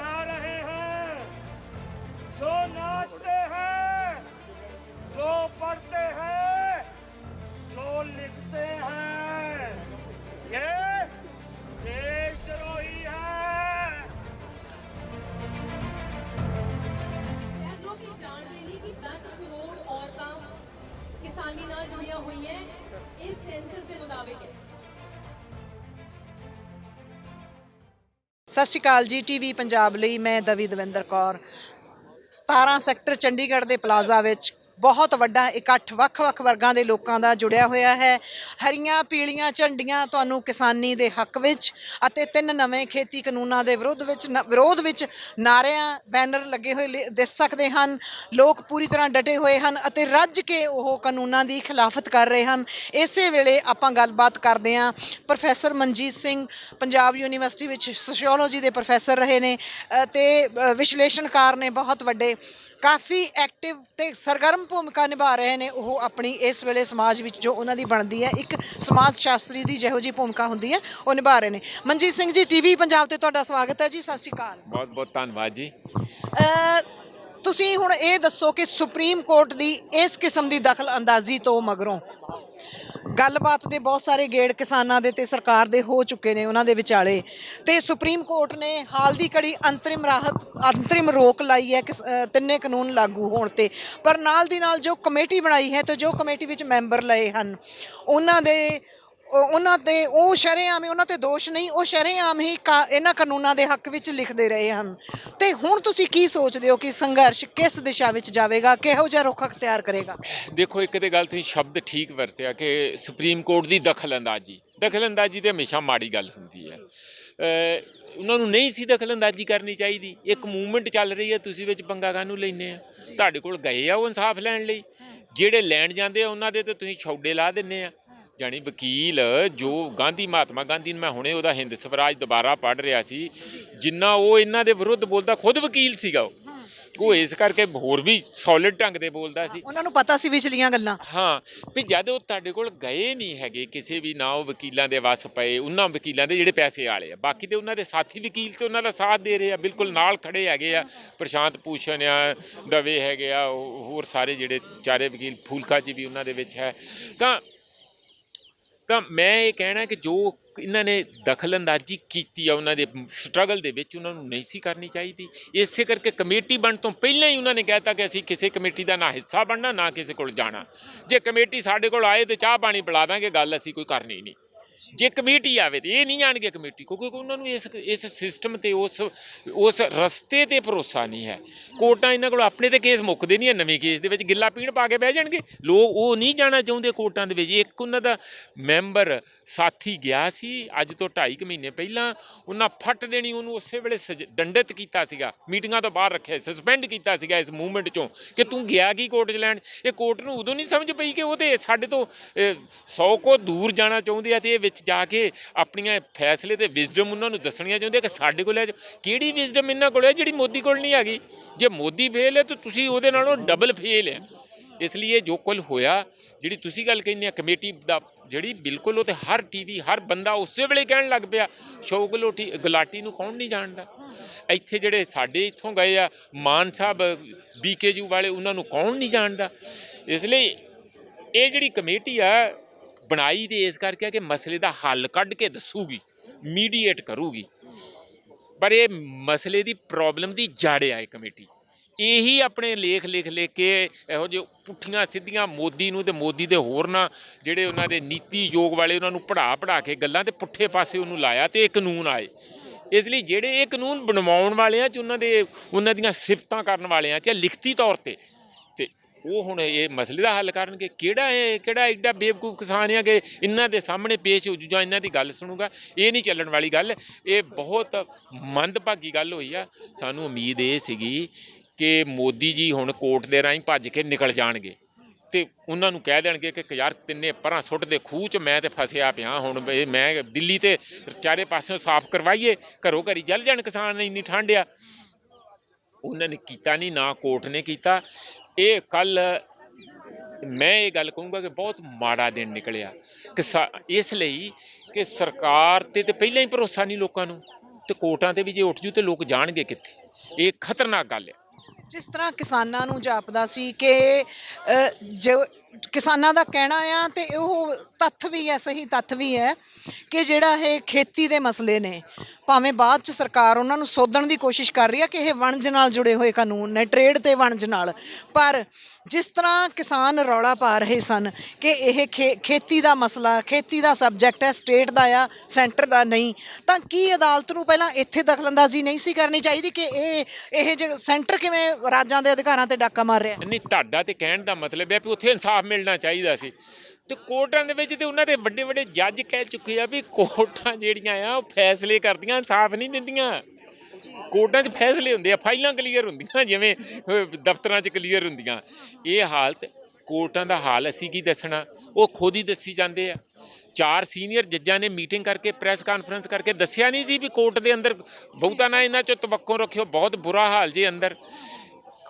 गा रहे हैं, जो नाचते हैं, जो पढ़ते हैं, जो लिखते हैं, ये देशद्रोही है। शायद लोग ये जानते नहीं कि 10 करोड़ औरतां किसानी नाल जुड़ियां हुई हैं इस सेंसस के मुताबिक। ਸਤਿ ਸ਼੍ਰੀ ਅਕਾਲ ਜੀ। ਟੀਵੀ ਪੰਜਾਬ ਲਈ ਮੈਂ ਦਵੀ ਦਵਿੰਦਰ ਕੌਰ। 17 ਸੈਕਟਰ ਚੰਡੀਗੜ੍ਹ ਦੇ ਪਲਾਜ਼ਾ ਵਿੱਚ ਬਹੁਤ ਵੱਡਾ ਇਕੱਠ ਵੱਖ-ਵੱਖ ਵਰਗਾਂ ਦੇ ਲੋਕਾਂ ਦਾ ਜੁੜਿਆ ਹੋਇਆ ਹੈ। ਹਰੀਆਂ ਪੀਲੀਆਂ ਝੰਡੀਆਂ ਤੁਹਾਨੂੰ ਕਿਸਾਨੀ ਦੇ ਹੱਕ ਵਿੱਚ ਅਤੇ 3 ਨਵੇਂ ਖੇਤੀ ਕਾਨੂੰਨਾਂ ਦੇ ਵਿਰੋਧ ਵਿੱਚ ਨਾਰਿਆਂ ਬੈਨਰ ਲੱਗੇ ਹੋਏ ਦਿਸ ਸਕਦੇ ਹਨ। ਲੋਕ ਪੂਰੀ ਤਰ੍ਹਾਂ ਡਟੇ ਹੋਏ ਹਨ ਅਤੇ ਰੱਜ ਕੇ ਉਹ ਕਾਨੂੰਨਾਂ ਦੀ ਖਿਲਾਫਤ ਕਰ ਰਹੇ ਹਨ। ਇਸੇ ਵੇਲੇ ਆਪਾਂ ਗੱਲਬਾਤ ਕਰਦੇ ਹਾਂ ਪ੍ਰੋਫੈਸਰ ਮਨਜੀਤ ਸਿੰਘ, ਪੰਜਾਬ ਯੂਨੀਵਰਸਿਟੀ ਵਿੱਚ ਸੋਸ਼ੀਓਲੋਜੀ ਦੇ ਪ੍ਰੋਫੈਸਰ ਰਹੇ ਨੇ ਅਤੇ ਵਿਸ਼ਲੇਸ਼ਣਕਾਰ ਨੇ ਬਹੁਤ ਵੱਡੇ, ਕਾਫੀ ਐਕਟਿਵ ਤੇ ਸਰਗਰਮ ਭੂਮਿਕਾ ਨਿਭਾ ਰਹੇ ਨੇ। ਉਹ ਆਪਣੀ ਇਸ ਵੇਲੇ ਸਮਾਜ ਵਿੱਚ ਜੋ ਉਹਨਾਂ ਦੀ ਬਣਦੀ ਹੈ ਇੱਕ ਸਮਾਜ ਸ਼ਾਸਤਰੀ ਦੀ ਜਿਹੋ ਜਿਹੀ ਭੂਮਿਕਾ ਹੁੰਦੀ ਹੈ ਉਹ ਨਿਭਾ ਰਹੇ ਨੇ। ਮਨਜੀਤ ਸਿੰਘ ਜੀ, ਟੀਵੀ ਪੰਜਾਬ ਤੇ ਤੁਹਾਡਾ ਸਵਾਗਤ ਹੈ ਜੀ। ਸਤਿ ਸ਼੍ਰੀ ਅਕਾਲ। ਬਹੁਤ ਬਹੁਤ ਧੰਨਵਾਦ ਜੀ। ਤੁਸੀਂ ਹੁਣ ਇਹ ਦੱਸੋ ਕਿ ਸੁਪਰੀਮ ਕੋਰਟ ਦੀ ਇਸ ਕਿਸਮ ਦੀ ਦਖਲ ਅੰਦਾਜ਼ੀ ਤੋਂ ਮਗਰੋਂ ਗੱਲਬਾਤ ਦੇ ਬਹੁਤ ਸਾਰੇ ਗੇੜ ਕਿਸਾਨਾਂ ਦੇ ਤੇ ਸਰਕਾਰ ਦੇ ਹੋ ਚੁੱਕੇ ਨੇ, ਉਹਨਾਂ ਦੇ ਵਿਚਾਲੇ, ਤੇ ਸੁਪਰੀਮ ਕੋਰਟ ਨੇ ਹਾਲ ਦੀ ਘੜੀ ਅੰਤਰਿਮ ਰੋਕ ਲਾਈ ਹੈ ਤਿੰਨੇ ਕਾਨੂੰਨ ਲਾਗੂ ਹੋਣ ਤੇ। ਪਰ ਨਾਲ ਦੀ ਨਾਲ ਜੋ ਕਮੇਟੀ ਬਣਾਈ ਹੈ ਤੇ ਜੋ ਕਮੇਟੀ ਵਿੱਚ ਮੈਂਬਰ ਲਏ ਹਨ ਉਹਨਾਂ ਤੇ ਉਹ ਸ਼ਰੇਆਮ ਹੀ, ਉਹਨਾਂ ਤੇ ਦੋਸ਼ ਨਹੀਂ, ਉਹ ਸ਼ਰੇਆਮ ਹੀ ਇਹਨਾਂ ਕਾਨੂੰਨਾਂ ਦੇ ਹੱਕ ਵਿੱਚ ਲਿਖਦੇ ਰਹੇ ਹਨ। ਤੇ ਹੁਣ ਤੁਸੀਂ ਕੀ ਸੋਚਦੇ ਹੋ ਕਿ ਸੰਘਰਸ਼ ਕਿਸ ਦਿਸ਼ਾ ਵਿੱਚ ਜਾਵੇਗਾ, ਕਿਹੋ ਜਿਹਾ ਰੁਖ ਅਖਤਿਆਰ ਕਰੇਗਾ? ਦੇਖੋ, ਇੱਕ ਤੇ ਗੱਲ ਤੁਸੀਂ ਸ਼ਬਦ ਠੀਕ ਵਰਤਿਆ ਕਿ ਸੁਪਰੀਮ ਕੋਰਟ ਦੀ ਦਖਲਅੰਦਾਜ਼ੀ ਤੇ ਹਮੇਸ਼ਾ ਮਾੜੀ ਗੱਲ ਹੁੰਦੀ ਹੈ। ਉਹਨਾਂ ਨੂੰ ਨਹੀਂ ਸੀ ਦਖਲਅੰਦਾਜ਼ੀ ਕਰਨੀ ਚਾਹੀਦੀ। ਇੱਕ ਮੂਵਮੈਂਟ ਚੱਲ ਰਹੀ ਹੈ, ਤੁਸੀਂ ਵਿੱਚ ਪੰਗਾ ਕਾਹਨੂੰ ਲੈਂਦੇ ਆ? ਤੁਹਾਡੇ ਕੋਲ ਗਏ ਆ ਉਹ ਇਨਸਾਫ ਲੈਣ ਲਈ, ਜਿਹੜੇ ਲੈਣ ਜਾਂਦੇ ਆ ਉਹਨਾਂ ਦੇ ਤੇ ਤੁਸੀਂ ਛੌਡੇ ਲਾ ਦਿੰਦੇ ਆ। ਜਾਣੀ ਵਕੀਲ ਜੋ ਮਹਾਤਮਾ ਗਾਂਧੀ ਨੂੰ, ਮੈਂ ਹੁਣੇ ਉਹਦਾ ਹਿੰਦ ਸਵਰਾਜ ਦੁਬਾਰਾ ਪੜ੍ਹ ਰਿਹਾ ਸੀ, ਜਿੰਨਾ ਉਹ ਇਹਨਾਂ ਦੇ ਵਿਰੁੱਧ ਬੋਲਦਾ, ਖੁਦ ਵਕੀਲ ਸੀਗਾ ਉਹ ਇਸ ਕਰਕੇ ਹੋਰ ਵੀ ਸੋਲਿਡ ਢੰਗ ਦੇ ਬੋਲਦਾ ਸੀ। ਉਹਨਾਂ ਨੂੰ ਪਤਾ ਸੀ ਵਿਚਲੀਆਂ ਗੱਲਾਂ। ਹਾਂ, ਵੀ ਜਦ ਉਹ ਤੁਹਾਡੇ ਕੋਲ ਗਏ ਨਹੀਂ ਹੈਗੇ ਕਿਸੇ ਵੀ, ਨਾ ਉਹ ਵਕੀਲਾਂ ਦੇ ਵੱਸ ਪਏ, ਉਹਨਾਂ ਵਕੀਲਾਂ ਦੇ ਜਿਹੜੇ ਪੈਸੇ ਵਾਲੇ ਆ, ਬਾਕੀ ਤੇ ਉਹਨਾਂ ਦੇ ਸਾਥੀ ਵਕੀਲ ਤੇ ਉਹਨਾਂ ਦਾ ਸਾਥ ਦੇ ਰਹੇ ਆ, ਬਿਲਕੁਲ ਨਾਲ ਖੜੇ ਹੈਗੇ ਆ। ਪ੍ਰਸ਼ਾਂਤ ਭੂਸ਼ਣ ਆ, ਦਵੇ ਹੈਗੇ ਆ, ਹੋਰ ਸਾਰੇ ਜਿਹੜੇ ਚਾਰੇ ਵਕੀਲ, ਫੂਲਕਾ ਜੀ ਵੀ ਉਹਨਾਂ ਦੇ ਵਿੱਚ ਹੈ। ਤਾਂ ਮੈਂ ਇਹ ਕਹਿਣਾ ਕਿ ਜੋ ਇਹਨਾਂ ਨੇ ਦਖਲਅੰਦਾਜ਼ੀ ਕੀਤੀ ਆ ਉਹਨਾਂ ਦੇ ਸਟਰਗਲ ਦੇ ਵਿੱਚ, ਉਹਨਾਂ ਨੂੰ ਨਹੀਂ ਸੀ ਕਰਨੀ ਚਾਹੀਦੀ। ਇਸੇ ਕਰਕੇ ਕਮੇਟੀ ਬਣਨ ਤੋਂ ਪਹਿਲਾਂ ਹੀ ਉਹਨਾਂ ਨੇ ਕਹਿ ਤਾ ਕਿ ਅਸੀਂ ਕਿਸੇ ਕਮੇਟੀ ਦਾ ਨਾ ਹਿੱਸਾ ਬਣਨਾ, ਨਾ ਕਿਸੇ ਕੋਲ ਜਾਣਾ। ਜੇ ਕਮੇਟੀ ਸਾਡੇ ਕੋਲ ਆਏ ਤਾਂ ਚਾਹ ਪਾਣੀ ਪਿਲਾ ਦਾਂਗੇ, ਗੱਲ ਅਸੀਂ ਕੋਈ ਕਰਨੀ ਨਹੀਂ। ਜੇ ਕਮੇਟੀ ਆਵੇ ਤਾਂ ਇਹ ਨਹੀਂ ਜਾਣਗੇ ਕਮੇਟੀ, ਕਿਉਂਕਿ ਉਹਨਾਂ ਨੂੰ ਇਸ ਸਿਸਟਮ ਤੇ ਉਸ ਰਸਤੇ ਤੇ ਭਰੋਸਾ ਨਹੀਂ ਹੈ। ਕੋਰਟਾਂ ਇਹਨਾਂ ਕੋਲ ਆਪਣੇ ਤੇ ਕੇਸ ਮੁੱਕਦੇ ਨਹੀਂ ਹੈ, ਨਵੇਂ ਕੇਸ ਦੇ ਵਿੱਚ ਗਿੱਲਾ ਪੀਣ ਪਾ ਕੇ ਬਹਿ ਜਾਣਗੇ ਲੋਕ। ਉਹ ਨਹੀਂ ਜਾਣਾ ਚਾਹੁੰਦੇ ਕੋਰਟਾਂ ਦੇ ਵਿੱਚ। ਇੱਕ ਉਹਨਾਂ ਦਾ ਮੈਂਬਰ ਸਾਥੀ ਗਿਆ ਸੀ ਅੱਜ ਤੋਂ 2.5 ਮਹੀਨੇ ਪਹਿਲਾਂ, ਉਹਨਾਂ ਫੱਟ ਦੇਣੀ ਉਹਨੂੰ ਉਸੇ ਵੇਲੇ ਦੰਡਿਤ ਕੀਤਾ ਸੀਗਾ, ਮੀਟਿੰਗਾਂ ਤੋਂ ਬਾਹਰ ਰੱਖਿਆ, ਸਸਪੈਂਡ ਕੀਤਾ ਸੀਗਾ ਇਸ ਮੂਵਮੈਂਟ 'ਚੋਂ ਕਿ ਤੂੰ ਗਿਆ ਕੀ ਕੋਰਟ 'ਚ ਲੈਣ। ਇਹ ਕੋਰਟ ਨੂੰ ਉਦੋਂ ਨਹੀਂ ਸਮਝ ਪਈ ਕਿ ਉਹ ਤਾਂ ਸਾਡੇ ਤੋਂ 100 ਕੋ ਦੂਰ ਜਾਣਾ ਚਾਹੁੰਦੇ ਆ, ਅਤੇ ਇਹ ਵਿੱਚ ਜਾ ਕੇ ਆਪਣੀਆਂ ਫੈਸਲੇ ਤੇ ਵਿਜ਼ਡਮ ਉਹਨਾਂ ਨੂੰ ਦੱਸਣੀਆਂ ਚਾਹੁੰਦੇ ਕਿ ਸਾਡੇ ਕੋਲ ਹੈ। ਕਿਹੜੀ ਵਿਜ਼ਡਮ ਇਹਨਾਂ ਕੋਲ ਹੈ ਜਿਹੜੀ ਮੋਦੀ ਕੋਲ ਨਹੀਂ ਹੈਗੀ? ਜੇ ਮੋਦੀ ਫੇਲ ਹੈ ਤਾਂ ਤੁਸੀਂ ਉਹਦੇ ਨਾਲੋਂ ਡਬਲ ਫੇਲ ਹੈ। ਇਸ ਲਈ ਜੋ ਕੁੱਲ ਹੋਇਆ, ਜਿਹੜੀ ਤੁਸੀਂ ਗੱਲ ਕਹਿੰਦੇ ਆ ਕਮੇਟੀ ਦਾ, ਜਿਹੜੀ ਬਿਲਕੁਲ ਉਹ ਤੇ ਹਰ ਟੀਵੀ, ਹਰ ਬੰਦਾ ਉਸੇ ਵੇਲੇ ਕਹਿਣ ਲੱਗ ਪਿਆ। ਸ਼ੌਕ ਗੁਲਾਟੀ ਨੂੰ ਕੌਣ ਨਹੀਂ ਜਾਣਦਾ? ਇੱਥੇ ਜਿਹੜੇ ਸਾਡੇ ਇੱਥੋਂ ਗਏ ਆ ਮਾਨ ਸਾਹਿਬ, BKU ਵਾਲੇ, ਉਹਨਾਂ ਨੂੰ ਕੌਣ ਨਹੀਂ ਜਾਣਦਾ? ਇਸ ਲਈ ਇਹ ਜਿਹੜੀ ਕਮੇਟੀ ਆ ਬਣਾਈ ਤੇ ਇਸ ਕਰਕੇ ਕਿ ਮਸਲੇ ਦਾ ਹੱਲ ਕੱਢ ਕੇ ਦੱਸੂਗੀ, ਮੀਡੀਏਟ ਕਰੂਗੀ। ਪਰ ਇਹ ਮਸਲੇ ਦੀ ਪ੍ਰੋਬਲਮ ਦੀ ਜੜ ਆ ਇਹ ਕਮੇਟੀ। ਇਹੀ ਆਪਣੇ ਲਿਖ ਕੇ ਇਹੋ ਜਿਹੇ ਪੁੱਠੀਆਂ ਸਿੱਧੀਆਂ ਮੋਦੀ ਨੂੰ ਤੇ ਮੋਦੀ ਦੇ ਹੋਰ ਨਾ ਜਿਹੜੇ ਉਹਨਾਂ ਦੇ ਨੀਤੀ ਯੋਗ ਵਾਲੇ, ਉਹਨਾਂ ਨੂੰ ਪੜ੍ਹਾ ਕੇ ਗੱਲਾਂ ਤੇ ਪੁੱਠੇ ਪਾਸੇ ਉਹਨੂੰ ਲਾਇਆ ਤੇ ਇਹ ਕਾਨੂੰਨ ਆਏ। ਇਸ ਲਈ ਜਿਹੜੇ ਇਹ ਕਾਨੂੰਨ ਬਣਵਾਉਣ ਵਾਲੇ ਆ, ਉਹਨਾਂ ਦੀਆਂ ਸਿਫਤਾਂ ਕਰਨ ਵਾਲੇ ਆ, ਚਾਹੇ ਲਿਖਤੀ ਤੌਰ ਤੇ ਉਹ ਹੁਣ ਇਹ ਮਸਲੇ ਦਾ ਹੱਲ ਕਰਨਗੇ। ਕਿਹੜਾ ਐਡਾ ਬੇਵਕੂਫ ਕਿਸਾਨ ਆ ਕਿ ਇਹਨਾਂ ਦੇ ਸਾਹਮਣੇ ਪੇਸ਼ ਹੋ ਜੂ ਜਾਂ ਇਹਨਾਂ ਦੀ ਗੱਲ ਸੁਣੂਗਾ? ਇਹ ਨਹੀਂ ਚੱਲਣ ਵਾਲੀ ਗੱਲ। ਇਹ ਬਹੁਤ ਮੰਦਭਾਗੀ ਗੱਲ ਹੋਈ ਆ। ਸਾਨੂੰ ਉਮੀਦ ਇਹ ਸੀਗੀ ਕਿ ਮੋਦੀ ਜੀ ਹੁਣ ਕੋਰਟ ਦੇ ਰਾਹੀਂ ਭੱਜ ਕੇ ਨਿਕਲ ਜਾਣਗੇ ਤੇ ਉਹਨਾਂ ਨੂੰ ਕਹਿ ਦੇਣਗੇ ਕਿ ਯਾਰ ਤਿੰਨੇ ਪਰਾਂ ਸੁੱਟ ਦੇ ਖੂਹ 'ਚ, ਮੈਂ ਤੇ ਫਸਿਆ ਪਿਆ, ਹੁਣ ਮੈਂ ਦਿੱਲੀ ਤੇ ਚਾਰੇ ਪਾਸਿਓਂ ਸਾਫ਼ ਕਰਵਾਈਏ, ਘਰੋਂ ਘਰੀ ਜਲ ਜਾਣ ਕਿਸਾਨ, ਇੰਨੀ ਠੰਡ ਆ। ਉਹਨਾਂ ਨੇ ਕੀਤਾ ਨਹੀਂ, ਨਾ ਕੋਰਟ ਨੇ ਕੀਤਾ। ਇਹ ਕੱਲ੍ਹ ਮੈਂ ਇਹ ਗੱਲ ਕਹੂੰਗਾ ਕਿ ਬਹੁਤ ਮਾੜਾ ਦਿਨ ਨਿਕਲਿਆ ਇਸ ਲਈ ਕਿ ਸਰਕਾਰ ਤੇ ਪਹਿਲਾਂ ਹੀ ਭਰੋਸਾ ਨਹੀਂ ਲੋਕਾਂ ਨੂੰ। ਤੇ ਕੋਰਟਾਂ ਤੇ ਵੀ ਜੇ ਉੱਠ ਜੂ ਤੇ ਲੋਕ ਜਾਣਗੇ ਕਿੱਥੇ। ਇਹ ਖਤਰਨਾਕ ਗੱਲ ਹੈ। ਜਿਸ ਤਰ੍ਹਾਂ ਕਿਸਾਨਾਂ ਨੂੰ ਜਾਪਦਾ ਸੀ ਕਿ ਜੋ ਕਿਸਾਨਾਂ ਦਾ ਕਹਿਣਾ ਆ ਤੇ ਉਹ ਤੱਥ ਵੀ ਹੈ, ਸਹੀ ਤੱਥ ਵੀ ਹੈ ਕਿ ਜਿਹੜਾ ਇਹ ਖੇਤੀ ਦੇ ਮਸਲੇ ਨੇ, ਭਾਵੇਂ ਬਾਅਦ ਚ ਸਰਕਾਰ ਉਹਨਾਂ ਨੂੰ ਸੋਧਣ ਦੀ ਕੋਸ਼ਿਸ਼ ਕਰ ਰਹੀ ਹੈ ਕਿ ਇਹ ਵਣਜ ਨਾਲ ਜੁੜੇ ਹੋਏ ਕਾਨੂੰਨ ਨੇ, ਟ੍ਰੇਡ ਤੇ ਵਣਜ ਨਾਲ, ਪਰ ਜਿਸ ਤਰ੍ਹਾਂ ਕਿਸਾਨ ਰੌਲਾ ਪਾ ਰਹੇ ਸਨ ਕਿ ਇਹ ਖੇਤੀ ਦਾ ਮਸਲਾ, ਖੇਤੀ ਦਾ ਸਬਜੈਕਟ ਹੈ, ਸਟੇਟ ਦਾ ਆ, ਸੈਂਟਰ ਦਾ ਨਹੀਂ, ਤਾਂ ਕੀ ਅਦਾਲਤ ਨੂੰ ਪਹਿਲਾਂ ਇੱਥੇ ਦਖਲਅੰਦਾਜ਼ੀ ਨਹੀਂ ਸੀ ਕਰਨੀ ਚਾਹੀਦੀ ਕਿ ਇਹ ਜੇ ਸੈਂਟਰ ਕਿਵੇਂ ਰਾਜਾਂ ਦੇ ਅਧਿਕਾਰਾਂ ਤੇ ਡਾਕਾ ਮਾਰ ਰਿਹਾ? ਨਹੀਂ, ਤੁਹਾਡਾ ਤੇ ਕਹਿਣ ਦਾ ਮਤਲਬ ਹੈ ਵੀ ਉੱਥੇ ਇਨਸਾਫ ਮਿਲਣਾ ਚਾਹੀਦਾ ਸੀ, ਤੇ ਕੋਰਟਾਂ ਦੇ ਵਿੱਚ ਤੇ ਉਹਨਾਂ ਦੇ ਵੱਡੇ ਵੱਡੇ ਜੱਜ ਕਹਿ ਚੁੱਕੇ ਆ ਵੀ ਕੋਰਟਾਂ ਜਿਹੜੀਆਂ ਆ ਉਹ ਫੈਸਲੇ ਕਰਦੀਆਂ, ਇਨਸਾਫ ਨਹੀਂ ਦਿੰਦੀਆਂ। ਕੋਰਟਾਂ 'ਚ ਫੈਸਲੇ ਹੁੰਦੇ ਆ, ਫਾਈਲਾਂ ਕਲੀਅਰ ਹੁੰਦੀਆਂ ਜਿਵੇਂ ਦਫ਼ਤਰਾਂ 'ਚ ਕਲੀਅਰ ਹੁੰਦੀਆਂ। ਇਹ ਹਾਲਤ ਕੋਰਟਾਂ ਦਾ ਹਾਲ ਅਸੀਂ ਕੀ ਦੱਸਣਾ, ਉਹ ਖੁਦ ਹੀ ਦੱਸੀ ਜਾਂਦੇ ਆ। 4 ਸੀਨੀਅਰ ਜੱਜਾਂ ਨੇ ਮੀਟਿੰਗ ਕਰਕੇ, ਪ੍ਰੈਸ ਕਾਨਫਰੰਸ ਕਰਕੇ ਦੱਸਿਆ ਨਹੀਂ ਸੀ ਵੀ ਕੋਰਟ ਦੇ ਅੰਦਰ ਬਹੁਤਾ ਨਾ ਇਹਨਾਂ 'ਚੋਂ ਤਵੱਕੋ ਰੱਖਿਓ, ਬਹੁਤ ਬੁਰਾ ਹਾਲ ਜੇ ਅੰਦਰ।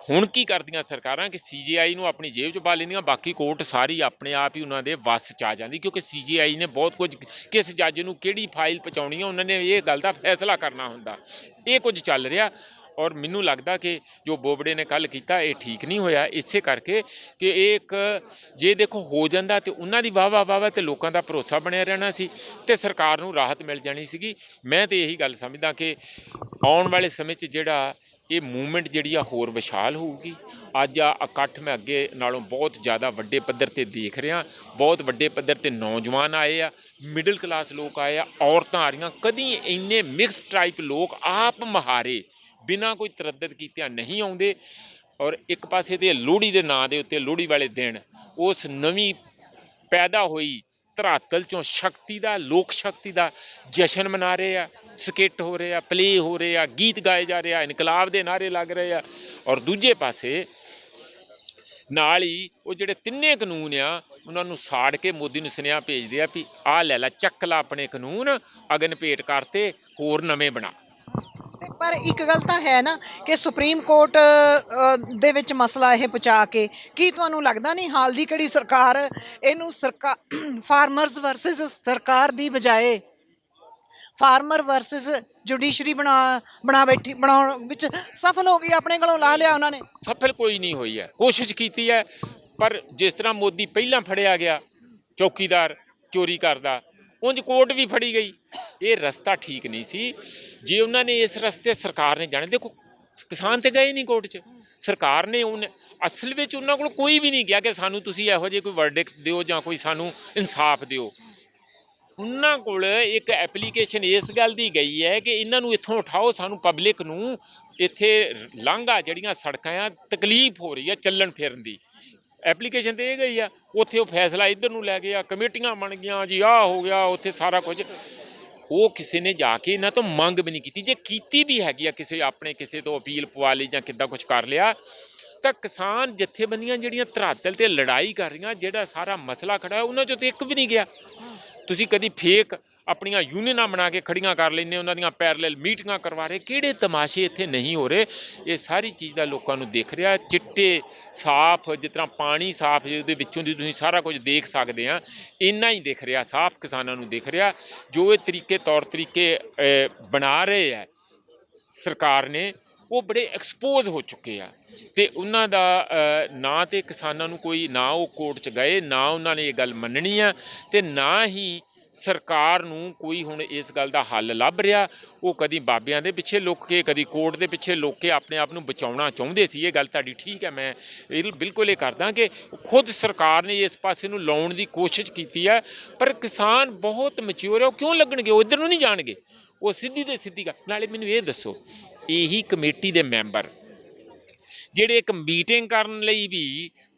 ਹੁਣ ਕੀ ਕਰਦੀਆਂ ਸਰਕਾਰਾਂ ਕਿ CJI ਨੂੰ ਆਪਣੀ ਜੇਬ 'ਚ ਪਾ ਲੈਂਦੀਆਂ, ਬਾਕੀ ਕੋਰਟ ਸਾਰੀ ਆਪਣੇ ਆਪ ਹੀ ਉਹਨਾਂ ਦੇ ਵੱਸ 'ਚ ਆ ਜਾਂਦੀ, ਕਿਉਂਕਿ CJI ਨੇ ਬਹੁਤ ਕੁਝ, ਕਿਸ ਜੱਜ ਨੂੰ ਕਿਹੜੀ ਫਾਈਲ ਪਹੁੰਚਾਉਣੀ ਆ, ਉਹਨਾਂ ਨੇ ਇਹ ਗੱਲ ਦਾ ਫੈਸਲਾ ਕਰਨਾ ਹੁੰਦਾ। ਇਹ ਕੁਝ ਚੱਲ ਰਿਹਾ, ਔਰ ਮੈਨੂੰ ਲੱਗਦਾ ਕਿ ਜੋ ਬੋਬੜੇ ਨੇ ਕੱਲ੍ਹ ਕੀਤਾ ਇਹ ਠੀਕ ਨਹੀਂ ਹੋਇਆ, ਇਸੇ ਕਰਕੇ ਕਿ ਇਹ ਇੱਕ ਜੇ ਦੇਖੋ ਹੋ ਜਾਂਦਾ ਤੇ ਉਹਨਾਂ ਦੀ ਵਾਹ ਤੇ ਲੋਕਾਂ ਦਾ ਭਰੋਸਾ ਬਣਿਆ ਰਹਿਣਾ ਸੀ ਤੇ ਸਰਕਾਰ ਨੂੰ ਰਾਹਤ ਮਿਲ ਜਾਣੀ ਸੀਗੀ। ਮੈਂ ਤਾਂ ਇਹੀ ਗੱਲ ਸਮਝਦਾ ਕਿ ਆਉਣ ਵਾਲੇ ਸਮੇਂ 'ਚ ਜਿਹੜਾ ਇਹ ਮੂਵਮੈਂਟ ਜਿਹੜੀ ਆ ਹੋਰ ਵਿਸ਼ਾਲ ਹੋਊਗੀ। ਅੱਜ ਆ ਇਕੱਠ ਮੈਂ ਅੱਗੇ ਨਾਲੋਂ ਬਹੁਤ ਜ਼ਿਆਦਾ ਵੱਡੇ ਪੱਧਰ 'ਤੇ ਦੇਖ ਰਿਹਾ, ਬਹੁਤ ਵੱਡੇ ਪੱਧਰ 'ਤੇ ਨੌਜਵਾਨ ਆਏ ਆ, ਮਿਡਲ ਕਲਾਸ ਲੋਕ ਆਏ ਆ, ਔਰਤਾਂ ਆ ਰਹੀਆਂ। ਕਦੀ ਇੰਨੇ ਮਿਕਸ ਟਾਈਪ ਲੋਕ ਆਪ ਮੁਹਾਰੇ ਬਿਨਾਂ ਕੋਈ ਤਰੱਦਦ ਕੀਤਿਆਂ ਨਹੀਂ ਆਉਂਦੇ। ਔਰ ਇੱਕ ਪਾਸੇ ਤੇ ਲੋਹੜੀ ਦੇ ਨਾਂ ਦੇ ਉੱਤੇ, ਲੋਹੜੀ ਵਾਲੇ ਦਿਨ ਉਸ ਨਵੀਂ ਪੈਦਾ ਹੋਈ ਧਰਾਤਲ 'ਚੋਂ ਸ਼ਕਤੀ ਦਾ, ਲੋਕ ਸ਼ਕਤੀ ਦਾ ਜਸ਼ਨ ਮਨਾ ਰਹੇ ਆ, ਸਕਿੱਟ ਹੋ ਰਹੇ ਆ, ਪਲੇ ਹੋ ਰਹੇ ਆ, ਗੀਤ ਗਾਏ ਜਾ ਰਹੇ ਆ, ਇਨਕਲਾਬ ਦੇ ਨਾਅਰੇ ਲੱਗ ਰਹੇ ਆ। ਔਰ ਦੂਜੇ ਪਾਸੇ ਨਾਲ ਹੀ ਉਹ ਜਿਹੜੇ ਤਿੰਨੇ ਕਾਨੂੰਨ ਆ ਉਹਨਾਂ ਨੂੰ ਸਾੜ ਕੇ ਮੋਦੀ ਨੂੰ ਸੁਨੇਹਾ ਭੇਜਦੇ ਆ ਵੀ ਆਹ ਲੈ ਲਾ, ਚੱਕ ਲਾ ਆਪਣੇ ਕਾਨੂੰਨ, ਅਗਨ ਭੇਟ ਕਰਤੇ, ਹੋਰ ਨਵੇਂ ਬਣਾ। ਪਰ ਇੱਕ ਗੱਲ ਤਾਂ ਹੈ ਨਾ ਕਿ ਸੁਪਰੀਮ ਕੋਰਟ ਦੇ ਵਿੱਚ ਮਸਲਾ ਇਹ ਪਹੁੰਚਾ ਕੇ, ਕੀ ਤੁਹਾਨੂੰ ਲੱਗਦਾ ਨਹੀਂ ਹਾਲ ਦੀ ਘੜੀ ਸਰਕਾਰ ਇਹਨੂੰ ਫਾਰਮਰਸ ਵਰਸਸ ਸਰਕਾਰ ਦੀ ਬਜਾਏ ਫਾਰਮਰ ਵਰਸਸ ਜੁਡੀਸ਼ਰੀ ਬਣਾਉਣ ਵਿੱਚ ਸਫਲ ਹੋ ਗਈ? ਆਪਣੇ ਕੋਲੋਂ ਲਾ ਲਿਆ ਉਹਨਾਂ ਨੇ। ਸਫਲ ਕੋਈ ਨਹੀਂ ਹੋਈ ਹੈ, ਕੋਸ਼ਿਸ਼ ਕੀਤੀ ਹੈ, ਪਰ ਜਿਸ ਤਰ੍ਹਾਂ ਮੋਦੀ ਪਹਿਲਾਂ ਫੜਿਆ ਗਿਆ ਚੌਕੀਦਾਰ ਚੋਰੀ ਕਰਦਾ, ਉਂਝ ਕੋਰਟ ਵੀ ਫੜੀ ਗਈ। ਇਹ ਰਸਤਾ ਠੀਕ ਨਹੀਂ ਸੀ। ਜੇ ਉਹਨਾਂ ਨੇ ਇਸ ਰਸਤੇ ਸਰਕਾਰ ਨੇ ਜਾਣੇ, ਦੇਖੋ ਕਿਸਾਨ ਤੇ ਗਏ ਨਹੀਂ ਕੋਰਟ 'ਚ, ਸਰਕਾਰ ਨੇ ਅਸਲ ਵਿੱਚ ਉਹਨਾਂ ਕੋਲ ਕੋਈ ਵੀ ਨਹੀਂ ਗਿਆ ਕਿ ਸਾਨੂੰ ਤੁਸੀਂ ਇਹੋ ਜਿਹੇ ਕੋਈ ਵਰਡਿਕਟ ਦਿਓ ਜਾਂ ਕੋਈ ਸਾਨੂੰ ਇਨਸਾਫ ਦਿਓ। ਉਹਨਾਂ ਕੋਲ ਇੱਕ ਐਪਲੀਕੇਸ਼ਨ ਇਸ ਗੱਲ ਦੀ ਗਈ ਹੈ ਕਿ ਇਹਨਾਂ ਨੂੰ ਇੱਥੋਂ ਉਠਾਓ, ਸਾਨੂੰ ਪਬਲਿਕ ਨੂੰ ਇੱਥੇ ਲਾਂਘਾ ਜਿਹੜੀਆਂ ਸੜਕਾਂ ਆ ਤਕਲੀਫ ਹੋ ਰਹੀ ਆ ਚੱਲਣ ਫਿਰਨ ਦੀ। ਐਪਲੀਕੇਸ਼ਨ ਤੇ ਇਹ ਗਈ ਆ, ਉੱਥੇ ਉਹ ਫੈਸਲਾ ਇੱਧਰ ਨੂੰ ਲੈ ਗਿਆ, ਕਮੇਟੀਆਂ ਬਣ ਗਈਆਂ ਜੀ, ਆਹ ਹੋ ਗਿਆ, ਉੱਥੇ ਸਾਰਾ ਕੁਝ। ਉਹ ਕਿਸੇ ਨੇ ਜਾ ਕੇ ਇਹਨਾਂ ਤੋਂ ਮੰਗ ਵੀ ਨਹੀਂ ਕੀਤੀ। ਜੇ ਕੀਤੀ ਵੀ ਹੈਗੀ ਆ, ਕਿਸੇ ਤੋਂ ਅਪੀਲ ਪਵਾ ਲਈ ਜਾਂ ਕਿੱਦਾਂ ਕੁਝ ਕਰ ਲਿਆ, ਤਾਂ ਕਿਸਾਨ ਜਥੇਬੰਦੀਆਂ ਜਿਹੜੀਆਂ ਧਰਾਤਲ 'ਤੇ ਲੜਾਈ ਕਰ ਰਹੀਆਂ, ਜਿਹੜਾ ਸਾਰਾ ਮਸਲਾ ਖੜਾ ਉਹਨਾਂ 'ਚੋਂ ਤਾਂ ਇੱਕ ਵੀ ਨਹੀਂ ਗਿਆ। ਤੁਸੀਂ ਕਦੀ ਫੇਕ ਆਪਣੀਆਂ ਯੂਨੀਅਨਾਂ ਬਣਾ ਕੇ ਖੜੀਆਂ ਕਰ ਲੈਂਦੇ, ਉਹਨਾਂ ਦੀਆਂ ਪੈਰਲਲ ਮੀਟਿੰਗਾਂ ਕਰਵਾ ਰਹੇ, ਕਿਹੜੇ ਤਮਾਸ਼ੇ ਇੱਥੇ ਨਹੀਂ ਹੋ ਰਹੇ? ਇਹ ਸਾਰੀ ਚੀਜ਼ ਦਾ ਲੋਕਾਂ ਨੂੰ ਦਿਖ ਰਿਹਾ। ਚਿੱਟੇ ਸਾਫ਼, ਜਿਸ ਤਰ੍ਹਾਂ ਪਾਣੀ ਸਾਫ਼ ਉਹਦੇ ਵਿੱਚੋਂ ਦੀ ਤੁਸੀਂ ਸਾਰਾ ਕੁਝ ਦੇਖ ਸਕਦੇ ਆ, ਇੰਨਾ ਹੀ ਦਿਖ ਰਿਹਾ, ਸਾਫ਼ ਕਿਸਾਨਾਂ ਨੂੰ ਦਿਖ ਰਿਹਾ। ਜੋ ਇਹ ਤੌਰ ਤਰੀਕੇ ਬਣਾ ਰਹੇ ਹੈ ਸਰਕਾਰ ਨੇ, ਉਹ ਬੜੇ ਐਕਸਪੋਜ਼ ਹੋ ਚੁੱਕੇ ਆ, ਤੇ ਉਹਨਾਂ ਦਾ ਨਾ ਤੇ ਕਿਸਾਨਾਂ ਨੂੰ ਕੋਈ, ਨਾ ਉਹ ਕੋਰਟ 'ਚ ਗਏ, ਨਾ ਉਹਨਾਂ ਨੇ ਇਹ ਗੱਲ ਮੰਨਣੀ ਆ, ਤੇ ਨਾ ਹੀ ਸਰਕਾਰ ਨੂੰ ਕੋਈ ਹੁਣ ਇਸ ਗੱਲ ਦਾ ਹੱਲ ਲੱਭ ਰਿਹਾ। ਉਹ ਕਦੀ ਬਾਬਿਆਂ ਦੇ ਪਿੱਛੇ ਲੁੱਕ ਕੇ, ਕਦੀ ਕੋਰਟ ਦੇ ਪਿੱਛੇ ਲੁੱਕ ਕੇ ਆਪਣੇ ਆਪ ਨੂੰ ਬਚਾਉਣਾ ਚਾਹੁੰਦੇ ਸੀ। ਇਹ ਗੱਲ ਤੁਹਾਡੀ ਠੀਕ ਹੈ, ਮੈਂ ਬਿਲਕੁਲ ਇਹ ਕਰਦਾ ਕਿ ਖੁਦ ਸਰਕਾਰ ਨੇ ਇਸ ਪਾਸੇ ਨੂੰ ਲਾਉਣ ਦੀ ਕੋਸ਼ਿਸ਼ ਕੀਤੀ ਹੈ, ਪਰ ਕਿਸਾਨ ਬਹੁਤ ਮੈਚਿਓਰ ਹੈ, ਉਹ ਕਿਉਂ ਲੱਗਣਗੇ? ਉਹ ਇੱਧਰ ਨੂੰ ਨਹੀਂ ਜਾਣਗੇ, ਉਹ ਸਿੱਧੀ ਤੇ ਸਿੱਧੀ ਗੱਲ। ਨਾਲੇ ਮੈਨੂੰ ਇਹ ਦੱਸੋ, ਇਹੀ ਕਮੇਟੀ ਦੇ ਮੈਂਬਰ ਜਿਹੜੇ ਇੱਕ ਮੀਟਿੰਗ ਕਰਨ ਲਈ ਵੀ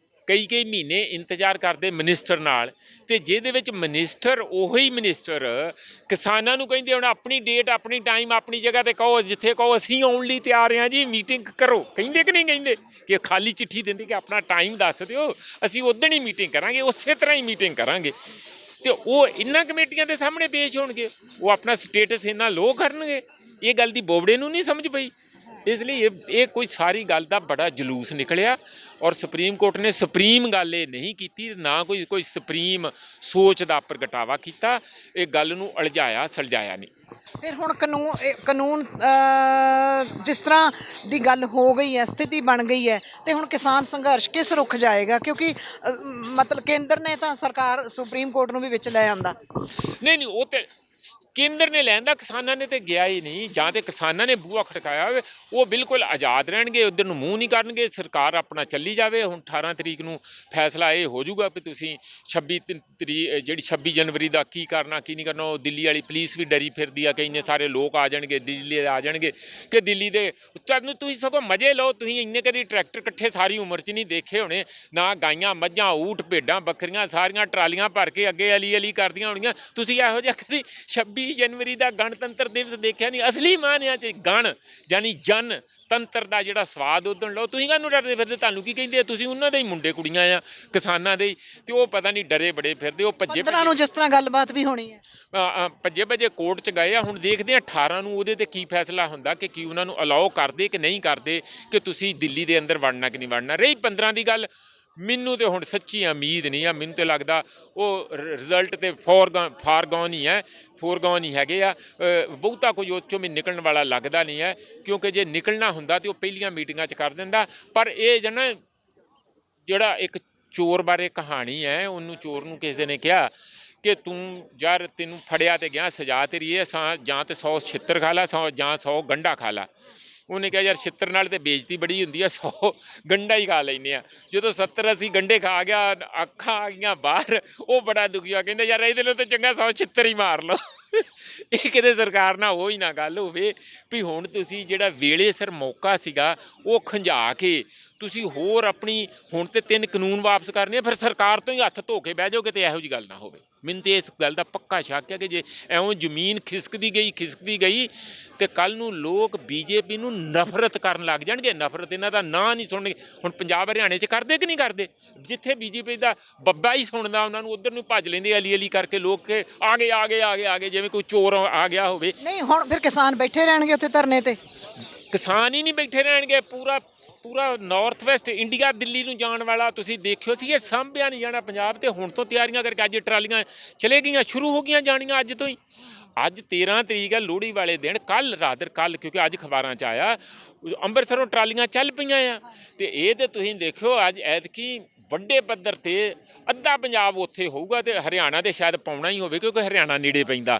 ਕਈ ਮਹੀਨੇ ਇੰਤਜ਼ਾਰ ਕਰਦੇ ਮਿਨਿਸਟਰ ਨਾਲ, ਤੇ ਜਿਹਦੇ ਵਿੱਚ ਮਿਨਿਸਟਰ ਉਹੀ ਮਿਨਿਸਟਰ ਕਿਸਾਨਾਂ ਨੂੰ ਕਹਿੰਦੇ ਹੁਣ ਆਪਣੀ ਡੇਟ, ਆਪਣੀ ਟਾਈਮ, ਆਪਣੀ ਜਗ੍ਹਾ ਤੇ ਕਹੋ, ਜਿੱਥੇ ਕਹੋ ਅਸੀਂ ਆਉਣ ਲਈ ਤਿਆਰ ਹਾਂ ਜੀ, ਮੀਟਿੰਗ ਕਰੋ, ਕਹਿੰਦੇ ਕਿ ਨਹੀਂ ਕਹਿੰਦੇ? ਕਿ ਖਾਲੀ ਚਿੱਠੀ ਦਿੰਦੇ ਕਿ ਆਪਣਾ ਟਾਈਮ ਦੱਸ ਦਿਓ, ਅਸੀਂ ਉਦਣ ਹੀ ਮੀਟਿੰਗ ਕਰਾਂਗੇ, ਉਸੇ ਤਰ੍ਹਾਂ ਹੀ ਮੀਟਿੰਗ ਕਰਾਂਗੇ। ਤੇ ਉਹ ਇਹਨਾਂ ਕਮੇਟੀਆਂ ਦੇ ਸਾਹਮਣੇ ਪੇਸ਼ ਹੋਣਗੇ, ਉਹ ਆਪਣਾ ਸਟੇਟਸ ਇੰਨਾ ਲੋ ਕਰਨਗੇ। ਇਹ ਗੱਲ ਦੀ ਬੋਬੜੇ ਨੂੰ ਨਹੀਂ ਸਮਝ ਪਈ। ਇਸ ਲਈ ਇਹ ਕੋਈ ਸਾਰੀ ਗੱਲ ਦਾ ਬੜਾ ਜਲੂਸ ਨਿਕਲਿਆ ਔਰ ਸੁਪਰੀਮ ਕੋਰਟ ਨੇ ਸੁਪਰੀਮ ਗੱਲ ਇਹ ਨਹੀਂ ਕੀਤੀ, ਨਾ ਕੋਈ ਸੁਪਰੀਮ ਸੋਚ ਦਾ ਪ੍ਰਗਟਾਵਾ ਕੀਤਾ। ਇਹ ਗੱਲ ਨੂੰ ਉਲਝਾਇਆ ਸੁਲਝਾਇਆ ਨਹੀਂ। ਫਿਰ ਹੁਣ ਕਾਨੂੰਨ ਜਿਸ ਤਰ੍ਹਾਂ ਦੀ ਗੱਲ ਹੋ ਗਈ ਹੈ, ਸਥਿਤੀ ਬਣ ਗਈ ਹੈ, ਤੇ ਹੁਣ ਕਿਸਾਨ ਸੰਘਰਸ਼ ਕਿਸ ਰੁਖ ਜਾਏਗਾ? ਕਿਉਂਕਿ ਮਤਲਬ ਕੇਂਦਰ ਨੇ ਤਾਂ ਸਰਕਾਰ ਸੁਪਰੀਮ ਕੋਰਟ ਨੂੰ ਵੀ ਵਿੱਚ ਲੈ ਆਂਦਾ। ਨਹੀਂ ਉਹ ਤੇ ਕੇਂਦਰ ਨੇ ਲੈਂਦਾ, ਕਿਸਾਨਾਂ ਨੇ ਤੇ ਗਿਆ ਹੀ ਨਹੀਂ। ਜਾਂ ਤੇ ਕਿਸਾਨਾਂ ਨੇ ਬੂਹਾ ਖੜਕਾਇਆ ਹੋਵੇ, ਉਹ ਬਿਲਕੁਲ ਆਜ਼ਾਦ ਰਹਿਣਗੇ, ਉਧਰ ਨੂੰ ਮੂੰਹ ਨਹੀਂ ਕਰਨਗੇ, ਸਰਕਾਰ ਆਪਣਾ ਚੱਲੀ ਜਾਵੇ। ਹੁਣ 18 ਤਰੀਕ ਨੂੰ ਫੈਸਲਾ ਇਹ ਹੋ ਜਾਊਗਾ ਵੀ ਤੁਸੀਂ 26 ਜਨਵਰੀ ਦਾ ਕੀ ਕਰਨਾ ਕੀ ਨਹੀਂ ਕਰਨਾ। ਉਹ ਦਿੱਲੀ ਵਾਲੀ ਪੁਲਿਸ ਵੀ ਡਰੀ ਫਿਰਦੀ ਆ ਕਿ ਇੰਨੇ ਸਾਰੇ ਲੋਕ ਆ ਜਾਣਗੇ, ਦਿੱਲੀ ਆ ਜਾਣਗੇ ਕਿ ਦਿੱਲੀ ਦੇ ਤੁਹਾਨੂੰ ਤੁਸੀਂ ਸਗੋਂ ਮਜ਼ੇ ਲਓ। ਤੁਸੀਂ ਇੰਨੇ ਕਦੀ ਟਰੈਕਟਰ ਇਕੱਠੇ ਸਾਰੀ ਉਮਰ 'ਚ ਨਹੀਂ ਦੇਖੇ ਹੋਣੇ, ਨਾ ਗਾਈਆਂ ਮੱਝਾਂ ਊਠ ਭੇਡਾਂ ਬੱਕਰੀਆਂ ਸਾਰੀਆਂ ਟਰਾਲੀਆਂ ਭਰ ਕੇ ਅੱਗੇ ਅਲੀ ਕਰਦੀਆਂ ਹੋਣੀਆਂ। ਤੁਸੀਂ ਇਹੋ ਜਿਹਾ ਕਦੀ 26 ਜਨਵਰੀ ਦਾ ਗਣਤੰਤਰ ਦਿਵਸ ਦੇਖਿਆ ਨਹੀਂ। ਅਸਲੀ ਮਾਨਿਆਂ 'ਚ ਗਣ ਯਾਨੀ ਜਨ ਤੰਤਰ ਦਾ ਜਿਹੜਾ ਸਵਾਦ ਉਦਣ ਲਓ। ਤੁਸੀਂ ਕਾਹਨੂੰ ਡਰਦੇ ਫਿਰਦੇ? ਤੁਹਾਨੂੰ ਕੀ ਕਹਿੰਦੇ? ਤੁਸੀਂ ਉਹਨਾਂ ਦੇ ਹੀ ਮੁੰਡੇ ਕੁੜੀਆਂ ਆ, ਕਿਸਾਨਾਂ ਦੇ ਹੀ, ਤੇ ਉਹ ਪਤਾ ਨਹੀਂ ਡਰੇ ਬੜੇ ਫਿਰਦੇ। ਉਹ ਭੱਜੇ ਨੂੰ ਜਿਸ ਤਰ੍ਹਾਂ ਗੱਲਬਾਤ ਵੀ ਹੋਣੀ ਹੈ, ਭੱਜੇ ਕੋਰਟ 'ਚ ਗਏ ਆ। ਹੁਣ ਦੇਖਦੇ ਆ 18 ਨੂੰ ਉਹਦੇ ਤੇ ਕੀ ਫੈਸਲਾ ਹੁੰਦਾ ਕਿ ਕੀ ਉਹਨਾਂ ਨੂੰ ਅਲਾਓ ਕਰਦੇ ਕਿ ਨਹੀਂ ਕਰਦੇ ਕਿ ਤੁਸੀਂ ਦਿੱਲੀ ਦੇ ਅੰਦਰ ਵੜਨਾ ਕਿ ਨਹੀਂ ਵੜਨਾ। ਰਹੀ 15 ਦੀ ਗੱਲ, ਮੈਨੂੰ ਤੇ ਹੁਣ ਸੱਚੀ ਉਮੀਦ ਨਹੀਂ ਆ। ਮੈਨੂੰ ਤੇ ਲੱਗਦਾ ਉਹ ਰਿਜ਼ਲਟ ਤੇ ਫੋਰਗੋਨ ਹੀ ਹੈਗੇ ਆ। ਬਹੁਤਾ ਕੋਈ ਉਹ 'ਚੋਂ ਵੀ ਨਿਕਲਣ ਵਾਲਾ ਲੱਗਦਾ ਨਹੀਂ ਹੈ, ਕਿਉਂਕਿ ਜੇ ਨਿਕਲਣਾ ਹੁੰਦਾ ਤੇ ਉਹ ਪਹਿਲੀਆਂ ਮੀਟਿੰਗਾਂ 'ਚ ਕਰ ਦਿੰਦਾ। ਪਰ ਇਹ ਜਿਹੜਾ ਇੱਕ ਚੋਰ ਬਾਰੇ ਕਹਾਣੀ ਹੈ, ਉਹਨੂੰ ਚੋਰ ਨੂੰ ਕਿਸੇ ਨੇ ਕਿਹਾ ਕਿ ਤੂੰ ਯਾਰ ਤੈਨੂੰ ਫੜਿਆ ਤੇ ਗਿਆ, ਸਜ਼ਾ ਤੇਰੀ ਇਹ ਜਾਂ ਤੇ 100 ਛਿੱਤਰ ਖਾ ਲਾ ਜਾਂ 100 ਗੰਢਾ ਖਾ ਲਾ। ਉਹਨੇ ਕਿਹਾ ਯਾਰ ਛਿੱਤਰ ਨਾਲ ਤੇ ਬੇਇੱਜ਼ਤੀ ਬੜੀ ਹੁੰਦੀ ਆ, 100 ਗੰਢਾ ਹੀ ਖਾ ਲੈਂਦੇ ਆ। ਜਦੋਂ 70-80 ਗੰਢੇ ਖਾ ਗਿਆ, ਅੱਖਾਂ ਆ ਗਈਆਂ ਬਾਹਰ, ਉਹ ਬੜਾ ਦੁਖੀ ਆ, ਕਹਿੰਦਾ ਯਾਰ ਇਹਦੇ ਨਾਲ ਤਾਂ ਚੰਗਾ 100 ਛਿੱਤਰ ਹੀ ਮਾਰ ਲਓ। ਇਹ ਕਿਤੇ ਸਰਕਾਰ ਨਾਲ ਉਹ ਹੀ ਨਾ ਗੱਲ ਹੋਵੇ ਵੀ ਹੁਣ ਤੁਸੀਂ ਜਿਹੜਾ ਵੇਲੇ ਸਿਰ ਮੌਕਾ ਸੀਗਾ ਉਹ ਖੰਜਾ ਕੇ ਤੁਸੀਂ ਹੋਰ ਆਪਣੀ ਹੁਣ ਤੇ 3 ਕਾਨੂੰਨ ਵਾਪਸ ਕਰਨੇ ਆ, ਫਿਰ ਸਰਕਾਰ ਤੋਂ ਹੀ ਹੱਥ ਧੋ ਕੇ ਬਹਿ ਜਾਓਗੇ ਤੇ ਇਹੋ ਜਿਹੀ ਗੱਲ ਨਾ ਹੋਵੇ। ਮੈਨੂੰ ਤੇ ਇਸ ਗੱਲ ਦਾ ਪੱਕਾ ਸ਼ੱਕ ਹੈ ਕਿ ਜੇ ਐਵੇਂ ਜ਼ਮੀਨ ਖਿਸਕਦੀ ਗਈ ਤੇ ਕੱਲ੍ਹ ਨੂੰ ਲੋਕ ਬੀਜੇਪੀ ਨੂੰ ਨਫ਼ਰਤ ਕਰਨ ਲੱਗ ਜਾਣਗੇ। ਨਫ਼ਰਤ ਇਹਨਾਂ ਦਾ ਨਾਂ ਨਹੀਂ ਸੁਣਨਗੇ। ਹੁਣ ਪੰਜਾਬ ਹਰਿਆਣੇ 'ਚ ਕਰਦੇ ਕਿ ਨਹੀਂ ਕਰਦੇ? ਜਿੱਥੇ ਬੀਜੇਪੀ ਦਾ ਬੱਬਾ ਹੀ ਸੁਣਦਾ ਉਹਨਾਂ ਨੂੰ ਉੱਧਰ ਨੂੰ ਭੱਜ ਲੈਂਦੇ ਅਲੀ ਕਰਕੇ ਲੋਕ ਕਿ ਆ ਗਏ ਜਿਵੇਂ ਕੋਈ ਚੋਰ ਆ ਗਿਆ ਹੋਵੇ। ਨਹੀਂ ਹੁਣ ਫਿਰ ਕਿਸਾਨ ਬੈਠੇ ਰਹਿਣਗੇ ਉੱਥੇ ਧਰਨੇ ਤੇ? ਕਿਸਾਨ ਹੀ ਨਹੀਂ ਬੈਠੇ ਰਹਿਣਗੇ। ਪੂਰਾ ਨਾਰਥ ਵੈਸਟ ਇੰਡੀਆ ਦਿੱਲੀ ਨੂੰ ਜਾਣ ਵਾਲਾ ਤੁਸੀਂ ਦੇਖਿਓ ਸੀ, ਇਹ ਸਾਂਭਿਆ ਨਹੀਂ ਜਾਣਾ ਪੰਜਾਬ। ਤੇ ਹੁਣ ਤੋਂ ਤਿਆਰੀਆਂ ਕਰਕੇ ਅੱਜ ਟਰਾਲੀਆਂ ਚਲੇ ਗਈਆਂ, ਸ਼ੁਰੂ ਹੋ ਗਈਆਂ ਜਾਣੀਆਂ ਅੱਜ ਤੋਂ ਹੀ। ਅੱਜ 13 ਤਰੀਕ ਹੈ, ਲੋਹੜੀ ਵਾਲੇ ਦਿਨ। ਕੱਲ੍ਹ ਕਿਉਂਕਿ ਅੱਜ ਅਖਬਾਰਾਂ 'ਚ ਆਇਆ ਅੰਮ੍ਰਿਤਸਰੋਂ ਟਰਾਲੀਆਂ ਚੱਲ ਪਈਆਂ ਆ। ਤੇ ਇਹ ਤੇ ਤੁਸੀਂ ਦੇਖਿਓ ਅੱਜ ਐਤਕੀ ਵੱਡੇ ਪੱਧਰ ਤੇ ਅੱਧਾ ਪੰਜਾਬ ਉੱਥੇ ਹੋਊਗਾ ਤੇ ਹਰਿਆਣਾ ਤੇ ਸ਼ਾਇਦ ਪਾਉਣਾ ਹੀ ਹੋਵੇ, ਕਿਉਂਕਿ ਹਰਿਆਣਾ ਨੇੜੇ ਪੈਂਦਾ।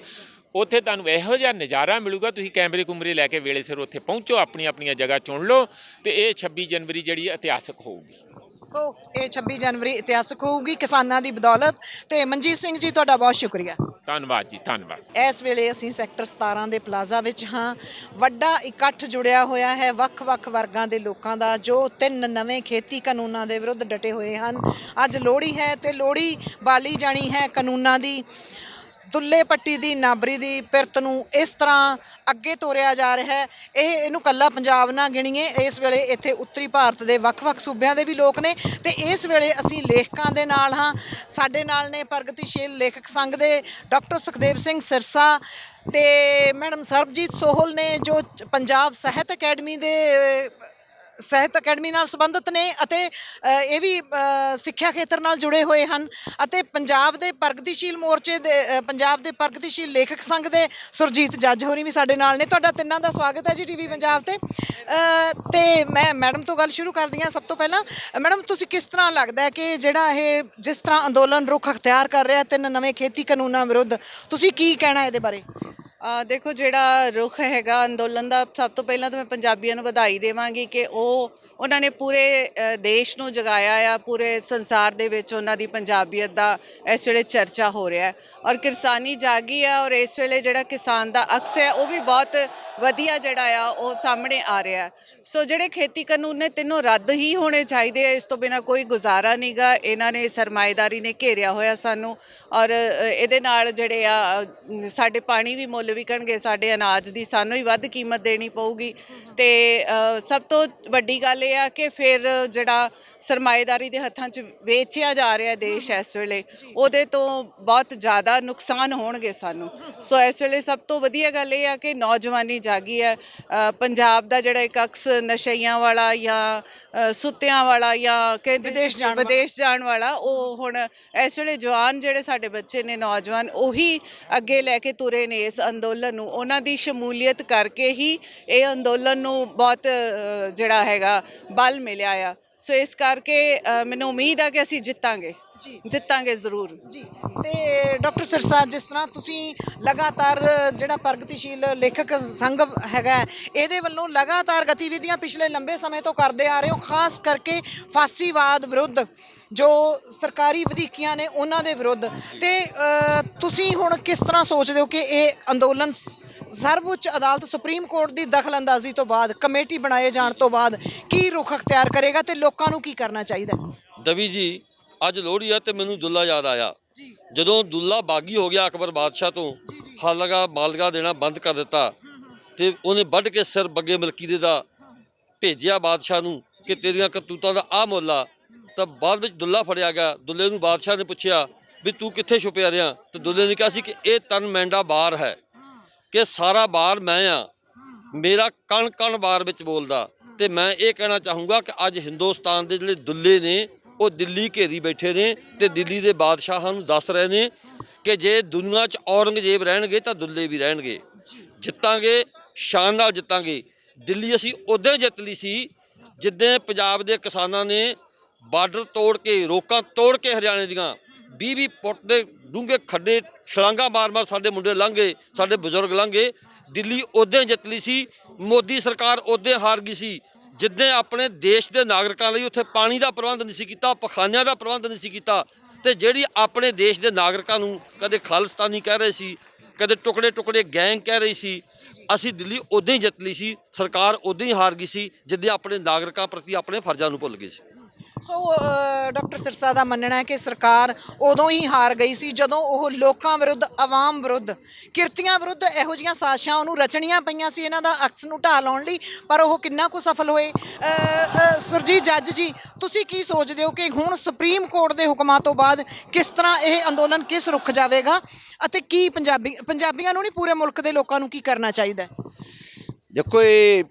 ਉੱਥੇ ਤੁਹਾਨੂੰ ਇਹੋ ਜਿਹਾ ਨਜ਼ਾਰਾ ਮਿਲੂਗਾ। ਤੁਸੀਂ ਕੈਮਰੇ ਲੈ ਕੇ ਵੇਲੇ ਸਿਰ ਉੱਥੇ ਪਹੁੰਚੋ, ਆਪਣੀਆਂ ਜਗ੍ਹਾ ਚੁਣ ਲਓ ਤੇ ਇਹ 26 ਜਨਵਰੀ ਜਿਹੜੀ ਇਤਿਹਾਸਕ ਹੋਊਗੀ। ਸੋ ਇਹ 26 ਜਨਵਰੀ ਇਤਿਹਾਸਕ ਹੋਊਗੀ ਕਿਸਾਨਾਂ ਦੀ ਬਦੌਲਤ। ਤੇ ਮਨਜੀਤ ਸਿੰਘ ਜੀ ਤੁਹਾਡਾ ਬਹੁਤ ਸ਼ੁਕਰੀਆ। ਧੰਨਵਾਦ ਜੀ, ਧੰਨਵਾਦ। ਇਸ ਵੇਲੇ ਅਸੀਂ ਸੈਕਟਰ 17 ਦੇ ਪਲਾਜ਼ਾ ਵਿੱਚ ਹਾਂ। ਵੱਡਾ ਇਕੱਠ ਜੁੜਿਆ ਹੋਇਆ ਹੈ ਵੱਖ-ਵੱਖ ਵਰਗਾਂ ਦੇ ਲੋਕਾਂ ਦਾ, ਜੋ 3 ਨਵੇਂ ਖੇਤੀ ਕਾਨੂੰਨਾਂ ਦੇ ਵਿਰੁੱਧ ਡਟੇ ਹੋਏ ਹਨ। ਅੱਜ ਲੋਹੜੀ ਹੈ ਤੇ ਲੋਹੜੀ ਬਾਲੀ ਜਾਣੀ ਹੈ ਕਾਨੂੰਨਾਂ ਦੀ। ਦੁੱਲੇ ਪੱਟੀ ਦੀ ਨਾਬਰੀ ਦੀ ਪਿਰਤ ਨੂੰ ਇਸ ਤਰ੍ਹਾਂ ਅੱਗੇ ਤੋਰਿਆ ਜਾ ਰਿਹਾ ਹੈ। ਇਹਨੂੰ ਕੱਲਾ ਪੰਜਾਬ ਨਾ ਗਿਣੀਏ, ਇਸ ਵੇਲੇ ਇੱਥੇ ਉੱਤਰੀ ਭਾਰਤ ਦੇ ਵੱਖ-ਵੱਖ ਸੂਬਿਆਂ ਦੇ ਵੀ ਲੋਕ ਨੇ। ਤੇ ਇਸ ਵੇਲੇ ਅਸੀਂ ਲੇਖਕਾਂ ਦੇ ਨਾਲ ਹਾਂ। ਸਾਡੇ ਨਾਲ ਨੇ ਪ੍ਰਗਤੀਸ਼ੀਲ ਲੇਖਕ ਸੰਘ ਦੇ ਡਾਕਟਰ ਸੁਖਦੇਵ ਸਿੰਘ ਸਿਰਸਾ ਤੇ ਮੈਡਮ ਸਰਬਜੀਤ ਸੋਹਲ ਨੇ, ਜੋ ਪੰਜਾਬ ਸਾਹਿਤ ਅਕੈਡਮੀ ਨਾਲ ਸੰਬੰਧਿਤ ਨੇ ਅਤੇ ਇਹ ਵੀ ਸਿੱਖਿਆ ਖੇਤਰ ਨਾਲ ਜੁੜੇ ਹੋਏ ਹਨ। ਅਤੇ ਪੰਜਾਬ ਦੇ ਪ੍ਰਗਤੀਸ਼ੀਲ ਮੋਰਚੇ ਦੇ ਪੰਜਾਬ ਦੇ ਪ੍ਰਗਤੀਸ਼ੀਲ ਲੇਖਕ ਸੰਘ ਦੇ ਸੁਰਜੀਤ ਜੱਜ ਹੋਰੀ ਵੀ ਸਾਡੇ ਨਾਲ ਨੇ। ਤੁਹਾਡਾ ਤਿੰਨਾਂ ਦਾ ਸਵਾਗਤ ਹੈ ਜੀ ਟੀਵੀ ਪੰਜਾਬ ਤੇ। ਤੇ ਮੈਂ ਮੈਡਮ ਤੋਂ ਗੱਲ ਸ਼ੁਰੂ ਕਰਦੀ ਹਾਂ। ਸਭ ਤੋਂ ਪਹਿਲਾਂ ਮੈਡਮ, ਤੁਸੀਂ ਕਿਸ ਤਰ੍ਹਾਂ ਲੱਗਦਾ ਹੈ ਕਿ ਜਿਹੜਾ ਇਹ ਜਿਸ ਤਰ੍ਹਾਂ ਅੰਦੋਲਨ ਰੁਖ ਅਖਤਿਆਰ ਕਰ ਰਿਹਾ 3 ਨਵੇਂ ਖੇਤੀ ਕਾਨੂੰਨਾਂ ਵਿਰੁੱਧ, ਤੁਸੀਂ ਕੀ ਕਹਿਣਾ ਇਹਦੇ ਬਾਰੇ? ਦੇਖੋ, ਜਿਹੜਾ ਰੁਖ ਹੈਗਾ ਅੰਦੋਲਨ ਦਾ, ਸਭ ਤੋਂ ਪਹਿਲਾਂ ਤਾਂ ਮੈਂ ਪੰਜਾਬੀਆਂ ਨੂੰ ਵਧਾਈ ਦੇਵਾਂਗੀ ਕਿ ਉਹਨਾਂ ਨੇ ਪੂਰੇ ਦੇਸ਼ ਨੂੰ ਜਗਾਇਆ ਆ। ਪੂਰੇ ਸੰਸਾਰ ਦੇ ਵਿੱਚ ਉਹਨਾਂ ਦੀ ਪੰਜਾਬੀਅਤ ਦਾ ਇਸ ਵੇਲੇ ਚਰਚਾ ਹੋ ਰਿਹਾ ਹੈ ਔਰ ਕਿਸਾਨੀ ਜਾਗੀ ਆ। ਔਰ ਇਸ ਵੇਲੇ ਜਿਹੜਾ ਕਿਸਾਨ ਦਾ ਅਕਸ ਹੈ ਉਹ ਵੀ ਬਹੁਤ ਵਧੀਆ ਜਿਹੜਾ ਆ ਉਹ ਸਾਹਮਣੇ ਆ ਰਿਹਾ। ਸੋ ਜਿਹੜੇ ਖੇਤੀ ਕਾਨੂੰਨ ਨੇ ਤਿੰਨੋਂ ਰੱਦ ਹੀ ਹੋਣੇ ਚਾਹੀਦੇ ਆ। ਇਸ ਤੋਂ ਬਿਨਾਂ ਕੋਈ ਗੁਜ਼ਾਰਾ ਨਹੀਂ ਗਾ। ਇਹਨਾਂ ਨੇ ਸਰਮਾਏਦਾਰੀ ਨੇ ਘੇਰਿਆ ਹੋਇਆ ਸਾਨੂੰ, ਔਰ ਇਹਦੇ ਨਾਲ ਜਿਹੜੇ ਆ ਸਾਡੇ ਪਾਣੀ ਵੀ ਮੁੱਲ ਮੁੱਲ ਵਿਕਣਗੇ ਸਾਡੇ ਅਨਾਜ ਦੀ, ਸਾਨੂੰ ਹੀ ਵੱਧ ਕੀਮਤ ਦੇਣੀ ਪਊਗੀ। ਤੇ ਸਭ ਤੋਂ ਵੱਡੀ ਗੱਲ ਇਹ ਆ ਕਿ ਫਿਰ ਜਿਹੜਾ ਸਰਮਾਏਦਾਰੀ ਦੇ ਹੱਥਾਂ 'ਚ ਵੇਚਿਆ ਜਾ ਰਿਹਾ ਦੇਸ਼ ਇਸ ਵੇਲੇ, ਉਹਦੇ ਤੋਂ ਬਹੁਤ ਜ਼ਿਆਦਾ ਨੁਕਸਾਨ ਹੋਣਗੇ ਸਾਨੂੰ। ਸੋ ਇਸ ਵੇਲੇ ਸਭ ਤੋਂ ਵਧੀਆ ਗੱਲ ਇਹ ਆ ਕਿ ਨੌਜਵਾਨੀ ਜਾਗੀ ਹੈ। ਪੰਜਾਬ ਦਾ ਜਿਹੜਾ ਇੱਕ ਅਕਸ ਨਸ਼ਈਆਂ ਵਾਲਾ ਜਾਂ ਸੁੱਤਿਆਂ ਵਾਲਾ ਜਾਂ ਕਿ ਵਿਦੇਸ਼ ਜਾਣ ਵਾਲਾ, ਉਹ ਹੁਣ ਇਸ ਵੇਲੇ ਜਵਾਨ ਜਿਹੜੇ ਸਾਡੇ ਬੱਚੇ ਨੇ, ਨੌਜਵਾਨ, ਉਹੀ ਅੱਗੇ ਲੈ ਕੇ ਤੁਰੇ ਨੇ ਇਸ ਅੰਦੋਲਨ ਨੂੰ। ਉਹਨਾਂ ਦੀ ਸ਼ਮੂਲੀਅਤ ਕਰਕੇ ਹੀ ਇਹ ਅੰਦੋਲਨ ਨੂੰ ਬਹੁਤ ਜਿਹੜਾ ਹੈਗਾ ਬਲ ਮਿਲਿਆ ਆ। ਸੋ ਇਸ ਕਰਕੇ ਮੈਨੂੰ ਉਮੀਦ ਆ ਕਿ ਅਸੀਂ ਜਿੱਤਾਂਗੇ ਜ਼ਰੂਰ ਜੀ। ਤੇ ਡਾਕਟਰ ਸਿਰਸਾ, ਜਿਸ ਤਰ੍ਹਾਂ ਤੁਸੀਂ ਲਗਾਤਾਰ ਜਿਹੜਾ ਪ੍ਰਗਤੀਸ਼ੀਲ ਲੇਖਕ ਸੰਘ ਹੈਗਾ, ਇਹਦੇ ਵੱਲੋਂ ਲਗਾਤਾਰ ਗਤੀਵਿਧੀਆਂ ਪਿਛਲੇ ਲੰਬੇ ਸਮੇਂ ਤੋਂ ਕਰਦੇ ਆ ਰਹੇ ਹੋ, ਖਾਸ ਕਰਕੇ ਫਾਸੀਵਾਦ ਵਿਰੁੱਧ, ਜੋ ਸਰਕਾਰੀ ਵਧੀਕੀਆਂ ਨੇ ਉਹਨਾਂ ਦੇ ਵਿਰੁੱਧ, ਤੇ ਤੁਸੀਂ ਹੁਣ ਕਿਸ ਤਰ੍ਹਾਂ ਸੋਚਦੇ ਹੋ ਕਿ ਇਹ ਅੰਦੋਲਨ ਸਰਵਉੱਚ ਅਦਾਲਤ ਸੁਪਰੀਮ ਕੋਰਟ ਦੀ ਦਖਲਅੰਦਾਜ਼ੀ ਤੋਂ ਬਾਅਦ, ਕਮੇਟੀ ਬਣਾਏ ਜਾਣ ਤੋਂ ਬਾਅਦ ਕੀ ਰੁਖ ਅਖਤਿਆਰ ਕਰੇਗਾ ਤੇ ਲੋਕਾਂ ਨੂੰ ਕੀ ਕਰਨਾ ਚਾਹੀਦਾ? ਦਵੀ ਜੀ, ਅੱਜ ਲੋਹੜੀ ਆ ਤੇ ਮੈਨੂੰ ਦੁੱਲਾ ਯਾਦ ਆਇਆ। ਜਦੋਂ ਦੁੱਲਾ ਬਾਗੀ ਹੋ ਗਿਆ ਅਕਬਰ ਬਾਦਸ਼ਾਹ ਤੋਂ, ਹਾਲਗਾ ਮਾਲਗਾ ਦੇਣਾ ਬੰਦ ਕਰ ਦਿੱਤਾ ਤੇ ਉਹਨੇ ਵੱਢ ਕੇ ਸਿਰ ਬੱਗੇ ਮਲਕੀਦੇ ਦਾ ਭੇਜਿਆ ਬਾਦਸ਼ਾਹ ਨੂੰ ਕਿ ਤੇਰੀਆਂ ਕਰਤੂਤਾਂ ਦਾ ਆਹ ਮੁੱਲ ਆ। ਤਾਂ ਬਾਅਦ ਵਿੱਚ ਦੁੱਲਾ ਫੜਿਆ ਗਿਆ। ਦੁੱਲੇ ਨੂੰ ਬਾਦਸ਼ਾਹ ਨੇ ਪੁੱਛਿਆ ਵੀ ਤੂੰ ਕਿੱਥੇ ਛੁਪਿਆ ਰਿਹਾ? ਤੇ ਦੁੱਲੇ ਨੇ ਕਿਹਾ ਸੀ ਕਿ ਇਹ ਤਨ ਮੈਂਡਾ ਬਾਰ ਹੈ, ਕਿ ਸਾਰਾ ਬਾਰ ਮੈਂ ਆ, ਮੇਰਾ ਕਣ ਕਣ ਬਾਰ ਵਿੱਚ ਬੋਲਦਾ। ਤੇ ਮੈਂ ਇਹ ਕਹਿਣਾ ਚਾਹੂੰਗਾ ਕਿ ਅੱਜ ਹਿੰਦੁਸਤਾਨ ਦੇ ਜਿਹੜੇ ਦੁੱਲੇ ਨੇ ਉਹ ਦਿੱਲੀ ਘੇਰੀ ਬੈਠੇ ਨੇ ਤੇ ਦਿੱਲੀ ਦੇ ਬਾਦਸ਼ਾਹਾਂ ਨੂੰ ਦੱਸ ਰਹੇ ਨੇ ਕਿ ਜੇ ਦੁਨੀਆ 'ਚ ਔਰੰਗਜ਼ੇਬ ਰਹਿਣਗੇ ਤਾਂ ਦੁੱਲੇ ਵੀ ਰਹਿਣਗੇ। ਜਿੱਤਾਂਗੇ, ਸ਼ਾਨ ਨਾਲ ਜਿੱਤਾਂਗੇ। ਦਿੱਲੀ ਅਸੀਂ ਉਦੋਂ ਜਿੱਤ ਲਈ ਸੀ ਜਿੱਦਾਂ ਪੰਜਾਬ ਦੇ ਕਿਸਾਨਾਂ ਨੇ ਬਾਰਡਰ ਤੋੜ ਕੇ, ਰੋਕਾਂ ਤੋੜ ਕੇ ਹਰਿਆਣੇ ਦੀਆਂ 20-20 ਫੁੱਟ ਦੇ ਡੂੰਘੇ ਖੱਡੇ ਛਲਾਂਗਾ ਮਾਰ-ਮਾਰ ਸਾਡੇ ਮੁੰਡੇ ਲੰਘੇ, ਸਾਡੇ ਬਜ਼ੁਰਗ ਲੰਘੇ। ਦਿੱਲੀ ਉਦੋਂ ਜਿੱਤ ਲਈ ਸੀ। ਮੋਦੀ ਸਰਕਾਰ ਉਦੋਂ ਹਾਰ ਗਈ ਸੀ ਜਿੱਦਾਂ ਆਪਣੇ ਦੇਸ਼ ਦੇ ਨਾਗਰਿਕਾਂ ਲਈ ਉੱਥੇ ਪਾਣੀ ਦਾ ਪ੍ਰਬੰਧ ਨਹੀਂ ਸੀ ਕੀਤਾ, ਪਖਾਨਿਆਂ ਦਾ ਪ੍ਰਬੰਧ ਨਹੀਂ ਸੀ ਕੀਤਾ। ਤੇ ਜਿਹੜੀ ਆਪਣੇ ਦੇਸ਼ ਦੇ ਨਾਗਰਿਕਾਂ ਨੂੰ ਕਦੇ ਖਾਲਿਸਤਾਨੀ ਕਹਿ ਰਹੇ ਸੀ, ਕਦੇ ਟੁਕੜੇ ਟੁਕੜੇ ਗੈਂਗ ਕਹਿ ਰਹੀ ਸੀ, ਅਸੀਂ ਦਿੱਲੀ ਉਦੋਂ ਹੀ ਜਿੱਤ ਲਈ ਸੀ। ਸਰਕਾਰ ਉਦੋਂ ਹੀ ਹਾਰ ਗਈ ਸੀ ਜਿੱਦਾਂ ਆਪਣੇ ਨਾਗਰਿਕਾਂ ਪ੍ਰਤੀ ਆਪਣੇ ਫਰਜ਼ਾਂ ਨੂੰ ਭੁੱਲ ਗਏ ਸੀ। ਸੋ ਡਾਕਟਰ ਸਿਰਸਾ ਦਾ ਮੰਨਣਾ ਹੈ ਕਿ ਸਰਕਾਰ ਉਦੋਂ ਹੀ ਹਾਰ ਗਈ ਸੀ ਜਦੋਂ ਉਹ ਲੋਕਾਂ ਵਿਰੁੱਧ, ਆਵਾਮ ਵਿਰੁੱਧ, ਕਿਰਤੀਆਂ ਵਿਰੁੱਧ ਇਹੋ ਜਿਹੀਆਂ ਸਾਜ਼ਿਸ਼ਾਂ ਉਹਨੂੰ ਰਚਣੀਆਂ ਪਈਆਂ ਸੀ ਇਹਨਾਂ ਦਾ ਅਕਸ ਨੂੰ ਢਾਹ ਲਾਉਣ ਲਈ, ਪਰ ਉਹ ਕਿੰਨਾ ਕੁ ਸਫਲ ਹੋਏ। ਸੁਰਜੀਤ ਜੱਜ ਜੀ, ਤੁਸੀਂ ਕੀ ਸੋਚਦੇ ਹੋ ਕਿ ਹੁਣ ਸੁਪਰੀਮ ਕੋਰਟ ਦੇ ਹੁਕਮਾਂ ਤੋਂ ਬਾਅਦ ਕਿਸ ਤਰ੍ਹਾਂ ਇਹ ਅੰਦੋਲਨ ਕਿਸ ਰੁਖ ਜਾਵੇਗਾ ਅਤੇ ਕੀ ਪੰਜਾਬੀਆਂ ਨੂੰ ਨਹੀਂ, ਪੂਰੇ ਮੁਲਕ ਦੇ ਲੋਕਾਂ ਨੂੰ ਕੀ ਕਰਨਾ ਚਾਹੀਦਾ? ਦੇਖੋ, ਇਹ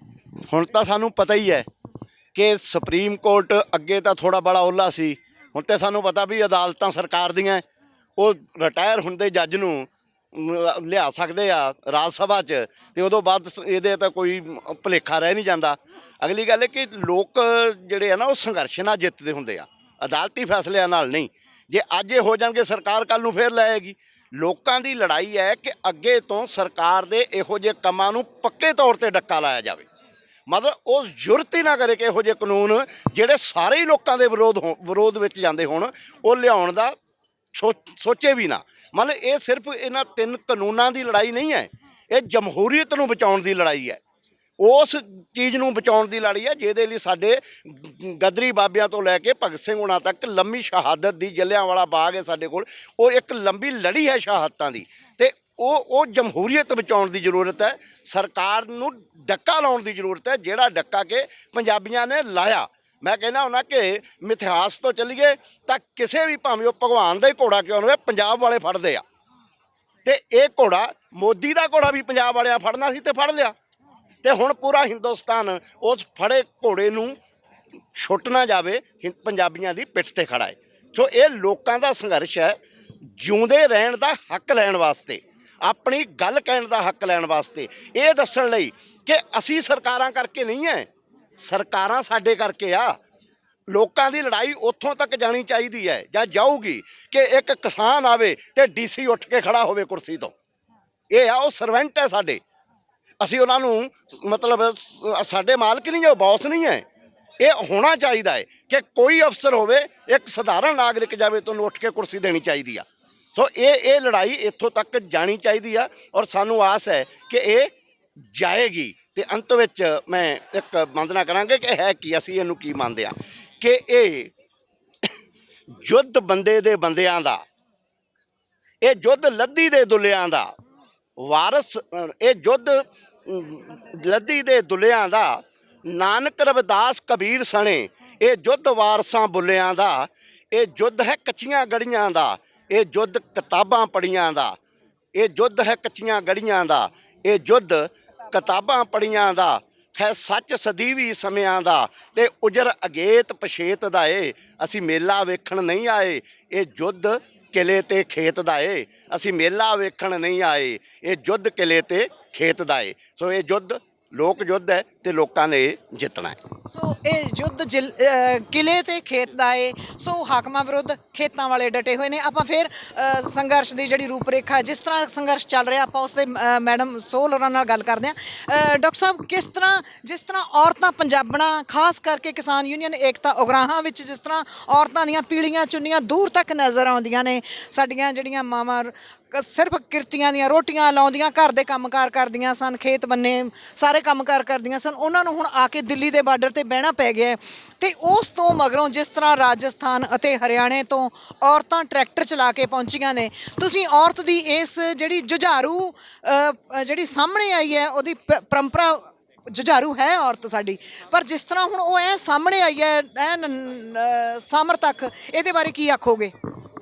ਹੁਣ ਤਾਂ ਸਾਨੂੰ ਪਤਾ ਹੀ ਹੈ ਕਿ ਸੁਪਰੀਮ ਕੋਰਟ ਅੱਗੇ ਤਾਂ ਥੋੜ੍ਹਾ ਬੜਾ ਓਹਲਾ ਸੀ, ਹੁਣ ਤਾਂ ਸਾਨੂੰ ਪਤਾ ਵੀ ਅਦਾਲਤਾਂ ਸਰਕਾਰ ਦੀਆਂ, ਉਹ ਰਿਟਾਇਰ ਹੁੰਦੇ ਜੱਜ ਨੂੰ ਲਿਆ ਸਕਦੇ ਆ ਰਾਜ ਸਭਾ 'ਚ, ਤੇ ਉਦੋਂ ਬਾਅਦ ਇਹਦੇ ਤਾਂ ਕੋਈ ਭੁਲੇਖਾ ਰਹਿ ਨਹੀਂ ਜਾਂਦਾ। ਅਗਲੀ ਗੱਲ ਹੈ ਕਿ ਲੋਕ ਜਿਹੜੇ ਆ ਨਾ, ਉਹ ਸੰਘਰਸ਼ ਨਾਲ ਜਿੱਤਦੇ ਹੁੰਦੇ ਆ, ਅਦਾਲਤੀ ਫੈਸਲਿਆਂ ਨਾਲ ਨਹੀਂ। ਜੇ ਅੱਜ ਇਹ ਹੋ ਜਾਣਗੇ, ਸਰਕਾਰ ਕੱਲ੍ਹ ਨੂੰ ਫੇਰ ਲਾਏਗੀ। ਲੋਕਾਂ ਦੀ ਲੜਾਈ ਹੈ ਕਿ ਅੱਗੇ ਤੋਂ ਸਰਕਾਰ ਦੇ ਇਹੋ ਜਿਹੇ ਕੰਮਾਂ ਨੂੰ ਪੱਕੇ ਤੌਰ 'ਤੇ ਡੱਕਾ ਲਾਇਆ ਜਾਵੇ। ਮਤਲਬ ਉਹ ਜ਼ਰੂਰਤ ਹੀ ਨਾ ਕਰੇ ਕਿ ਇਹੋ ਜਿਹੇ ਕਾਨੂੰਨ ਜਿਹੜੇ ਸਾਰੇ ਹੀ ਲੋਕਾਂ ਦੇ ਵਿਰੋਧ ਵਿੱਚ ਜਾਂਦੇ ਹੋਣ, ਉਹ ਲਿਆਉਣ ਦਾ ਸੋਚੇ ਵੀ ਨਾ। ਮਤਲਬ ਇਹ ਸਿਰਫ ਇਹਨਾਂ 3 ਕਾਨੂੰਨਾਂ ਦੀ ਲੜਾਈ ਨਹੀਂ ਹੈ, ਇਹ ਜਮਹੂਰੀਅਤ ਨੂੰ ਬਚਾਉਣ ਦੀ ਲੜਾਈ ਹੈ। ਉਸ ਚੀਜ਼ ਨੂੰ ਬਚਾਉਣ ਦੀ ਲੜਾਈ ਹੈ ਜਿਹਦੇ ਲਈ ਸਾਡੇ ਗਦਰੀ ਬਾਬਿਆਂ ਤੋਂ ਲੈ ਕੇ ਭਗਤ ਸਿੰਘ ਹੁਣਾਂ ਤੱਕ ਲੰਮੀ ਸ਼ਹਾਦਤ ਦੀ, ਜਲਿਆਂਵਾਲਾ ਬਾਗ ਹੈ ਸਾਡੇ ਕੋਲ, ਉਹ ਇੱਕ ਲੰਬੀ ਲੜੀ ਹੈ ਸ਼ਹਾਦਤਾਂ ਦੀ। ਤੇ ਉਹ ਜਮਹੂਰੀਅਤ ਬਚਾਉਣ ਦੀ ਜ਼ਰੂਰਤ ਹੈ। ਸਰਕਾਰ ਨੂੰ ਡੱਕਾ ਲਾਉਣ ਦੀ ਜ਼ਰੂਰਤ ਹੈ, ਜਿਹੜਾ ਡੱਕਾ ਕਿ ਪੰਜਾਬੀਆਂ ਨੇ ਲਾਇਆ। ਮੈਂ ਕਹਿੰਦਾ ਹੁੰਦਾ ਕਿ ਮਿਥਿਹਾਸ ਤੋਂ ਚੱਲੀਏ ਤਾਂ ਕਿਸੇ ਵੀ, ਭਾਵੇਂ ਉਹ ਭਗਵਾਨ ਦਾ ਹੀ ਘੋੜਾ ਕਿਉਂ ਨਾ ਹੋਵੇ, ਪੰਜਾਬ ਵਾਲੇ ਫੜਦੇ ਆ। ਤੇ ਇਹ ਘੋੜਾ, ਮੋਦੀ ਦਾ ਘੋੜਾ ਵੀ ਪੰਜਾਬ ਵਾਲਿਆਂ ਫੜਨਾ ਸੀ ਤੇ ਫੜ ਲਿਆ। ਤੇ ਹੁਣ ਪੂਰਾ ਹਿੰਦੁਸਤਾਨ ਉਸ ਫੜੇ ਘੋੜੇ ਨੂੰ ਛੁੱਟ ਨਾ ਜਾਵੇ, ਪੰਜਾਬੀਆਂ ਦੀ ਪਿੱਠ ਤੇ ਖੜਾ ਹੈ। ਸੋ ਇਹ ਲੋਕਾਂ ਦਾ ਸੰਘਰਸ਼ ਹੈ, ਜਿਉਂਦੇ ਰਹਿਣ ਦਾ ਹੱਕ ਲੈਣ ਵਾਸਤੇ, ਆਪਣੀ ਗੱਲ ਕਹਿਣ ਦਾ ਹੱਕ ਲੈਣ ਵਾਸਤੇ, ਇਹ ਦੱਸਣ ਲਈ ਕਿ ਅਸੀਂ ਸਰਕਾਰਾਂ ਕਰਕੇ ਨਹੀਂ ਹੈ, ਸਰਕਾਰਾਂ ਸਾਡੇ ਕਰਕੇ ਆ। ਲੋਕਾਂ ਦੀ ਲੜਾਈ ਉੱਥੋਂ ਤੱਕ ਜਾਣੀ ਚਾਹੀਦੀ ਹੈ ਜਾਂ ਜਾਊਗੀ ਕਿ ਇੱਕ ਕਿਸਾਨ ਆਵੇ ਤੇ ਡੀਸੀ ਉੱਠ ਕੇ ਖੜਾ ਹੋਵੇ ਕੁਰਸੀ ਤੋਂ। ਇਹ ਆ, ਉਹ ਸਰਵੈਂਟ ਹੈ ਸਾਡੇ, ਅਸੀਂ ਉਹਨਾਂ ਨੂੰ ਮਤਲਬ ਸਾਡੇ ਮਾਲਕ ਨਹੀਂ, ਉਹ ਬੌਸ ਨਹੀਂ ਹੈ। ਇਹ ਹੋਣਾ ਚਾਹੀਦਾ ਹੈ ਕਿ ਕੋਈ ਅਫਸਰ ਹੋਵੇ, ਇੱਕ ਸਧਾਰਨ ਨਾਗਰਿਕ ਜਾਵੇ ਤਾਂ ਉਹਨੂੰ ਉੱਠ ਕੇ ਕੁਰਸੀ ਦੇਣੀ ਚਾਹੀਦੀ ਆ। ਸੋ ਇਹ ਲੜਾਈ ਇੱਥੋਂ ਤੱਕ ਜਾਣੀ ਚਾਹੀਦੀ ਆ ਔਰ ਸਾਨੂੰ ਆਸ ਹੈ ਕਿ ਇਹ ਜਾਏਗੀ। ਤੇ ਅੰਤ ਵਿੱਚ ਮੈਂ ਇੱਕ ਮੰਨਣਾ ਕਰਾਂਗੇ ਕਿ ਹੈ ਕੀ, ਅਸੀਂ ਇਹਨੂੰ ਕੀ ਮੰਨਦੇ ਹਾਂ ਕਿ ਇਹ ਯੁੱਧ ਬੰਦੇ ਦੇ ਬੰਦਿਆਂ ਦਾ, ਇਹ ਯੁੱਧ ਲੱਦੀ ਦੇ ਦੁੱਲਿਆਂ ਦਾ, ਵਾਰਸ ਇਹ ਯੁੱਧ ਲੱਦੀ ਦੇ ਦੁੱਲਿਆਂ ਦਾ, ਨਾਨਕ ਰਵਿਦਾਸ ਕਬੀਰ ਸਣੇ ਇਹ ਯੁੱਧ ਵਾਰਸਾਂ ਬੁੱਲਿਆਂ ਦਾ। ਇਹ ਯੁੱਧ ਹੈ ਕੱਚੀਆਂ ਗੜੀਆਂ ਦਾ, ਇਹ ਯੁੱਧ ਕਿਤਾਬਾਂ ਪੜ੍ਹੀਆਂ ਦਾ। ਇਹ ਯੁੱਧ ਹੈ ਕੱਚੀਆਂ ਗੜੀਆਂ ਦਾ, ਇਹ ਯੁੱਧ ਕਿਤਾਬਾਂ ਪੜ੍ਹੀਆਂ ਦਾ। ਹੈ ਸੱਚ ਸਦੀਵੀ ਸਮਿਆਂ ਦਾ ਤੇ ਉਜਰ ਅਗੇਤ ਪਛੇਤ ਦਾ ਏ। ਅਸੀਂ ਮੇਲਾ ਵੇਖਣ ਨਹੀਂ ਆਏ, ਇਹ ਯੁੱਧ ਕਿਲੇ ਤੇ ਖੇਤ ਦਾ ਏ। ਅਸੀਂ ਮੇਲਾ ਵੇਖਣ ਨਹੀਂ ਆਏ, ਇਹ ਯੁੱਧ ਕਿਲੇ ਤੇ ਖੇਤ ਦਾ ਏ। ਸੋ ਇਹ ਯੁੱਧ ਲੋਕ ਯੁੱਧ ਹੈ ਤੇ ਲੋਕਾਂ ਨੇ ਜਿੱਤਣਾ ਹੈ। ਸੋ ਇਹ ਯੁੱਧ ਕਿਲੇ ਤੇ ਖੇਤ ਦਾ ਏ। ਸੋ ਹਾਕਮਾਂ ਵਿਰੁੱਧ ਖੇਤਾਂ ਵਾਲੇ ਡਟੇ ਹੋਏ ਨੇ। ਆਪਾਂ ਫਿਰ ਸੰਘਰਸ਼ ਦੀ ਜਿਹੜੀ ਰੂਪਰੇਖਾ, ਜਿਸ ਤਰ੍ਹਾਂ ਸੰਘਰਸ਼ ਚੱਲ ਰਿਹਾ, ਆਪਾਂ ਉਸ 'ਤੇ ਮੈਡਮ ਸੋਹਲ ਹੋਰਾਂ ਨਾਲ ਗੱਲ ਕਰਦੇ ਹਾਂ। ਡਾਕਟਰ ਸਾਹਿਬ, ਕਿਸ ਤਰ੍ਹਾਂ ਜਿਸ ਤਰ੍ਹਾਂ ਔਰਤਾਂ ਪੰਜਾਬਣਾਂ, ਖਾਸ ਕਰਕੇ ਕਿਸਾਨ ਯੂਨੀਅਨ ਏਕਤਾ ਉਗਰਾਹਾਂ ਵਿੱਚ ਜਿਸ ਤਰ੍ਹਾਂ ਔਰਤਾਂ ਦੀਆਂ ਪੀਲੀਆਂ ਚੁੰਨੀਆਂ ਦੂਰ ਤੱਕ ਨਜ਼ਰ ਆਉਂਦੀਆਂ ਨੇ, ਸਾਡੀਆਂ ਜਿਹੜੀਆਂ ਮਾਵਾਂ ਸਿਰਫ ਕਿਰਤੀਆਂ ਦੀਆਂ ਰੋਟੀਆਂ ਲਾਉਂਦੀਆਂ, ਘਰ ਦੇ ਕੰਮਕਾਰ ਕਰਦੀਆਂ ਸਨ, ਖੇਤ ਬੰਨੇ ਸਾਰੇ ਕੰਮਕਾਰ ਕਰਦੀਆਂ ਸਨ, ਉਹਨਾਂ ਨੂੰ ਹੁਣ ਆ ਕੇ ਦਿੱਲੀ ਦੇ ਬਾਰਡਰ ਤੇ ਬਹਿਣਾ ਪੈ ਗਿਆ। ਤੇ ਉਸ ਤੋਂ ਮਗਰੋਂ ਜਿਸ ਤਰ੍ਹਾਂ ਰਾਜਸਥਾਨ ਅਤੇ ਹਰਿਆਣੇ ਤੋਂ ਔਰਤਾਂ ਟਰੈਕਟਰ ਚਲਾ ਕੇ ਪਹੁੰਚੀਆਂ ਨੇ, ਤੁਸੀਂ ਔਰਤ ਦੀ ਇਸ ਜਿਹੜੀ ਜੁਝਾਰੂ ਜਿਹੜੀ ਸਾਹਮਣੇ ਆਈ ਹੈ, ਉਹਦੀ ਪਰੰਪਰਾ ਜੁਝਾਰੂ ਹੈ ਔਰਤ ਸਾਡੀ, ਪਰ ਜਿਸ ਤਰ੍ਹਾਂ ਹੁਣ ਉਹ ਐ ਸਾਹਮਣੇ ਆਈ ਹੈ ਸਾਮਰ ਤੱਕ, ਇਹਦੇ ਬਾਰੇ ਕੀ ਆਖੋਗੇ?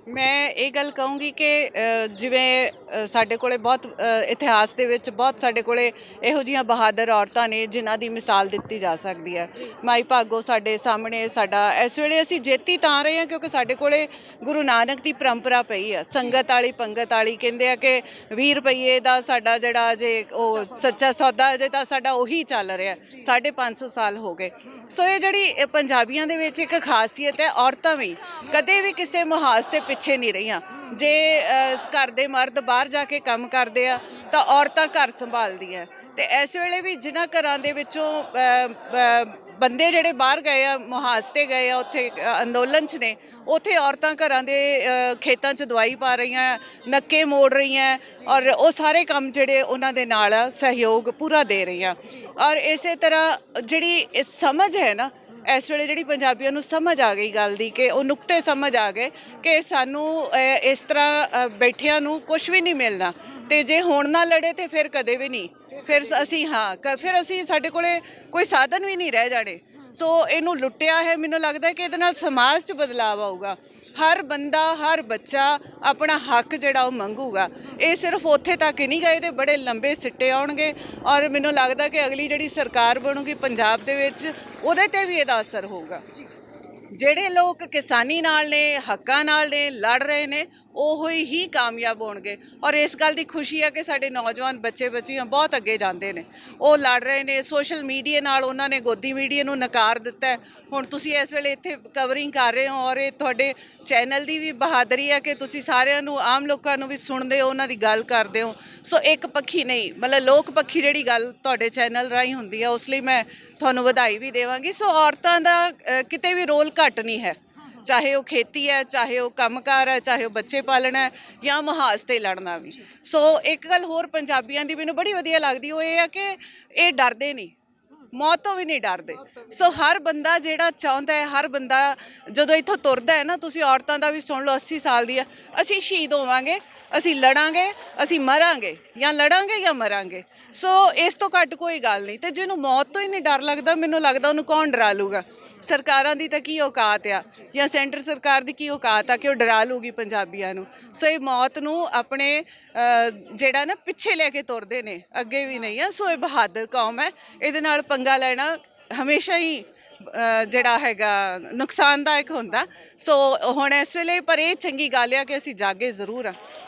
ਮੈਂ ਇਹ ਗੱਲ ਕਹੂੰਗੀ ਕਿ ਜਿਵੇਂ ਸਾਡੇ ਕੋਲੇ ਬਹੁਤ ਇਤਿਹਾਸ ਦੇ ਵਿੱਚ ਬਹੁਤ ਸਾਡੇ ਕੋਲੇ ਇਹੋ ਜਿਹੀਆਂ ਬਹਾਦਰ ਔਰਤਾਂ ਨੇ ਜਿਨ੍ਹਾਂ ਦੀ ਮਿਸਾਲ ਦਿੱਤੀ ਜਾ ਸਕਦੀ ਹੈ। ਮਾਈ ਭਾਗੋ ਸਾਡੇ ਸਾਹਮਣੇ, ਸਾਡਾ ਇਸ ਵੇਲੇ ਅਸੀਂ ਜੇਤੀ ਤਾਂ ਰਹੇ ਹਾਂ ਕਿਉਂਕਿ ਸਾਡੇ ਕੋਲੇ ਗੁਰੂ ਨਾਨਕ ਦੀ ਪਰੰਪਰਾ ਪਈ ਆ। ਸੰਗਤ ਵਾਲੀ ਪੰਗਤ ਵਾਲੀ ਕਹਿੰਦੇ ਆ ਕਿ 20 ਰੁਪਈਏ ਦਾ ਸਾਡਾ ਜਿਹੜਾ ਜੇ ਉਹ ਸੱਚਾ ਸੌਦਾ ਅਜੇ ਤਾਂ ਸਾਡਾ ਉਹੀ ਚੱਲ ਰਿਹਾ, 550 ਸਾਲ ਹੋ ਗਏ। ਸੋ ਇਹ ਜਿਹੜੀ ਪੰਜਾਬੀਆਂ ਦੇ ਵਿੱਚ ਇੱਕ ਖਾਸੀਅਤ ਹੈ, ਔਰਤਾਂ ਵੀ ਕਦੇ ਵੀ ਕਿਸੇ ਮੁਹਾਜ਼ ਤੇ ਪਿੱਛੇ ਨਹੀਂ ਰਹੀਆਂ। ਜੇ ਘਰ ਦੇ ਮਰਦ ਬਾਹਰ ਜਾ ਕੇ ਕੰਮ ਕਰਦੇ ਆ ਤਾਂ ਔਰਤਾਂ ਘਰ ਸੰਭਾਲਦੀਆਂ। ਤੇ ਇਸ ਵੇਲੇ ਵੀ ਜਿਨ੍ਹਾਂ ਘਰਾਂ ਦੇ ਵਿੱਚੋਂ ਬੰਦੇ ਜਿਹੜੇ ਬਾਹਰ ਗਏ ਆ, ਮੁਹਾਜ਼ ਤੇ ਗਏ ਆ, ਉੱਥੇ ਅੰਦੋਲਨ 'ਚ ਨੇ, ਉੱਥੇ ਔਰਤਾਂ ਘਰਾਂ ਦੇ ਖੇਤਾਂ 'ਚ ਦਵਾਈ ਪਾ ਰਹੀਆਂ, ਨੱਕੇ ਮੋੜ ਰਹੀਆਂ, ਔਰ ਉਹ ਸਾਰੇ ਕੰਮ ਜਿਹੜੇ ਉਹਨਾਂ ਦੇ ਨਾਲ ਸਹਿਯੋਗ ਪੂਰਾ ਦੇ ਰਹੀਆਂ। ਔਰ ਇਸੇ ਤਰ੍ਹਾਂ ਜਿਹੜੀ ਸਮਝ ਹੈ ਨਾ, ਇਸ ਵੇਲੇ ਜਿਹੜੀ ਪੰਜਾਬੀਆਂ ਨੂੰ ਸਮਝ ਆ ਗਈ ਗੱਲ ਦੀ, ਕਿ ਉਹ ਨੁਕਤੇ ਸਮਝ ਆ ਗਏ ਕਿ ਸਾਨੂੰ ਇਸ ਤਰ੍ਹਾਂ ਬੈਠਿਆਂ ਨੂੰ ਕੁਝ ਵੀ ਨਹੀਂ ਮਿਲਣਾ, ਤੇ ਜੇ ਹੁਣ ਨਾ ਲੜੇ ਤੇ ਫਿਰ ਕਦੇ ਵੀ ਨਹੀਂ, ਫਿਰ ਅਸੀਂ ਸਾਡੇ ਕੋਲੇ ਕੋਈ ਸਾਧਨ ਵੀ ਨਹੀਂ ਰਹਿ ਜਾਣੇ। ਸੋ ਇਹਨੂੰ ਲੁੱਟਿਆ ਹੈ। ਮੈਨੂੰ ਲੱਗਦਾ ਕਿ ਇਹਦੇ ਨਾਲ ਸਮਾਜ 'ਚ ਬਦਲਾਵ ਆਊਗਾ। ਹਰ ਬੰਦਾ, ਹਰ ਬੱਚਾ ਆਪਣਾ ਹੱਕ ਜਿਹੜਾ ਉਹ ਮੰਗੂਗਾ। ਇਹ ਸਿਰਫ ਉੱਥੇ ਤੱਕ ਹੀ ਨਹੀਂ ਗਏ, ਤੇ ਬੜੇ ਲੰਬੇ ਸਿੱਟੇ ਆਉਣਗੇ। ਔਰ ਮੈਨੂੰ ਲੱਗਦਾ ਕਿ ਅਗਲੀ ਜਿਹੜੀ ਸਰਕਾਰ ਬਣੂਗੀ ਪੰਜਾਬ ਦੇ ਵਿੱਚ, ਉਹਦੇ ਤੇ ਵੀ ਇਹਦਾ ਅਸਰ ਹੋਊਗਾ। ਜਿਹੜੇ ਲੋਕ ਕਿਸਾਨੀ ਨਾਲ ਨੇ, ਹੱਕਾਂ ਨਾਲ ਨੇ, ਲੜ ਰਹੇ ਨੇ, ਉਹ ਹੀ ਕਾਮਯਾਬ ਹੋਣਗੇ। ਔਰ ਇਸ ਗੱਲ ਦੀ ਖੁਸ਼ੀ ਹੈ ਕਿ ਸਾਡੇ ਨੌਜਵਾਨ ਬੱਚੇ ਬੱਚੀਆਂ ਬਹੁਤ ਅੱਗੇ ਜਾਂਦੇ ਨੇ, ਉਹ ਲੜ ਰਹੇ ਨੇ। ਸੋਸ਼ਲ ਮੀਡੀਆ ਨਾਲ ਉਹਨਾਂ ਨੇ ਗੋਦੀ ਮੀਡੀਆ ਨੂੰ ਨਕਾਰ ਦਿੱਤਾ। ਹੁਣ ਤੁਸੀਂ ਇਸ ਵੇਲੇ ਇੱਥੇ ਕਵਰਿੰਗ ਕਰ ਰਹੇ ਹੋ, ਔਰ ਇਹ ਤੁਹਾਡੇ ਚੈਨਲ ਦੀ ਵੀ ਬਹਾਦਰੀ ਹੈ ਕਿ ਤੁਸੀਂ ਸਾਰਿਆਂ ਨੂੰ, ਆਮ ਲੋਕਾਂ ਨੂੰ ਵੀ ਸੁਣਦੇ ਹੋ, ਉਹਨਾਂ ਦੀ ਗੱਲ ਕਰਦੇ ਹੋ। ਸੋ ਇੱਕ ਪੱਖੀ ਨਹੀਂ, ਮਤਲਬ ਲੋਕ ਪੱਖੀ ਜਿਹੜੀ ਗੱਲ ਤੁਹਾਡੇ ਚੈਨਲ ਰਾਹੀਂ ਹੁੰਦੀ ਹੈ, ਉਸ ਲਈ ਮੈਂ ਤੁਹਾਨੂੰ ਵਧਾਈ ਵੀ ਦੇਵਾਂਗੀ। ਸੋ ਔਰਤਾਂ ਦਾ ਕਿਤੇ ਵੀ ਰੋਲ ਘੱਟ ਨਹੀਂ ਹੈ, ਚਾਹੇ ਉਹ ਖੇਤੀ ਹੈ, ਚਾਹੇ ਉਹ ਕੰਮਕਾਰ ਹੈ, ਚਾਹੇ ਉਹ ਬੱਚੇ ਪਾਲਣਾ ਹੈ, ਜਾਂ ਮੁਹਾਜ਼ ਤੇ ਲੜਨਾ ਵੀ। ਸੋ ਇੱਕ ਗੱਲ ਹੋਰ ਪੰਜਾਬੀਆਂ ਦੀ ਮੈਨੂੰ ਬੜੀ ਵਧੀਆ ਲੱਗਦੀ, ਉਹ ਇਹ ਹੈ ਕਿ ਇਹ ਡਰਦੇ ਨਹੀਂ, ਮੌਤ ਤੋਂ ਵੀ ਨਹੀਂ ਡਰਦੇ। ਸੋ ਹਰ ਬੰਦਾ ਜਿਹੜਾ ਚਾਹੁੰਦਾ ਹੈ, ਹਰ ਬੰਦਾ ਜਦੋਂ ਇੱਥੋਂ ਤੁਰਦਾ ਹੈ ਨਾ, ਤੁਸੀਂ ਔਰਤਾਂ ਦਾ ਵੀ ਸੁਣ ਲਓ, 80 ਸਾਲ ਦੀ ਹੈ, ਅਸੀਂ ਸ਼ਹੀਦ ਹੋਵਾਂਗੇ, ਅਸੀਂ ਲੜਾਂਗੇ, ਅਸੀਂ ਮਰਾਂਗੇ, ਜਾਂ ਲੜਾਂਗੇ ਜਾਂ ਮਰਾਂਗੇ। ਸੋ ਇਸ ਤੋਂ ਘੱਟ ਕੋਈ ਗੱਲ ਨਹੀਂ। ਤੇ ਜਿਹਨੂੰ ਮੌਤ ਤੋਂ ਹੀ ਨਹੀਂ ਡਰ ਲੱਗਦਾ, ਮੈਨੂੰ ਲੱਗਦਾ ਉਹਨੂੰ ਕੌਣ ਡਰਾ ਲੂਗਾ? ਸਰਕਾਰਾਂ ਦੀ ਤਾਂ ਕੀ ਔਕਾਤ ਆ, ਜਾਂ ਸੈਂਟਰ ਸਰਕਾਰ ਦੀ ਕੀ ਔਕਾਤ ਆ ਕਿ ਉਹ ਡਰਾ ਲੂਗੀ ਪੰਜਾਬੀਆਂ ਨੂੰ? ਸੋ ਇਹ ਮੌਤ ਨੂੰ ਆਪਣੇ ਜਿਹੜਾ ਨਾ ਪਿੱਛੇ ਲੈ ਕੇ ਤੁਰਦੇ ਨੇ, ਅੱਗੇ ਵੀ ਨਹੀਂ ਆ। ਸੋ ਇਹ ਬਹਾਦਰ ਕੌਮ ਹੈ, ਇਹਦੇ ਨਾਲ ਪੰਗਾ ਲੈਣਾ ਹਮੇਸ਼ਾ ਹੀ ਜਿਹੜਾ ਹੈਗਾ ਨੁਕਸਾਨਦਾਇਕ ਹੁੰਦਾ। ਸੋ ਹੁਣ ਇਸ ਵੇਲੇ ਪਰ ਇਹ ਚੰਗੀ ਗੱਲ ਆ ਕਿ ਅਸੀਂ ਜਾਗੇ ਜ਼ਰੂਰ ਆ।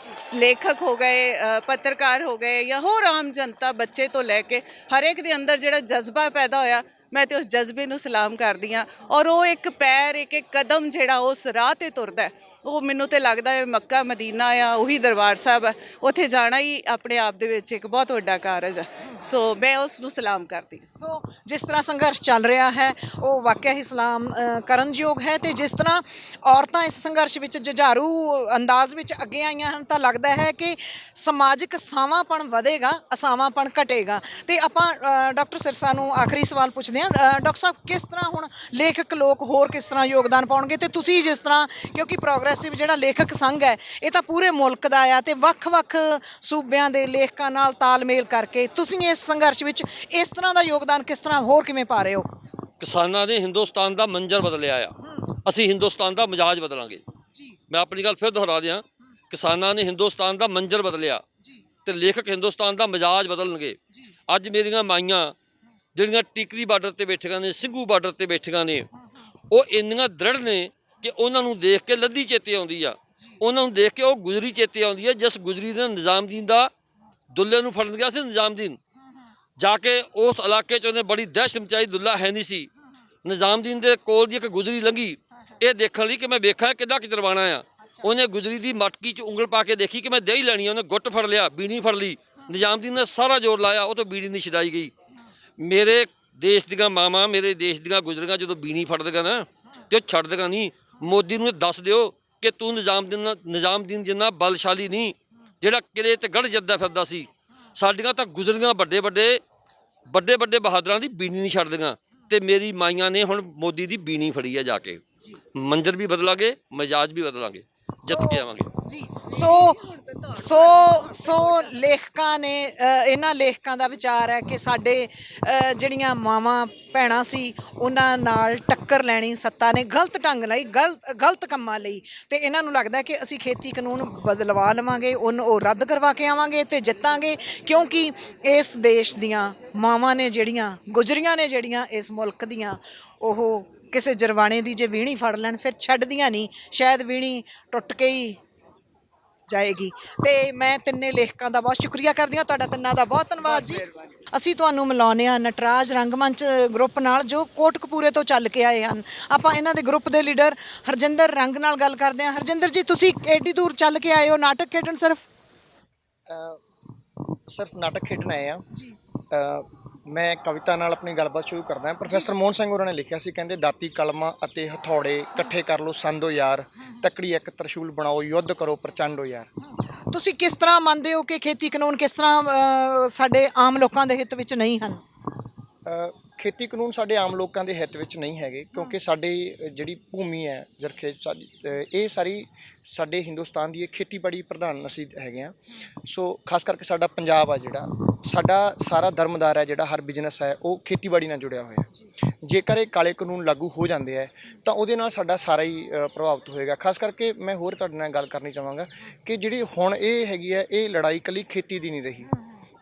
ਲੇਖਕ ਹੋ ਗਏ, ਪੱਤਰਕਾਰ ਹੋ ਗਏ, ਜਾਂ ਹੋਰ ਆਮ ਜਨਤਾ, ਬੱਚੇ ਤੋਂ ਲੈ ਕੇ ਹਰ ਇੱਕ ਦੇ ਅੰਦਰ ਜਿਹੜਾ ਜਜ਼ਬਾ ਪੈਦਾ ਹੋਇਆ, ਮੈਂ ਤੇ ਉਸ ਜਜ਼ਬੇ ਨੂੰ ਸਲਾਮ ਕਰਦੀ ਹਾਂ। ਔਰ ਉਹ ਇੱਕ ਪੈਰ, ਇੱਕ ਕਦਮ ਜਿਹੜਾ ਉਸ ਰਾਹ ਤੇ ਤੁਰਦਾ, ਉਹ ਮੈਨੂੰ ਤੇ ਲੱਗਦਾ ਹੈ ਮੱਕਾ ਮਦੀਨਾ ਆ, ਉਹੀ ਦਰਬਾਰ ਸਾਹਿਬ ਹੈ, ਉੱਥੇ ਜਾਣਾ ਹੀ ਆਪਣੇ ਆਪ ਦੇ ਵਿੱਚ ਇੱਕ ਬਹੁਤ ਵੱਡਾ ਕਾਰਜ ਹੈ। ਸੋ ਮੈਂ ਉਸ ਨੂੰ ਸਲਾਮ ਕਰਦੀ ਹਾਂ। ਸੋ ਜਿਸ ਤਰ੍ਹਾਂ ਸੰਘਰਸ਼ ਚੱਲ ਰਿਹਾ ਹੈ, ਉਹ ਵਾਕਿਆ ਹੀ ਸਲਾਮ ਕਰਨਯੋਗ ਹੈ। ਤੇ ਜਿਸ ਤਰ੍ਹਾਂ ਔਰਤਾਂ ਇਸ ਸੰਘਰਸ਼ ਵਿੱਚ ਜੁਝਾਰੂ ਅੰਦਾਜ਼ ਵਿੱਚ ਅੱਗੇ ਆਈਆਂ ਹਨ, ਤਾਂ ਲੱਗਦਾ ਹੈ ਕਿ ਸਮਾਜਿਕ ਸਾਵਾਂਪਣ ਵਧੇਗਾ, ਅਸਾਵਾਂਪਣ ਘਟੇਗਾ। ਤੇ ਆਪਾਂ ਡਾਕਟਰ ਸਿਰਸਾ ਨੂੰ ਆਖਰੀ ਸਵਾਲ ਪੁੱਛਦੇ ਹਾਂ ਕਰਦੇ ਹਾਂ ਡਾਕਟਰ ਸਾਹਿਬ, ਕਿਸ ਤਰ੍ਹਾਂ ਹੁਣ ਲੇਖਕ ਲੋਕ ਹੋਰ ਕਿਸ ਤਰ੍ਹਾਂ ਯੋਗਦਾਨ ਪਾਉਣਗੇ, ਤੇ ਤੁਸੀਂ ਜਿਸ ਤਰ੍ਹਾਂ, ਕਿਉਂਕਿ ਪ੍ਰੋਗਰੈਸਿਵ ਜਿਹੜਾ ਲੇਖਕ ਸੰਘ ਹੈ ਇਹ ਤਾਂ ਪੂਰੇ ਮੁਲਕ ਦਾ ਆ, ਤੇ ਵੱਖ-ਵੱਖ ਸੂਬਿਆਂ ਦੇ ਲੇਖਕਾਂ ਨਾਲ ਤਾਲਮੇਲ ਕਰਕੇ ਤੁਸੀਂ ਇਸ ਸੰਘਰਸ਼ ਵਿੱਚ ਇਸ ਤਰ੍ਹਾਂ ਦਾ ਯੋਗਦਾਨ ਕਿਸ ਤਰ੍ਹਾਂ ਹੋਰ ਕਿਵੇਂ ਪਾ ਰਹੇ ਹੋ? ਕਿਸਾਨਾਂ ਨੇ ਹਿੰਦੁਸਤਾਨ ਦਾ ਮੰਜ਼ਰ ਬਦਲਿਆ ਆ, ਅਸੀਂ ਹਿੰਦੁਸਤਾਨ ਦਾ ਮਿਜਾਜ ਬਦਲਾਂਗੇ। ਮੈਂ ਆਪਣੀ ਗੱਲ ਫਿਰ ਦੁਹਰਾ ਦਿਆਂ, ਕਿਸਾਨਾਂ ਨੇ ਹਿੰਦੁਸਤਾਨ ਦਾ ਮੰਜ਼ਰ ਬਦਲਿਆ ਤੇ ਲੇਖਕ ਹਿੰਦੁਸਤਾਨ ਦਾ ਮਿਜਾਜ ਬਦਲਣਗੇ। ਅੱਜ ਮੇਰੀਆਂ ਮਾਈਆਂ ਜਿਹੜੀਆਂ ਟਿਕਰੀ ਬਾਰਡਰ ਤੇ ਬੈਠੀਆਂ ਨੇ, ਸਿੰਘੂ ਬਾਰਡਰ ਤੇ ਬੈਠੀਆਂ ਨੇ, ਉਹ ਇੰਨੀਆਂ ਦ੍ਰਿੜ ਨੇ ਕਿ ਉਹਨਾਂ ਨੂੰ ਦੇਖ ਕੇ ਲੱਦੀ ਚੇਤੇ ਆਉਂਦੀ ਆ, ਉਹਨਾਂ ਨੂੰ ਦੇਖ ਕੇ ਉਹ ਗੁਜਰੀ ਚੇਤੇ ਆਉਂਦੀ ਹੈ, ਜਿਸ ਗੁਜਰੀ ਨੇ ਨਿਜ਼ਾਮਦੀਨ ਦਾ ਦੁੱਲੇ ਨੂੰ ਫੜਨ ਗਿਆ ਸੀ। ਨਿਜ਼ਾਮਦੀਨ ਜਾ ਕੇ ਉਸ ਇਲਾਕੇ 'ਚ ਉਹਨੇ ਬੜੀ ਦਹਿਸ਼ਤ ਮਚਾਈ, ਦੁੱਲਾ ਹੈ ਨਹੀਂ ਸੀ। ਨਿਜ਼ਾਮਦੀਨ ਦੇ ਕੋਲ ਦੀ ਇੱਕ ਗੁਜਰੀ ਲੰਘੀ ਇਹ ਦੇਖਣ ਲਈ ਕਿ ਮੈਂ ਵੇਖਾਂ ਕਿੱਦਾਂ ਕਿਦਰਵਾਣਾ ਆ। ਉਹਨੇ ਗੁਜਰੀ ਦੀ ਮਟਕੀ 'ਚ ਉਂਗਲ ਪਾ ਕੇ ਦੇਖੀ ਕਿ ਮੈਂ ਦਹੀਂ ਲੈਣੀ ਆ, ਉਹਨੇ ਗੁੱਟ ਫੜ ਲਿਆ, ਬੀਣੀ ਫੜ ਲਈ। ਨਿਜ਼ਾਮਦੀਨ ਨੇ ਸਾਰਾ ਜ਼ੋਰ ਲਾਇਆ, ਉਹ ਤੋਂ ਬੀੜੀ ਨਹੀਂ ਛਡਾਈ ਗਈ। ਮੇਰੇ ਦੇਸ਼ ਦੀਆਂ ਮਾਵਾਂ, ਮੇਰੇ ਦੇਸ਼ ਦੀਆਂ ਗੁਜਰੀਆਂ ਜਦੋਂ ਬੀਣੀ ਫੜਦੀਆਂ ਨਾ ਤੇ ਉਹ ਛੱਡਦੀਆਂ ਨਹੀਂ। ਮੋਦੀ ਨੂੰ ਦੱਸ ਦਿਓ ਕਿ ਤੂੰ ਨਿਜ਼ਾਮਦੀਨ ਜਿੰਨਾ ਬਲਸ਼ਾਲੀ ਨਹੀਂ, ਜਿਹੜਾ ਕਿਲੇ ਤੇ ਗੜ੍ਹ ਜਿੱਤਦਾ ਫਿਰਦਾ ਸੀ। ਸਾਡੀਆਂ ਤਾਂ ਗੁਜਰੀਆਂ ਵੱਡੇ ਵੱਡੇ ਬਹਾਦਰਾਂ ਦੀ ਬੀਣੀ ਨਹੀਂ ਛੱਡਦੀਆਂ, ਤੇ ਮੇਰੀ ਮਾਈਆਂ ਨੇ ਹੁਣ ਮੋਦੀ ਦੀ ਬੀਣੀ ਫੜੀ ਆ। ਜਾ ਕੇ ਮੰਜ਼ਰ ਵੀ ਬਦਲਾਂਗੇ, ਮਿਜਾਜ ਵੀ ਬਦਲਾਂਗੇ, ਜਿੱਤ ਕੇ ਆਵਾਂਗੇ ਜੀ। ਸੋ ਲੇਖਕਾਂ ਨੇ, ਇਹਨਾਂ ਲੇਖਕਾਂ ਦਾ ਵਿਚਾਰ ਹੈ ਕਿ ਸਾਡੇ ਜਿਹੜੀਆਂ ਮਾਵਾਂ ਭੈਣਾਂ ਸੀ ਉਹਨਾਂ ਨਾਲ ਟੱਕਰ ਲੈਣੀ ਸੱਤਾ ਨੇ ਗਲਤ ਢੰਗ ਲਈ, ਗਲਤ ਕੰਮਾਂ ਲਈ, ਤੇ ਇਹਨਾਂ ਨੂੰ ਲੱਗਦਾ ਕਿ ਅਸੀਂ ਖੇਤੀ ਕਾਨੂੰਨ ਬਦਲਵਾ ਲਵਾਂਗੇ, ਉਹਨੂੰ ਉਹ ਰੱਦ ਕਰਵਾ ਕੇ ਆਵਾਂਗੇ ਤੇ ਜਿੱਤਾਂਗੇ, ਕਿਉਂਕਿ ਇਸ ਦੇਸ਼ ਦੀਆਂ ਮਾਵਾਂ ਨੇ ਜਿਹੜੀਆਂ ਗੁਜਰੀਆਂ ਨੇ, ਜਿਹੜੀਆਂ ਇਸ ਮੁਲਕ ਦੀਆਂ, ਉਹ ਕਿਸੇ ਜਰਵਾਣੇ ਦੀ ਜੇ ਵੀਣੀ ਫੜ ਲੈਣ ਫਿਰ ਛੱਡਦੀਆਂ ਨਹੀਂ, ਸ਼ਾਇਦ ਵੀਣੀ ਟੁੱਟ ਕੇ ਹੀ ਜਾਏਗੀ। ਤੇ ਮੈਂ ਤਿੰਨੇ ਲੇਖਕਾਂ ਦਾ ਬਹੁਤ ਸ਼ੁਕਰੀਆ ਕਰਦੀ ਹਾਂ, ਤੁਹਾਡਾ ਤਿੰਨਾਂ ਦਾ ਬਹੁਤ ਧੰਨਵਾਦ ਜੀ। ਅਸੀਂ ਤੁਹਾਨੂੰ ਮਿਲਾਉਂਦੇ ਹਾਂ ਨਟਰਾਜ ਰੰਗਮੰਚ ਗਰੁੱਪ ਨਾਲ, ਜੋ ਕੋਟਕਪੂਰੇ ਤੋਂ ਚੱਲ ਕੇ ਆਏ ਹਨ। ਆਪਾਂ ਇਹਨਾਂ ਦੇ ਗਰੁੱਪ ਦੇ ਲੀਡਰ ਹਰਜਿੰਦਰ ਰੰਗ ਨਾਲ ਗੱਲ ਕਰਦੇ ਹਾਂ। ਹਰਜਿੰਦਰ ਜੀ, ਤੁਸੀਂ ਏਡੀ ਦੂਰ ਚੱਲ ਕੇ ਆਏ ਹੋ ਨਾਟਕ ਖੇਡਣ? ਸਿਰਫ ਨਾਟਕ ਖੇਡਣ ਆਏ ਆ ਜੀ। ਮੈਂ ਕਵਿਤਾ ਨਾਲ ਆਪਣੀ ਗੱਲਬਾਤ ਸ਼ੁਰੂ ਕਰਦਾ ਹਾਂ। ਪ੍ਰੋਫੈਸਰ ਮੋਹਨ ਸਿੰਘ ਹੋਰਾਂ ਨੇ ਲਿਖਿਆ ਸੀ, ਕਹਿੰਦੇ ਦਾਤੀ ਕਲਮਾਂ ਅਤੇ ਹਥੌੜੇ ਇਕੱਠੇ ਕਰ ਲਓ ਸੰਦੋ ਯਾਰ, ਤਕੜੀ ਇੱਕ ਤਰਸ਼ੂਲ ਬਣਾਓ, ਯੁੱਧ ਕਰੋ ਪ੍ਰਚੰਡੋ ਯਾਰ। ਤੁਸੀਂ ਕਿਸ ਤਰ੍ਹਾਂ ਮੰਨਦੇ ਹੋ ਕਿ ਖੇਤੀ ਕਾਨੂੰਨ ਕਿਸ ਤਰ੍ਹਾਂ ਸਾਡੇ ਆਮ ਲੋਕਾਂ ਦੇ ਹਿੱਤ ਵਿੱਚ ਨਹੀਂ ਹਨ? ਖੇਤੀ ਕਾਨੂੰਨ ਸਾਡੇ ਆਮ ਲੋਕਾਂ ਦੇ ਹਿੱਤ ਵਿੱਚ ਨਹੀਂ ਹੈਗੇ, ਕਿਉਂਕਿ ਸਾਡੀ ਜਿਹੜੀ ਭੂਮੀ ਹੈ ਜਰਖੇਤ ਸਾਡੀ, ਇਹ ਸਾਰੀ ਸਾਡੇ ਹਿੰਦੁਸਤਾਨ ਦੀ ਖੇਤੀਬਾੜੀ ਪ੍ਰਧਾਨ ਅਸੀਂ ਹੈਗੇ ਆ। ਸੋ ਖਾਸ ਕਰਕੇ ਸਾਡਾ ਪੰਜਾਬ ਆ ਜਿਹੜਾ, ਸਾਡਾ ਸਾਰਾ ਦਰਮਦਾਰ ਹੈ ਜਿਹੜਾ, ਹਰ ਬਿਜ਼ਨਸ ਹੈ ਉਹ ਖੇਤੀਬਾੜੀ ਨਾਲ ਜੁੜਿਆ ਹੋਇਆ। ਜੇਕਰ ਇਹ ਕਾਲੇ ਕਾਨੂੰਨ ਲਾਗੂ ਹੋ ਜਾਂਦੇ ਹੈ ਤਾਂ ਉਹਦੇ ਨਾਲ ਸਾਡਾ ਸਾਰਾ ਹੀ ਪ੍ਰਭਾਵਿਤ ਹੋਏਗਾ। ਖਾਸ ਕਰਕੇ ਮੈਂ ਹੋਰ ਤੁਹਾਡੇ ਨਾਲ ਗੱਲ ਕਰਨੀ ਚਾਹਾਂਗਾ ਕਿ ਜਿਹੜੀ ਹੁਣ ਇਹ ਹੈਗੀ ਹੈ, ਇਹ ਲੜਾਈ ਇਕੱਲੀ ਖੇਤੀ ਦੀ ਨਹੀਂ ਰਹੀ,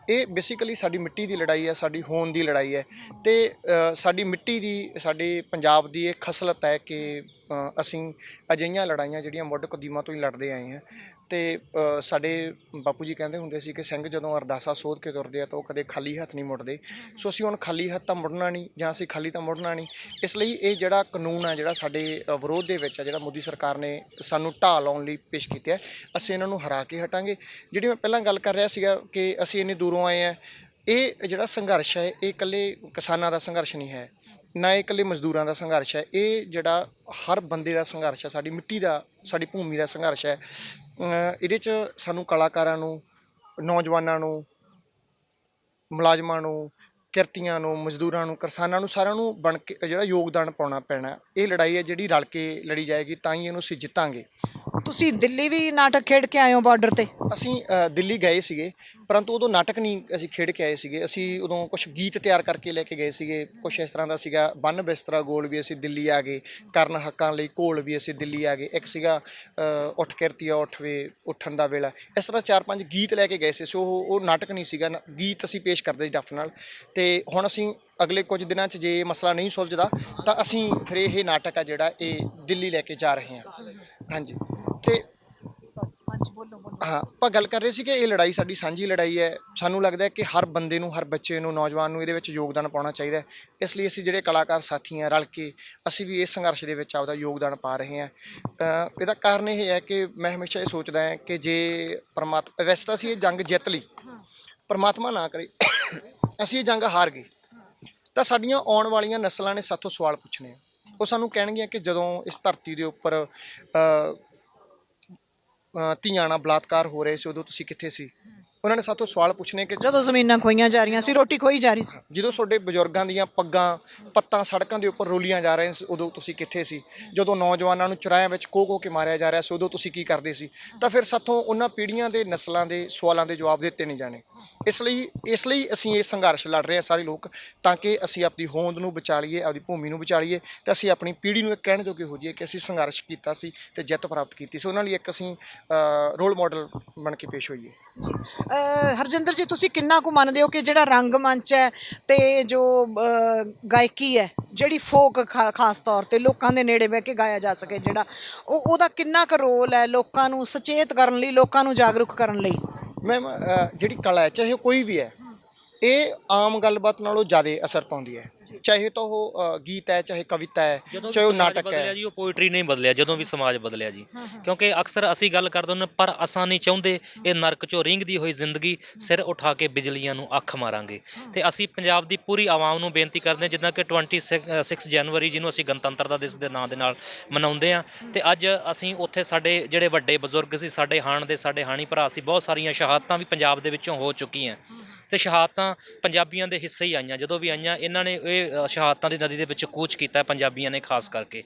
ਇਹ ਬੇਸਿਕਲੀ ਸਾਡੀ ਮਿੱਟੀ ਦੀ ਲੜਾਈ ਹੈ, ਸਾਡੀ ਹੋਂਦ ਦੀ ਲੜਾਈ ਹੈ। ਤੇ ਸਾਡੀ ਮਿੱਟੀ ਦੀ, ਸਾਡੇ ਪੰਜਾਬ ਦੀ ਇਹ ਖਸਲਤ ਹੈ ਕਿ ਅਸੀਂ ਅਜਿਹੀਆਂ ਲੜਾਈਆਂ ਜਿਹੜੀਆਂ ਮੁੱਢ ਕਦੀਮਾਂ ਤੋਂ ਹੀ ਲੜਦੇ ਆਏ ਹਾਂ। ਤੇ ਸਾਡੇ ਬਾਪੂ ਜੀ ਕਹਿੰਦੇ ਹੁੰਦੇ ਸੀ ਕਿ ਸਿੰਘ ਜਦੋਂ ਅਰਦਾਸਾ ਸੋਧ ਕੇ ਤੁਰਦੇ ਆ ਤਾਂ ਉਹ ਕਦੇ ਖਾਲੀ ਹੱਥ ਨਹੀਂ ਮੁੜਦੇ। ਸੋ ਅਸੀਂ ਹੁਣ ਖਾਲੀ ਹੱਥ ਤਾਂ ਮੁੜਨਾ ਨਹੀਂ, ਜਾਂ ਅਸੀਂ ਖਾਲੀ ਤਾਂ ਮੁੜਨਾ ਨਹੀਂ। ਇਸ ਲਈ ਇਹ ਜਿਹੜਾ ਕਾਨੂੰਨ ਆ ਜਿਹੜਾ ਸਾਡੇ ਵਿਰੋਧ ਦੇ ਵਿੱਚ ਆ, ਜਿਹੜਾ ਮੋਦੀ ਸਰਕਾਰ ਨੇ ਸਾਨੂੰ ਢਾਹ ਲਾਉਣ ਲਈ ਪੇਸ਼ ਕੀਤਾ, ਅਸੀਂ ਇਹਨਾਂ ਨੂੰ ਹਰਾ ਕੇ ਹਟਾਂਗੇ। ਜਿਹੜੀ ਮੈਂ ਪਹਿਲਾਂ ਗੱਲ ਕਰ ਰਿਹਾ ਸੀਗਾ ਕਿ ਅਸੀਂ ਇੰਨੀ ਦੂਰੋਂ ਆਏ ਹਾਂ, ਇਹ ਜਿਹੜਾ ਸੰਘਰਸ਼ ਹੈ ਇਹ ਇਕੱਲੇ ਕਿਸਾਨਾਂ ਦਾ ਸੰਘਰਸ਼ ਨਹੀਂ ਹੈ, ਨਾ ਇਹ ਇਕੱਲੇ ਮਜ਼ਦੂਰਾਂ ਦਾ ਸੰਘਰਸ਼ ਹੈ, ਇਹ ਜਿਹੜਾ ਹਰ ਬੰਦੇ ਦਾ ਸੰਘਰਸ਼ ਹੈ, ਸਾਡੀ ਮਿੱਟੀ ਦਾ, ਸਾਡੀ ਭੂਮੀ ਦਾ ਸੰਘਰਸ਼ ਹੈ। ਇਹਦੇ 'ਚ ਸਾਨੂੰ ਕਲਾਕਾਰਾਂ ਨੂੰ, ਨੌਜਵਾਨਾਂ ਨੂੰ, ਮੁਲਾਜ਼ਮਾਂ ਨੂੰ, ਕਿਰਤੀਆਂ ਨੂੰ, ਮਜ਼ਦੂਰਾਂ ਨੂੰ, ਕਿਸਾਨਾਂ ਨੂੰ, ਸਾਰਿਆਂ ਨੂੰ ਬਣ ਕੇ ਜਿਹੜਾ ਯੋਗਦਾਨ ਪਾਉਣਾ ਪੈਣਾ। ਇਹ ਲੜਾਈ ਹੈ ਜਿਹੜੀ ਰਲ ਕੇ ਲੜੀ ਜਾਏਗੀ, ਤਾਂ ਹੀ ਇਹਨੂੰ ਅਸੀਂ ਜਿੱਤਾਂਗੇ। ਤੁਸੀਂ ਦਿੱਲੀ ਵੀ ਨਾਟਕ ਖੇਡ ਕੇ ਆਏ ਹੋ ਬਾਰਡਰ ਤੇ? ਅਸੀਂ ਦਿੱਲੀ ਗਏ ਸੀਗੇ, ਪਰੰਤੂ ਉਦੋਂ ਨਾਟਕ ਨਹੀਂ ਅਸੀਂ ਖੇਡ ਕੇ ਆਏ ਸੀਗੇ। ਅਸੀਂ ਉਦੋਂ ਕੁਝ ਗੀਤ ਤਿਆਰ ਕਰਕੇ ਲੈ ਕੇ ਗਏ ਸੀਗੇ, ਕੁਝ ਇਸ ਤਰ੍ਹਾਂ ਦਾ ਸੀਗਾ, ਬੰਨ ਬਿਸਤਰਾ ਗੋਲ ਵੀ ਅਸੀਂ ਦਿੱਲੀ ਆ ਗਏ, ਕਰਨ ਹੱਕਾਂ ਲਈ ਘੋਲ ਵੀ ਅਸੀਂ ਦਿੱਲੀ ਆ ਗਏ, ਇੱਕ ਸੀਗਾ ਉੱਠ ਕਿਰਤੀਆ ਉੱਠ ਵੇ ਉੱਠਣ ਦਾ ਵੇਲਾ। ਇਸ ਤਰ੍ਹਾਂ 4-5 ਗੀਤ ਲੈ ਕੇ ਗਏ ਸੀ। ਸੋ ਉਹ ਨਾਟਕ ਨਹੀਂ ਸੀਗਾ, ਗੀਤ ਅਸੀਂ ਪੇਸ਼ ਕਰਦੇ ਸੀ ਡੱਫ ਨਾਲ। ਤੇ ਹੁਣ ਅਸੀਂ ਅਗਲੇ ਕੁਝ ਦਿਨਾਂ 'ਚ ਜੇ ਮਸਲਾ ਨਹੀਂ ਸੁਲਝਦਾ ਤਾਂ ਅਸੀਂ ਫਿਰ ਇਹ ਨਾਟਕ ਆ ਜਿਹੜਾ ਇਹ ਦਿੱਲੀ ਲੈ ਕੇ ਜਾ ਰਹੇ ਹਾਂ। ਹਾਂਜੀ। ਤੇ ਹਾਂ, ਆਪਾਂ ਗੱਲ ਕਰ ਰਹੇ ਸੀ ਕਿ ਇਹ ਲੜਾਈ ਸਾਡੀ ਸਾਂਝੀ ਲੜਾਈ ਹੈ। ਸਾਨੂੰ ਲੱਗਦਾ ਹੈ ਕਿ ਹਰ ਬੰਦੇ ਨੂੰ, ਹਰ ਬੱਚੇ ਨੂੰ, ਨੌਜਵਾਨ ਨੂੰ ਇਹਦੇ ਵਿੱਚ ਯੋਗਦਾਨ ਪਾਉਣਾ ਚਾਹੀਦਾ। ਇਸ ਲਈ ਅਸੀਂ ਜਿਹੜੇ ਕਲਾਕਾਰ ਸਾਥੀ ਹਾਂ, ਰਲ ਕੇ ਅਸੀਂ ਵੀ ਇਸ ਸੰਘਰਸ਼ ਦੇ ਵਿੱਚ ਆਪਦਾ ਯੋਗਦਾਨ ਪਾ ਰਹੇ ਹਾਂ। ਇਹਦਾ ਕਾਰਨ ਇਹ ਹੈ ਕਿ ਮੈਂ ਹਮੇਸ਼ਾ ਇਹ ਸੋਚਦਾ ਹਾਂ ਕਿ ਜੇ ਪਰਮਾਤਮਾ, ਵੈਸੇ ਤਾਂ ਅਸੀਂ ਇਹ ਜੰਗ ਜਿੱਤ ਲਈ, ਪਰਮਾਤਮਾ ਨਾ ਕਰੇ ਅਸੀਂ ਇਹ ਜੰਗ ਹਾਰ ਗਏ, ਤਾਂ ਸਾਡੀਆਂ ਆਉਣ ਵਾਲੀਆਂ ਨਸਲਾਂ ਨੇ ਸਾਥੋਂ ਸਵਾਲ ਪੁੱਛਣੇ ਆ। ਉਹ ਸਾਨੂੰ ਕਹਿਣਗੀਆਂ ਕਿ ਜਦੋਂ ਇਸ ਧਰਤੀ ਦੇ ਉੱਪਰ ਧੀਆਂ ਨਾਲ ਬਲਾਤਕਾਰ ਹੋ ਰਹੇ ਸੀ ਉਦੋਂ ਤੁਸੀਂ ਕਿੱਥੇ ਸੀ, ਉਹਨਾਂ ਨੇ ਸਾਥੋਂ ਸਵਾਲ ਪੁੱਛਣੇ ਕਿ ਜਦੋਂ ਜ਼ਮੀਨਾਂ ਖੋਈਆਂ ਜਾ ਰਹੀਆਂ ਸੀ, ਰੋਟੀ ਖੋਈ ਜਾ ਰਹੀ ਸੀ, ਜਦੋਂ ਤੁਹਾਡੇ ਬਜ਼ੁਰਗਾਂ ਦੀਆਂ ਪੱਗਾਂ ਪੱਤਾਂ ਸੜਕਾਂ ਦੇ ਉੱਪਰ ਰੋਲੀਆਂ ਜਾ ਰਹੇ ਸੀ ਉਦੋਂ ਤੁਸੀਂ ਕਿੱਥੇ ਸੀ? ਜਦੋਂ ਨੌਜਵਾਨਾਂ ਨੂੰ ਚੁਰਾਹਿਆਂ ਵਿੱਚ ਕੋਹ ਕੇ ਮਾਰਿਆ ਜਾ ਰਿਹਾ ਸੀ ਉਦੋਂ ਤੁਸੀਂ ਕੀ ਕਰਦੇ ਸੀ? ਤਾਂ ਫਿਰ ਸਾਥੋਂ ਉਹਨਾਂ ਪੀੜ੍ਹੀਆਂ ਦੇ ਨਸਲਾਂ ਦੇ ਸਵਾਲਾਂ ਦੇ ਜਵਾਬ ਦਿੱਤੇ ਨਹੀਂ ਜਾਣੇ। ਇਸ ਲਈ ਅਸੀਂ ਇਹ ਸੰਘਰਸ਼ ਲੜ ਰਹੇ ਹਾਂ ਸਾਰੇ ਲੋਕ, ਤਾਂ ਕਿ ਅਸੀਂ ਆਪਣੀ ਹੋਂਦ ਨੂੰ ਬਚਾ ਲਈਏ, ਆਪਣੀ ਭੂਮੀ ਨੂੰ ਬਚਾ ਲਈਏ ਤੇ ਅਸੀਂ ਆਪਣੀ ਪੀੜ੍ਹੀ ਨੂੰ ਇਹ ਕਹਿਣ ਜੋਗੇ ਹੋ ਜਾਈਏ ਕਿ ਅਸੀਂ ਸੰਘਰਸ਼ ਕੀਤਾ ਸੀ ਤੇ ਜਿੱਤ ਪ੍ਰਾਪਤ ਕੀਤੀ ਸੀ। ਉਹਨਾਂ ਲਈ ਇੱਕ ਅਸੀਂ ਰੋਲ ਮਾਡਲ ਬਣ ਕੇ ਪੇਸ਼ ਹੋਈਏ। ਜੀ ਹਰਜਿੰਦਰ ਜੀ, ਤੁਸੀਂ ਕਿੰਨਾ ਕੁ ਮੰਨਦੇ ਹੋ ਕਿ ਜਿਹੜਾ ਰੰਗਮੰਚ ਹੈ ਤੇ ਜੋ ਗਾਇਕੀ ਹੈ, ਜਿਹੜੀ ਫੋਕ ਖਾਸ ਤੌਰ ਤੇ ਲੋਕਾਂ ਦੇ ਨੇੜੇ ਬਹਿ ਕੇ ਗਾਇਆ ਜਾ ਸਕੇ, ਜਿਹੜਾ ਉਹਦਾ ਕਿੰਨਾ ਕੁ ਰੋਲ ਹੈ ਲੋਕਾਂ ਨੂੰ ਸੁਚੇਤ ਕਰਨ ਲਈ, ਲੋਕਾਂ ਨੂੰ ਜਾਗਰੂਕ ਕਰਨ ਲਈ? ਮੈਮ ਜਿਹੜੀ ਕਲਾ ਹੈ, ਚਾਹੇ ਕੋਈ ਵੀ ਹੈ, ਇਹ ਆਮ ਗੱਲਬਾਤ ਨਾਲੋਂ ਜ਼ਿਆਦਾ ਅਸਰ ਪਾਉਂਦੀ ਹੈ। ਚਾਹੇ ਤਾਂ ਉਹ ਗੀਤ ਹੈ, ਚਾਹੇ ਕਵਿਤਾ ਹੈ, ਚਾਹੇ ਉਹ ਨਾਟਕ ਹੈ। ਜੀ ਉਹ ਪੋਇਟਰੀ ਨਹੀਂ ਬਦਲਿਆ ਜਦੋਂ ਵੀ ਸਮਾਜ ਬਦਲਿਆ ਜੀ, ਕਿਉਂਕਿ ਅਕਸਰ ਅਸੀਂ ਗੱਲ ਕਰਦੇ ਹੁੰਦੇ ਪਰ ਅਸਾਂ ਨਹੀਂ ਚਾਹੁੰਦੇ ਇਹ ਨਰਕ ਚੋਂ ਰਿੰਗਦੀ ਹੋਈ ਜ਼ਿੰਦਗੀ ਸਿਰ ਉਠਾ ਕੇ ਬਿਜਲੀਆਂ ਨੂੰ ਅੱਖ ਮਾਰਾਂਗੇ। ਤੇ ਅਸੀਂ ਪੰਜਾਬ ਦੀ ਪੂਰੀ ਆਵਾਮ ਨੂੰ ਬੇਨਤੀ ਕਰਦੇ ਹਾਂ, ਜਿੱਦਾਂ ਕਿ 26 ਜਨਵਰੀ ਜਿਹਨੂੰ ਅਸੀਂ ਗਣਤੰਤਰਤਾ ਦਿਵਸ ਦੇ ਨਾਂ ਦੇ ਨਾਲ ਮਨਾਉਂਦੇ ਹਾਂ, ਤੇ ਅੱਜ ਅਸੀਂ ਉੱਥੇ ਸਾਡੇ ਜਿਹੜੇ ਵੱਡੇ ਬਜ਼ੁਰਗ ਸੀ, ਸਾਡੇ ਹਾਣ ਦੇ ਸਾਡੇ ਹਾਣੀ ਭਰਾ ਸੀ, ਬਹੁਤ ਸਾਰੀਆਂ ਸ਼ਹਾਦਤਾਂ ਵੀ ਪੰਜਾਬ ਦੇ ਵਿੱਚੋਂ ਹੋ ਚੁੱਕੀਆਂ ਤੇ ਸ਼ਹਾਦਤਾਂ ਪੰਜਾਬੀਆਂ ਦੇ ਹਿੱਸੇ ਹੀ ਆਈਆਂ। ਜਦੋਂ ਵੀ ਆਈਆਂ ਇਹਨਾਂ ਨੇ ਇਹ ਸ਼ਹਾਦਤਾਂ ਦੀ ਨਦੀ ਦੇ ਵਿੱਚ ਕੂਚ ਕੀਤਾ ਪੰਜਾਬੀਆਂ ਨੇ ਖਾਸ ਕਰਕੇ।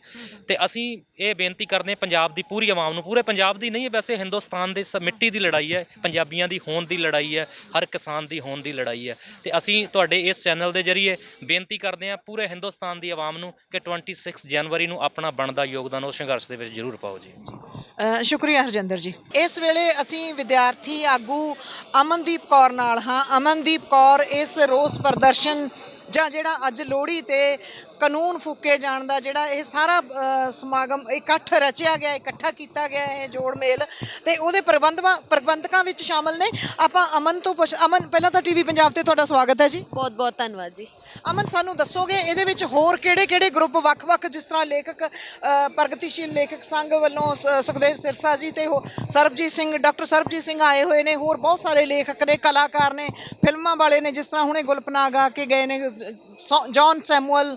ਤੇ ਅਸੀਂ ਇਹ ਬੇਨਤੀ ਕਰਦੇ ਹਾਂ ਪੰਜਾਬ ਦੀ ਪੂਰੀ ਆਵਾਮ ਨੂੰ, ਪੂਰੇ ਪੰਜਾਬ ਦੀ ਨਹੀਂ, ਵੈਸੇ ਹਿੰਦੁਸਤਾਨ ਦੇ ਮਿੱਟੀ ਦੀ ਲੜਾਈ ਹੈ, ਪੰਜਾਬੀਆਂ ਦੀ ਹੋਂਦ ਦੀ ਲੜਾਈ ਹੈ, ਹਰ ਕਿਸਾਨ ਦੀ ਹੋਂਦ ਦੀ ਲੜਾਈ ਹੈ। ਤੇ ਅਸੀਂ ਤੁਹਾਡੇ ਇਸ ਚੈਨਲ ਦੇ ਜ਼ਰੀਏ ਬੇਨਤੀ ਕਰਦੇ ਹਾਂ ਪੂਰੇ ਹਿੰਦੁਸਤਾਨ ਦੀ ਆਵਾਮ ਨੂੰ ਕਿ 26 ਜਨਵਰੀ ਨੂੰ ਆਪਣਾ ਬਣਦਾ ਯੋਗਦਾਨ ਉਸ ਸੰਘਰਸ਼ ਦੇ ਵਿੱਚ ਜ਼ਰੂਰ ਪਾਓ ਜੀ। ਸ਼ੁਕਰੀਆ ਹਰਜਿੰਦਰ ਜੀ। ਇਸ ਵੇਲੇ ਅਸੀਂ ਵਿਦਿਆਰਥੀ ਆਗੂ ਅਮਨਦੀਪ ਕੌਰ ਨਾਲ ਹਾਂ। ਅਮਨਦੀਪ ਕੌਰ ਇਸ ਰੋਸ ਪ੍ਰਦਰਸ਼ਨ ਜਾਂ ਜਿਹੜਾ ਅੱਜ ਲੋਹੜੀ ਤੇ ਕਾਨੂੰਨ ਫੂਕੇ ਜਾਣ ਦਾ ਜਿਹੜਾ ਇਹ ਸਾਰਾ ਸਮਾਗਮ ਇਕੱਠ ਰਚਿਆ ਗਿਆ, ਇਕੱਠਾ ਕੀਤਾ ਗਿਆ, ਇਹ ਜੋੜ ਮੇਲ ਤੇ ਉਹਦੇ ਪ੍ਰਬੰਧਕਾਂ ਵਿੱਚ ਸ਼ਾਮਲ ਨੇ। ਆਪਾਂ ਅਮਨ ਤੋਂ ਅਮਨ, ਪਹਿਲਾਂ ਤਾਂ ਟੀਵੀ ਪੰਜਾਬ ਤੇ ਤੁਹਾਡਾ ਸਵਾਗਤ ਹੈ ਜੀ। ਬਹੁਤ ਬਹੁਤ ਧੰਨਵਾਦ ਜੀ। ਅਮਨ, ਸਾਨੂੰ ਦੱਸੋਗੇ ਇਹਦੇ ਵਿੱਚ ਹੋਰ ਕਿਹੜੇ ਗਰੁੱਪ ਵੱਖ-ਵੱਖ, ਜਿਸ ਤਰ੍ਹਾਂ ਲੇਖਕ ਪ੍ਰਗਤੀਸ਼ੀਲ ਲੇਖਕ ਸੰਘ ਵੱਲੋਂ ਸੁਖਦੇਵ ਸਿਰਸਾ ਜੀ ਤੇ ਸਰਬਜੀਤ ਸਿੰਘ, ਡਾਕਟਰ ਸਰਬਜੀਤ ਸਿੰਘ ਆਏ ਹੋਏ ਨੇ, ਹੋਰ ਬਹੁਤ ਸਾਰੇ ਲੇਖਕ ਨੇ, ਕਲਾਕਾਰ ਨੇ, ਫਿਲਮਾਂ ਵਾਲੇ ਨੇ, ਜਿਸ ਤਰ੍ਹਾਂ ਹੁਣੇ ਗੁਲਪਨਾਗ ਆ ਕੇ ਗਏ ਨੇ, ਜੌਨ ਸੈਮੂਅਲ,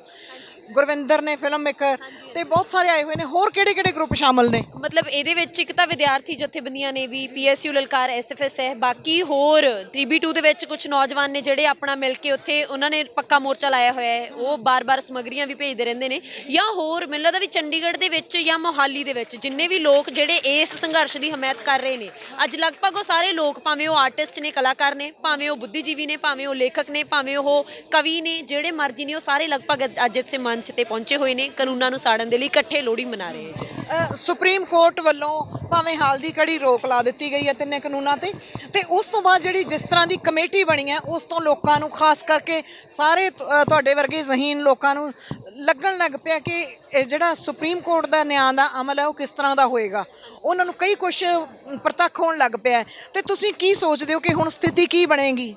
ਗੁਰਵਿੰਦਰ ਨੇ ਫਿਲਮ ਮੇਕਰ, ਤੇ ਬਹੁਤ ਸਾਰੇ ਆਏ ਹੋਏ ਨੇ। ਹੋਰ ਕਿਹੜੇ ਗਰੁੱਪ ਸ਼ਾਮਲ ਨੇ? ਮਤਲਬ ਇਹਦੇ ਵਿੱਚ ਇੱਕ ਤਾਂ ਵਿਦਿਆਰਥੀ ਜਥੇਬੰਦੀਆਂ ਨੇ ਵੀ, PSU ਲਲਕਾਰ SFS ਹੈ, ਬਾਕੀ ਹੋਰ 3B2 ਦੇ ਵਿੱਚ ਕੁਝ ਨੌਜਵਾਨ ਨੇ ਜਿਹੜੇ ਆਪਣਾ ਮਿਲ ਕੇ ਉੱਥੇ ਉਹਨਾਂ ਨੇ ਪੱਕਾ ਮੋਰਚਾ ਲਾਇਆ ਹੋਇਆ ਹੈ, ਉਹ ਬਾਰ-ਬਾਰ ਸਮੱਗਰੀਆਂ ਵੀ ਭੇਜਦੇ ਰਹਿੰਦੇ ਨੇ। ਜਾਂ ਹੋਰ ਮੈਨੂੰ ਲੱਗਦਾ ਵੀ ਚੰਡੀਗੜ੍ਹ ਦੇ ਵਿੱਚ ਜਾਂ ਮੋਹਾਲੀ ਦੇ ਵਿੱਚ ਜਿੰਨੇ ਵੀ ਲੋਕ ਜਿਹੜੇ ਇਸ ਸੰਘਰਸ਼ ਦੀ ਹਮਾਇਤ ਕਰ ਰਹੇ ਨੇ, ਅੱਜ ਲਗਭਗ ਉਹ ਸਾਰੇ ਲੋਕ, ਭਾਵੇਂ ਉਹ ਆਰਟਿਸਟ ਨੇ, ਕਲਾਕਾਰ ਨੇ, ਭਾਵੇਂ ਉਹ ਬੁੱਧੀਜੀਵੀ ਨੇ, ਭਾਵੇਂ ਉਹ ਲੇਖਕ ਨੇ, ਭਾਵੇਂ ਉਹ ਕਵੀ ਨੇ, ਜਿਹੜੇ ਮਰਜ਼ੀ ਨੇ, ਉਹ ਸਾਰੇ ਲਗਭਗ ਅੱਜ ਇੱਥੇ ਮੰਚ ਤੇ ਪਹੁੰਚੇ ਹੋਏ ਨੇ, ਕਾਨੂੰਨਾਂ ਨੂੰ ਸਾੜਨ ਦੇ ਲਈ ਇਕੱਠੇ ਲੋਹੜੀ ਮਨਾ ਰਹੇ ਜੀ। ਸੁਪਰੀਮ ਕੋਰਟ ਵੱਲੋਂ ਭਾਵੇਂ ਹਾਲ ਦੀ ਘੜੀ ਰੋਕ ਲਾ ਦਿੱਤੀ ਗਈ ਹੈ ਤਿੰਨੇ ਕਾਨੂੰਨਾਂ ਤੇ ਉਸ ਤੋਂ ਬਾਅਦ ਜਿਹੜੀ ਜਿਸ ਤਰ੍ਹਾਂ ਦੀ ਕਮੇਟੀ ਬਣੀ ਹੈ, ਉਸ ਤੋਂ ਲੋਕਾਂ ਨੂੰ, ਖਾਸ ਕਰਕੇ ਸਾਰੇ ਤੁਹਾਡੇ ਵਰਗੇ ਜ਼ਹੀਨ ਲੋਕਾਂ ਨੂੰ ਲੱਗਣ ਲੱਗ ਪਿਆ ਕਿ ਇਹ ਜਿਹੜਾ ਸੁਪਰੀਮ ਕੋਰਟ ਦਾ ਨਿਆਂ ਦਾ ਅਮਲ ਹੈ ਉਹ ਕਿਸ ਤਰ੍ਹਾਂ ਦਾ ਹੋਏਗਾ। ਉਹਨਾਂ ਨੂੰ ਕਈ ਕੁਝ ਪ੍ਰਤੱਖ ਹੋਣ ਲੱਗ ਪਿਆ। ਤੇ ਤੁਸੀਂ ਕੀ ਸੋਚਦੇ ਹੋ ਕਿ ਹੁਣ ਸਥਿਤੀ ਕੀ ਬਣੇਗੀ?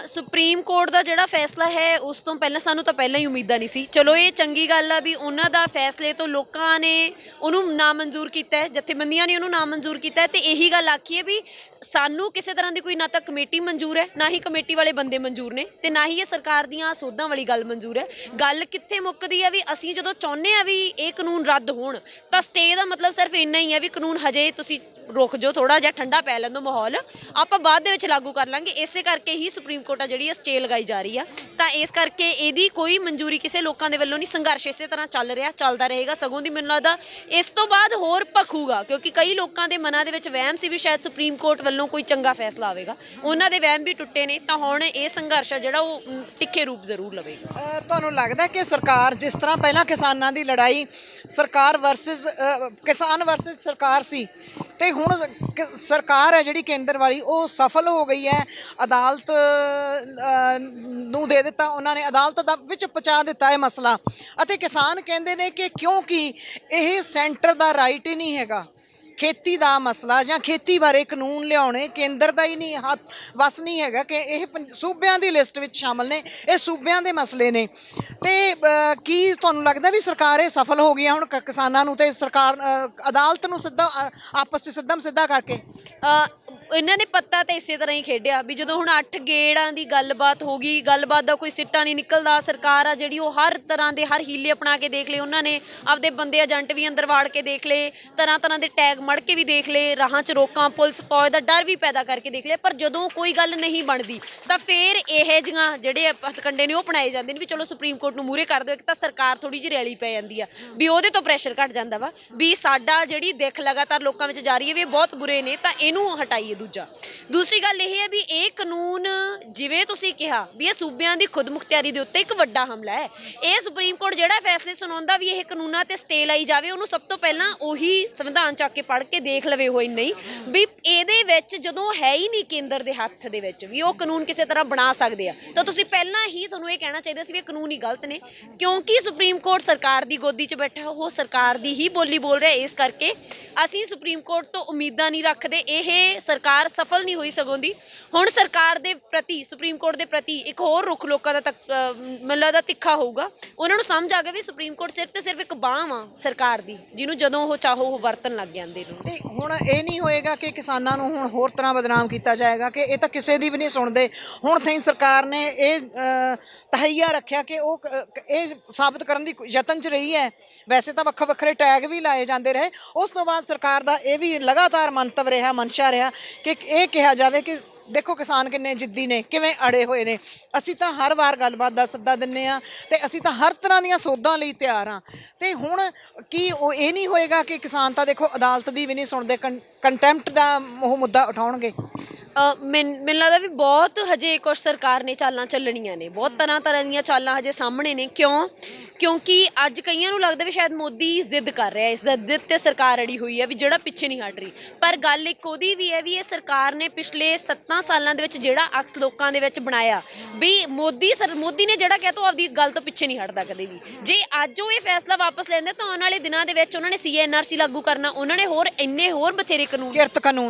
ਸੁਪਰੀਮ ਕੋਰਟ ਦਾ ਜਿਹੜਾ ਫੈਸਲਾ ਹੈ ਉਸ ਤੋਂ ਪਹਿਲਾਂ ਸਾਨੂੰ ਤਾਂ ਪਹਿਲਾਂ ਹੀ ਉਮੀਦਾਂ ਨਹੀਂ ਸੀ। ਚਲੋ ਇਹ ਚੰਗੀ ਗੱਲ ਆ ਵੀ ਉਹਨਾਂ ਦਾ ਫੈਸਲੇ ਤੋਂ ਲੋਕਾਂ ਨੇ ਉਹਨੂੰ ਨਾਮਨਜ਼ੂਰ ਕੀਤਾ ਹੈ, ਜਥੇਬੰਦੀਆਂ ਨੇ ਉਹਨੂੰ ਨਾਮਨਜ਼ੂਰ ਕੀਤਾ ਹੈ। ਤੇ ਇਹੀ ਗੱਲ ਆਖੀ ਹੈ ਵੀ ਸਾਨੂੰ ਕਿਸੇ ਤਰ੍ਹਾਂ ਦੀ ਕੋਈ ਨਾ ਤਾਂ ਕਮੇਟੀ ਮਨਜ਼ੂਰ ਹੈ, ਨਾ ਹੀ ਕਮੇਟੀ ਵਾਲੇ ਬੰਦੇ ਮਨਜ਼ੂਰ ਨੇ, ਤੇ ਨਾ ਹੀ ਇਹ ਸਰਕਾਰ ਦੀਆਂ ਸੋਧਾਂ ਵਾਲੀ ਗੱਲ ਮਨਜ਼ੂਰ ਹੈ। ਗੱਲ ਕਿੱਥੇ ਮੁੱਕਦੀ ਹੈ ਵੀ ਅਸੀਂ ਜਦੋਂ ਚਾਹੁੰਦੇ ਆ ਵੀ ਇਹ ਕਾਨੂੰਨ ਰੱਦ ਹੋਣ, ਤਾਂ ਸਟੇ ਦਾ ਮਤਲਬ ਸਿਰਫ ਇੰਨਾ ਹੀ ਹੈ ਵੀ ਕਾਨੂੰਨ ਹਜੇ ਤੁਸੀਂ ਰੁਕ ਜਾਓ, ਥੋੜਾ ਜਿਹਾ ਠੰਡਾ ਪੈ ਲੈਣ ਦਿਓ ਮਾਹੌਲ, ਆਪਾਂ ਬਾਅਦ ਦੇ ਵਿੱਚ ਲਾਗੂ ਕਰ ਲਾਂਗੇ। ਇਸੇ ਕਰਕੇ ਹੀ ਸੁਪਰੀਮ ਕੋਰਟ ਆ ਜਿਹੜੀ ਸਟੇ ਲਗਾਈ ਜਾ ਰਹੀ ਆ। ਤਾਂ ਇਸ ਕਰਕੇ ਇਹਦੀ ਕੋਈ ਮਨਜ਼ੂਰੀ ਕਿਸੇ ਲੋਕਾਂ ਦੇ ਵੱਲੋਂ ਨਹੀਂ। ਸੰਘਰਸ਼ ਇਸੇ ਤਰ੍ਹਾਂ ਚੱਲ ਰਿਹਾ, ਚੱਲਦਾ ਰਹੇਗਾ। ਸਗੋਂ ਦੀ ਮੈਨੂੰ ਲੱਗਦਾ ਇਸ ਤੋਂ ਬਾਅਦ ਹੋਰ ਭਖੂਗਾ, ਕਿਉਂਕਿ ਕਈ ਲੋਕਾਂ ਦੇ ਮਨਾਂ ਦੇ ਵਿੱਚ ਵਹਿਮ ਸੀ ਵੀ ਸ਼ਾਇਦ ਸੁਪਰੀਮ ਕੋਰਟ ਵੱਲੋਂ ਕੋਈ ਚੰਗਾ ਫੈਸਲਾ ਆਵੇਗਾ। ਉਹਨਾਂ ਦੇ ਵਹਿਮ ਵੀ ਟੁੱਟੇ ਨੇ। ਤਾਂ ਹੁਣ ਇਹ ਸੰਘਰਸ਼ ਆ ਜਿਹੜਾ ਉਹ ਤਿੱਖੇ ਰੂਪ ਜ਼ਰੂਰ ਲਵੇਗਾ। ਤੁਹਾਨੂੰ ਲੱਗਦਾ ਕਿ ਸਰਕਾਰ, ਜਿਸ ਤਰ੍ਹਾਂ ਪਹਿਲਾਂ ਕਿਸਾਨਾਂ ਦੀ ਲੜਾਈ ਸਰਕਾਰ ਵਰਸਸ ਕਿਸਾਨ ਵਰਸਸ ਸਰਕਾਰ ਸੀ, ਤੇ ਹੁਣ ਸਰਕਾਰ ਹੈ ਜਿਹੜੀ ਕੇਂਦਰ ਵਾਲੀ, ਉਹ ਸਫਲ ਹੋ ਗਈ ਹੈ, ਅਦਾਲਤ ਨੂੰ ਦੇ ਦਿੱਤਾ ਉਹਨਾਂ ਨੇ, ਅਦਾਲਤ ਦਾ ਵਿੱਚ ਪਹੁੰਚਾ ਦਿੱਤਾ ਹੈ ਮਸਲਾ, ਅਤੇ ਕਿਸਾਨ ਕਹਿੰਦੇ ਨੇ ਕਿ ਕਿਉਂਕਿ ਇਹ ਸੈਂਟਰ ਦਾ ਰਾਈਟ ਹੀ ਨਹੀਂ ਹੈਗਾ, ਖੇਤੀ ਦਾ ਮਸਲਾ ਜਾਂ ਖੇਤੀ ਬਾਰੇ ਕਾਨੂੰਨ ਲਿਆਉਣੇ ਕੇਂਦਰ ਦਾ ਹੀ ਨਹੀਂ ਹੱਥ ਵਸ ਨਹੀਂ ਹੈਗਾ, ਕਿ ਇਹ ਸੂਬਿਆਂ ਦੀ ਲਿਸਟ ਵਿੱਚ ਸ਼ਾਮਲ ਨੇ, ਇਹ ਸੂਬਿਆਂ ਦੇ ਮਸਲੇ ਨੇ। ਤੇ ਕੀ ਤੁਹਾਨੂੰ ਲੱਗਦਾ ਵੀ ਸਰਕਾਰ ਇਹ ਸਫਲ ਹੋ ਗਈ ਹੁਣ ਕਿਸਾਨਾਂ ਨੂੰ ਤੇ ਸਰਕਾਰ ਅਦਾਲਤ ਨੂੰ ਸਿੱਧਾ ਆਪਸ 'ਚ ਸਿੱਧਾ ਕਰਕੇ? ਇਹਨਾਂ ਨੇ ਪੱਤਾ ਤਾਂ ਇਸੇ ਤਰ੍ਹਾਂ ਹੀ ਖੇਡਿਆ ਵੀ ਜਦੋਂ ਹੁਣ 8 ਗੇੜਾਂ ਦੀ ਗੱਲਬਾਤ ਹੋ ਗਈ, ਗੱਲਬਾਤ ਦਾ ਕੋਈ ਸਿੱਟਾ ਨਹੀਂ ਨਿਕਲਦਾ। ਸਰਕਾਰ ਆ ਜਿਹੜੀ ਉਹ ਹਰ ਤਰ੍ਹਾਂ ਦੇ ਹਰ ਹੀਲੇ ਅਪਣਾ ਕੇ ਦੇਖ ਲਏ ਉਹਨਾਂ ਨੇ, ਆਪਦੇ ਬੰਦੇ ਏਜੰਟ ਵੀ ਅੰਦਰ ਵਾੜ ਕੇ ਦੇਖ ਲਏ, ਤਰ੍ਹਾਂ ਤਰ੍ਹਾਂ ਦੇ ਟੈਗ ਮੜ ਕੇ ਵੀ ਦੇਖ ਲਏ, ਰਾਹਾਂ 'ਚ ਰੋਕਾਂ ਪੁਲਿਸ ਫੌਜ ਦਾ ਡਰ ਵੀ ਪੈਦਾ ਕਰਕੇ ਦੇਖ ਲਿਆ। ਪਰ ਜਦੋਂ ਕੋਈ ਗੱਲ ਨਹੀਂ ਬਣਦੀ ਤਾਂ ਫਿਰ ਇਹ ਜਿਹੀਆਂ ਜਿਹੜੇ ਹੱਥਕੰਡੇ ਨੇ ਉਹ ਅਪਣਾਏ ਜਾਂਦੇ ਨੇ ਵੀ ਚਲੋ ਸੁਪਰੀਮ ਕੋਰਟ ਨੂੰ ਮੂਹਰੇ ਕਰ ਦਿਓ। ਇੱਕ ਤਾਂ ਸਰਕਾਰ ਥੋੜੀ ਜਿਹੀ ਰੈਲੀ ਪੈ ਜਾਂਦੀ ਆ ਵੀ ਉਹਦੇ ਤੋਂ ਪ੍ਰੈਸ਼ਰ ਘਟ ਜਾਂਦਾ ਵਾ ਵੀ ਸਾਡਾ ਜਿਹੜੀ ਦਿੱਖ ਲਗਾਤਾਰ ਲੋਕਾਂ ਵਿੱਚ ਜਾਰੀ ਹੈ ਵੀ ਇਹ ਬਹੁਤ ਬੁਰੇ ਨੇ ਤਾਂ ਇਹਨੂੰ ਹਟਾਈਏ। ਦੂਸਰੀ ਗੱਲ ਇਹ ਹੈ ਵੀ ਇਹ ਕਾਨੂੰਨ ਜਿਵੇਂ ਤੁਸੀਂ ਕਿਹਾ ਵੀ ਇਹ ਸੂਬਿਆਂ ਦੀ ਖੁਦਮੁਖਤਿਆਰੀ ਦੇ ਉੱਤੇ ਇੱਕ ਵੱਡਾ ਹਮਲਾ ਹੈ। ਇਹ ਸੁਪਰੀਮ ਕੋਰਟ ਜਿਹੜਾ ਫੈਸਲੇ ਸੁਣਾਉਂਦਾ ਵੀ ਇਹ ਕਾਨੂੰਨਾਂ ਤੇ ਸਟੇ ਲਾਈ ਜਾਵੇ, ਉਹਨੂੰ ਸਭ ਤੋਂ ਪਹਿਲਾਂ ਉਹੀ ਸੰਵਿਧਾਨ ਚੱਕ ਕੇ ਪੜ੍ਹ ਕੇ ਦੇਖ ਲਵੇ ਹੋਈ ਨਹੀਂ ਵੀ ਇਹਦੇ ਵਿੱਚ ਜਦੋਂ ਹੈ ਹੀ ਨਹੀਂ ਕੇਂਦਰ ਦੇ ਹੱਥ ਦੇ ਵਿੱਚ ਵੀ ਉਹ ਕਾਨੂੰਨ ਕਿਸੇ ਤਰ੍ਹਾਂ ਬਣਾ ਸਕਦੇ ਆ ਤਾਂ ਤੁਸੀਂ ਪਹਿਲਾਂ ਹੀ ਤੁਹਾਨੂੰ ਇਹ ਕਹਿਣਾ ਚਾਹੀਦਾ ਸੀ ਵੀ ਇਹ ਕਾਨੂੰਨ ਹੀ ਗਲਤ ਨੇ। ਕਿਉਂਕਿ ਸੁਪਰੀਮ ਕੋਰਟ ਸਰਕਾਰ ਦੀ ਗੋਦੀ 'ਚ ਬੈਠਾ, ਉਹ ਸਰਕਾਰ ਦੀ ਹੀ ਬੋਲੀ ਬੋਲ ਰਿਹਾ। ਇਸ ਕਰਕੇ ਅਸੀਂ ਸੁਪਰੀਮ ਕੋਰਟ ਤੋਂ ਉਮੀਦਾਂ ਨਹੀਂ ਰੱਖਦੇ। ਇਹ ਸਰਕਾਰ ਸਫਲ ਨਹੀਂ ਹੋਈ ਸਗੋਂ ਦੀ। ਹੁਣ ਸਰਕਾਰ ਦੇ ਪ੍ਰਤੀ, ਸੁਪਰੀਮ ਕੋਰਟ ਦੇ ਪ੍ਰਤੀ ਇੱਕ ਹੋਰ ਰੁਖ ਲੋਕਾਂ ਦਾ ਮੈਨੂੰ ਲੱਗਦਾ ਤਿੱਖਾ ਹੋਊਗਾ। ਉਹਨਾਂ ਨੂੰ ਸਮਝ ਆ ਗਿਆ ਵੀ ਸੁਪਰੀਮ ਕੋਰਟ ਸਿਰਫ ਤੇ ਸਿਰਫ ਇੱਕ ਬਾਂਹ ਵਾ ਸਰਕਾਰ ਦੀ, ਜਿਹਨੂੰ ਜਦੋਂ ਉਹ ਚਾਹੋ ਉਹ ਵਰਤਣ ਲੱਗ ਜਾਂਦੇ ਨੇ। ਤੇ ਹੁਣ ਇਹ ਨਹੀਂ ਹੋਏਗਾ ਕਿ ਕਿਸਾਨਾਂ ਨੂੰ ਹੁਣ ਹੋਰ ਤਰ੍ਹਾਂ ਬਦਨਾਮ ਕੀਤਾ ਜਾਏਗਾ ਕਿ ਇਹ ਤਾਂ ਕਿਸੇ ਦੀ ਵੀ ਨਹੀਂ ਸੁਣਦੇ। ਹੁਣ ਤਾਈਂ ਸਰਕਾਰ ਨੇ ਇਹ ਤਹਈਆ ਰੱਖਿਆ ਕਿ ਉਹ ਇਹ ਸਾਬਤ ਕਰਨ ਦੀ ਯਤਨ 'ਚ ਰਹੀ ਹੈ। ਵੈਸੇ ਤਾਂ ਵੱਖੋ ਵੱਖਰੇ ਟੈਗ ਵੀ ਲਾਏ ਜਾਂਦੇ ਰਹੇ। ਉਸ ਤੋਂ ਬਾਅਦ ਸਰਕਾਰ ਦਾ ਇਹ ਵੀ ਲਗਾਤਾਰ ਮੰਤਵ ਰਿਹਾ, ਮਨਸ਼ਾ ਰਿਹਾ ਕਿ ਇਹ ਕਿਹਾ ਜਾਵੇ ਕਿ ਦੇਖੋ ਕਿਸਾਨ ਕਿੰਨੇ ਜਿੱਦੀ ਨੇ, ਕਿਵੇਂ ਅੜੇ ਹੋਏ ਨੇ। ਅਸੀਂ ਤਾਂ ਹਰ ਵਾਰ ਗੱਲਬਾਤ ਦਾ ਸੱਦਾ ਦਿੰਦੇ ਹਾਂ ਤੇ ਅਸੀਂ ਤਾਂ ਹਰ ਤਰ੍ਹਾਂ ਦੀਆਂ ਸੋਧਾਂ ਲਈ ਤਿਆਰ ਹਾਂ। ਤੇ ਹੁਣ ਕੀ ਉਹ ਇਹ ਨਹੀਂ ਹੋਏਗਾ ਕਿ ਕਿਸਾਨ ਤਾਂ ਦੇਖੋ ਅਦਾਲਤ ਦੀ ਵੀ ਨਹੀਂ ਸੁਣਦੇ, ਕੰਟੈਂਪਟ ਦਾ ਉਹ ਮੁੱਦਾ ਉਠਾਉਣਗੇ? ਮੈਨੂੰ ਲੱਗਦਾ ਵੀ ਬਹੁਤ ਹਜੇ ਕੁਛ ਸਰਕਾਰ ਨੇ ਚਾਲਾਂ ਚੱਲਣੀਆਂ ਨੇ, ਬਹੁਤ ਤਰ੍ਹਾਂ ਦੀਆਂ ਚਾਲਾਂ ਹਜੇ ਸਾਹਮਣੇ ਨੇ। ਕਿਉਂਕਿ ਅੱਜ ਕਈਆਂ ਨੂੰ ਲੱਗਦਾ ਵੀ ਸ਼ਾਇਦ ਮੋਦੀ ਜ਼ਿੱਦ ਕਰ ਰਿਹਾ, ਇਸ ਜ਼ਿੱਦ ਤੇ ਸਰਕਾਰ ਅੜੀ ਹੋਈ ਹੈ ਵੀ ਜਿਹੜਾ ਪਿੱਛੇ ਨਹੀਂ ਹਟ ਰਹੀ। ਪਰ ਗੱਲ ਇੱਕ ਉਹਦੀ ਵੀ ਹੈ ਵੀ ਇਹ ਸਰਕਾਰ ਨੇ ਪਿਛਲੇ 7 ਸਾਲਾਂ ਦੇ ਵਿੱਚ ਜਿਹੜਾ ਅਕਸ ਲੋਕਾਂ ਦੇ ਵਿੱਚ ਬਣਾਇਆ ਵੀ ਮੋਦੀ ਨੇ ਜਿਹੜਾ ਕਹਿ ਤਾ ਆਪਦੀ ਗੱਲ ਤੋਂ ਪਿੱਛੇ ਨਹੀਂ ਹਟਦਾ ਕਦੇ ਵੀ। ਜੇ ਅੱਜ ਉਹ ਇਹ ਫੈਸਲਾ ਵਾਪਸ ਲੈਂਦੇ ਤਾਂ ਆਉਣ ਵਾਲੇ ਦਿਨਾਂ ਦੇ ਵਿੱਚ ਉਹਨਾਂ ਨੇ CNRC ਲਾਗੂ ਕਰਨਾ, ਉਹਨਾਂ ਨੇ ਹੋਰ ਬਥੇਰੇ ਕਿਰਤ